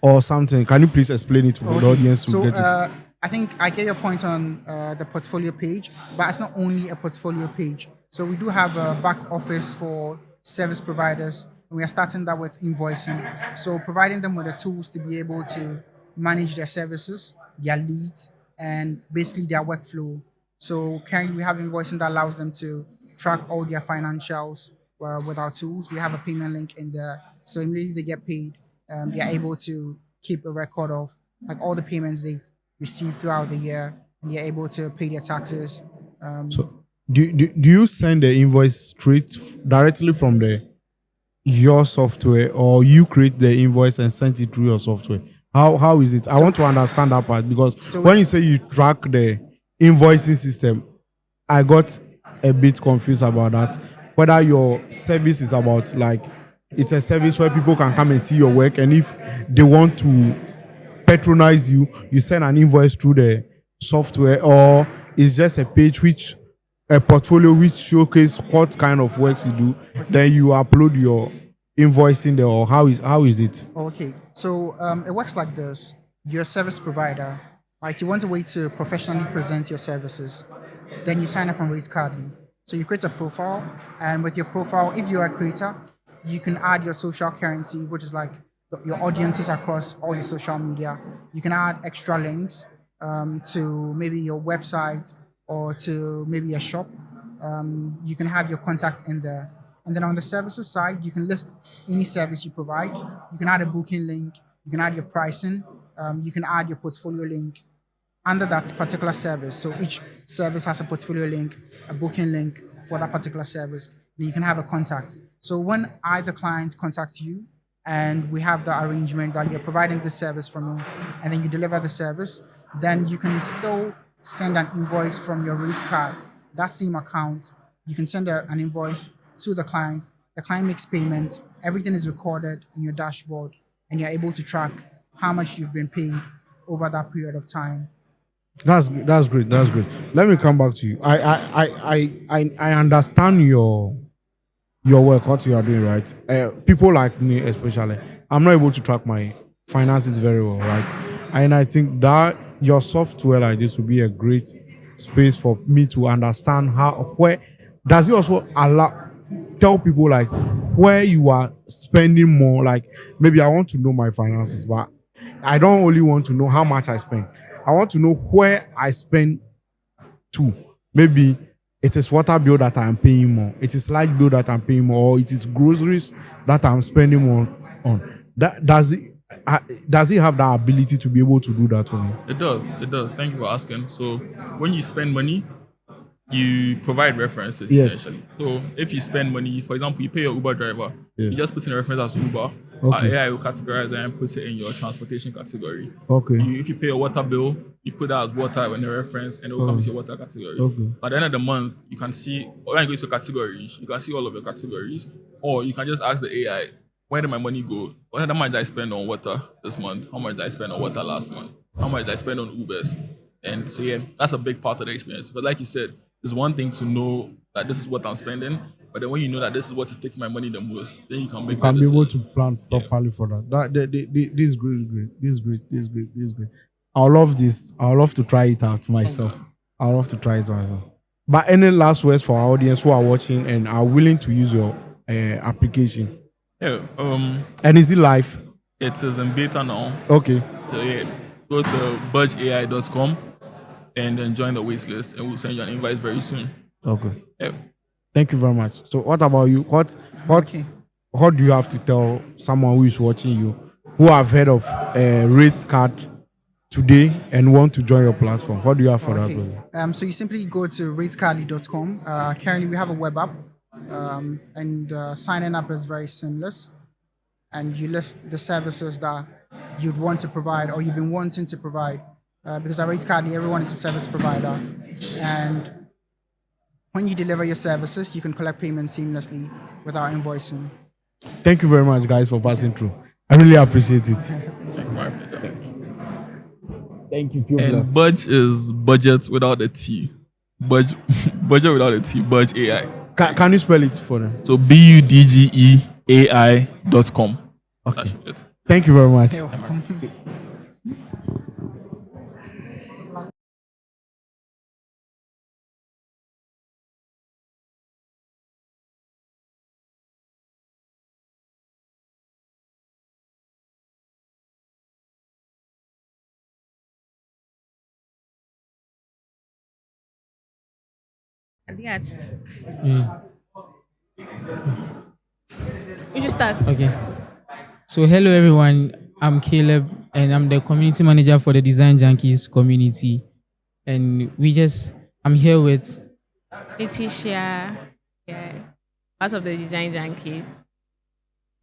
or something? Can you please explain it for the audience to So get it? I think I get your point on the portfolio page, but it's not only a portfolio page. So we do have a back office for service providers, and we are starting that with invoicing. So providing them with the tools to be able to manage their services, their leads, and basically their workflow. So currently we have invoicing that allows them to track all their financials with our tools. We have a payment link in there. So immediately they get paid, they are able to keep a record of like all the payments they've received throughout the year, and they're able to pay their taxes. So do you send the invoice directly from your software, or you create the invoice and send it through your software? How is it? I want to understand that part, because when you say you track the invoicing system, I got a bit confused about that. Whether your service is about like it's a service where people can come and see your work, and if they want to patronize you, you send an invoice through the software, or it's just a page a portfolio which showcase what kind of works you do, then you upload your invoicing there, or how is it? Okay, so it works like this. You're a service provider, right? You want a way to professionally present your services. Then you sign up on Rates Cardly. So you create a profile, and with your profile, if you're a creator, you can add your social currency, which is like your audiences across all your social media. You can add extra links to maybe your website or to maybe a shop. You can have your contact in there. And then on the services side, you can list any service you provide. You can add a booking link. You can add your pricing. You can add your portfolio link under that particular service. So each service has a portfolio link, a booking link for that particular service. Then you can have a contact. So when either client contacts you and we have the arrangement that you're providing this service from me, and then you deliver the service, then you can still send an invoice from your Rates card, that same account. You can send an invoice to the client. The client makes payment. Everything is recorded in your dashboard, and you're able to track how much you've been paid over that period of time. That's great. That's great. Let me come back to you. I understand your work, what you are doing, right? People like me, especially, I'm not able to track my finances very well, right? And I think that your software like this will be a great space for me to understand where does it also tell people like where you are spending more. Like maybe I want to know my finances, but I don't only want to know how much I spend. I want to know where I spend to. Maybe it is water bill that I'm paying more. It is light bill that I'm paying more. Or it is groceries that I'm spending more on. Does it have that ability to be able to do that for me? It does. Thank you for asking. So when you spend money, you provide references Yes. essentially. So if you spend money, for example, you pay your Uber driver, Yeah. you just put in a reference as Uber. Okay. AI will categorize that and put it in your transportation category. Okay. If you pay your water bill, you put that as water in the reference, and it will come to your water category. Okay. At the end of the month, you can see when you go to categories, you can see all of your categories, or you can just ask the AI, where did my money go? How much did I spend on water this month? How much did I spend on water last month? How much did I spend on Ubers? And so yeah, that's a big part of the experience. But like you said, it's one thing to know that this is what I'm spending, but then when you know that this is what is taking my money the most, then you can make You can the be able decision. to plan properly for that. This is great. This is great. I love this. I would love to try it out myself. I would love to try it myself. But any last words for our audience who are watching and are willing to use your application? Yeah. And is it live? It is in beta now. Okay. So yeah, go to budgeai.com and then join the wait list, and we'll send you an invite very soon. Okay. Yeah. Thank you very much. So what about you? What do you have to tell someone who is watching you who have heard of rate card today and want to join your platform? What do you have for that, brother? So you simply go to ratecarly.com. Currently, we have a web app, and signing up is very seamless. And you list the services that you'd want to provide or you've been wanting to provide. Because at Ratecarly, everyone is a service provider. And when you deliver your services, you can collect payments seamlessly without invoicing. Thank you very much, guys, for passing through. I really appreciate it. Thank you. And Budge is budget without a T. Budge without a T. Budge AI. Can you spell it for them? So budgeai.com. Okay. Thank you very much. You should start. Okay. So hello everyone. I'm Caleb and I'm the community manager for the Design Junkies community. And I'm here with Letitia, part of the Design Junkies.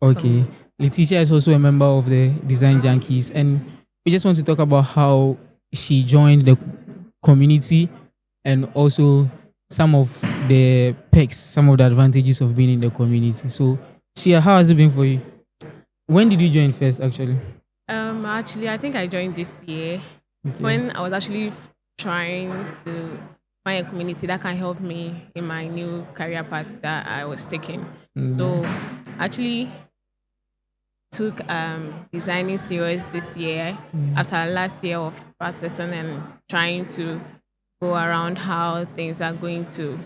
Okay. Letitia is also a member of the Design Junkies, and we just want to talk about how she joined the community and also some of the perks, some of the advantages of being in the community. So, Shia, how has it been for you? When did you join first, actually? Actually, I think I joined this year when I was actually trying to find a community that can help me in my new career path that I was taking. So, actually took designing serious this year after last year of processing and trying to go around how things are going to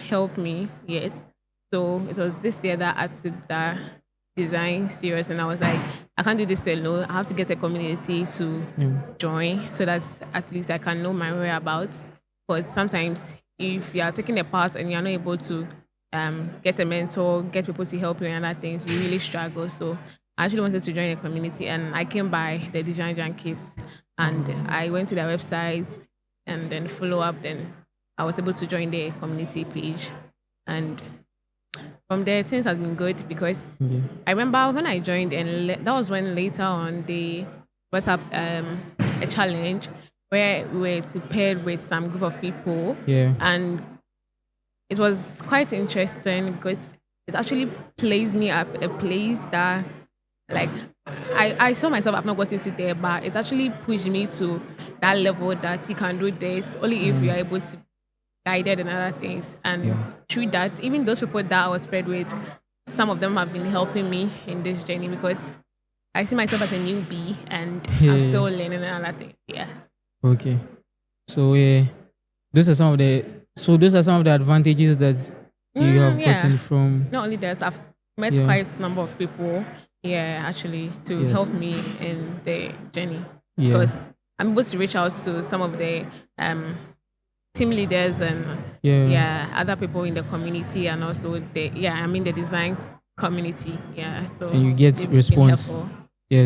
help me. Yes. So it was this year that I took that design serious, and I was like, I can't do this alone. I have to get a community to join so that at least I can know my whereabouts. Because sometimes if you are taking a part and you're not able to get a mentor, get people to help you in other things, you really struggle. So I actually wanted to join a community, and I came by the Design Junkies, and I went to their website and then follow up. Then I was able to join the community page, and from there things have been good because I remember when I joined, and that was when later on they brought up a challenge where we were to pair with some group of people, and it was quite interesting because it actually placed me at a place that, like, I saw myself, I've not gotten to there, but it actually pushed me to that level that you can do this only if you are able to guided and other things. And through that, even those people that I was paired with, some of them have been helping me in this journey because I see myself as a newbie and I'm still learning and other things. Yeah. Okay. So those are some of the advantages that you have gotten from. Not only that, I've met quite a number of people actually to help me in the journey. Because I'm able to reach out to some of the team leaders and other people in the community, and also the design community. So and you get response.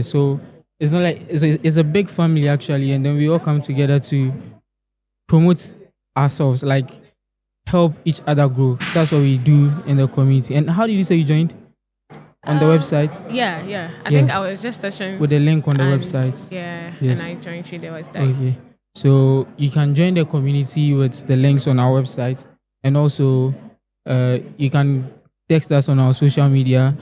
So it's not like it's a big family actually, and then we all come together to promote ourselves. Like help each other grow. That's what we do in the community. And how did you say you joined? On the website? Yeah. I think I was just searching with the link on the and- website. Yeah, Yes. and I joined through the website. Okay. So you can join the community with the links on our website, and also you can text us on our social media.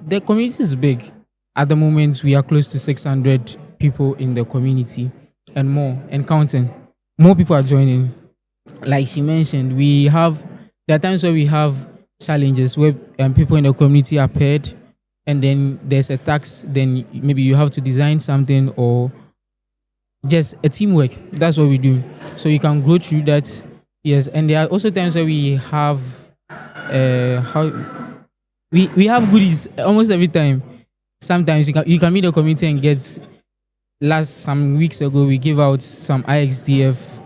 The community is big. At the moment, we are close to 600 people in the community and more, and counting. More people are joining. Like she mentioned, there are times where we have challenges where people in the community are paired, and then there's a task, then maybe you have to design something or just a teamwork. That's what we do. So you can go through that. Yes, and there are also times where we have we have goodies almost every time. Sometimes you can meet the community and get. Some weeks ago we gave out some IXDF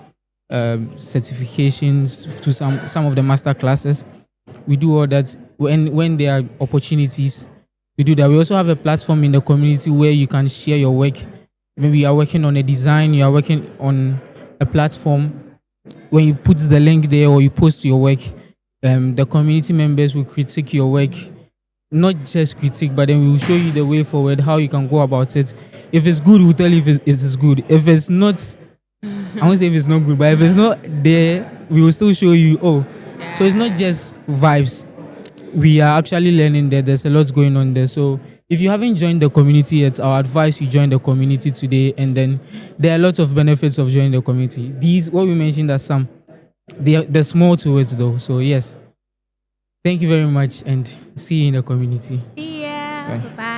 certifications to some of the master classes. We do all that when there are opportunities. We do that. We also have a platform in the community where you can share your work. Maybe you are working on a design, you are working on a platform. When you put the link there or you post your work, the community members will critique your work. Not just critique, but then we will show you the way forward, how you can go about it. If it's good, we'll tell you if it is good. If it's not, I won't say if it's not good, but if it's not there, we will still show you. So it's not just vibes. We are actually learning that there's a lot going on there. So if you haven't joined the community yet, I advise you join the community today. And then there are lots of benefits of joining the community. These, what we mentioned, are some. There's more to it though. So yes. Thank you very much and see you in the community. Yeah. Bye.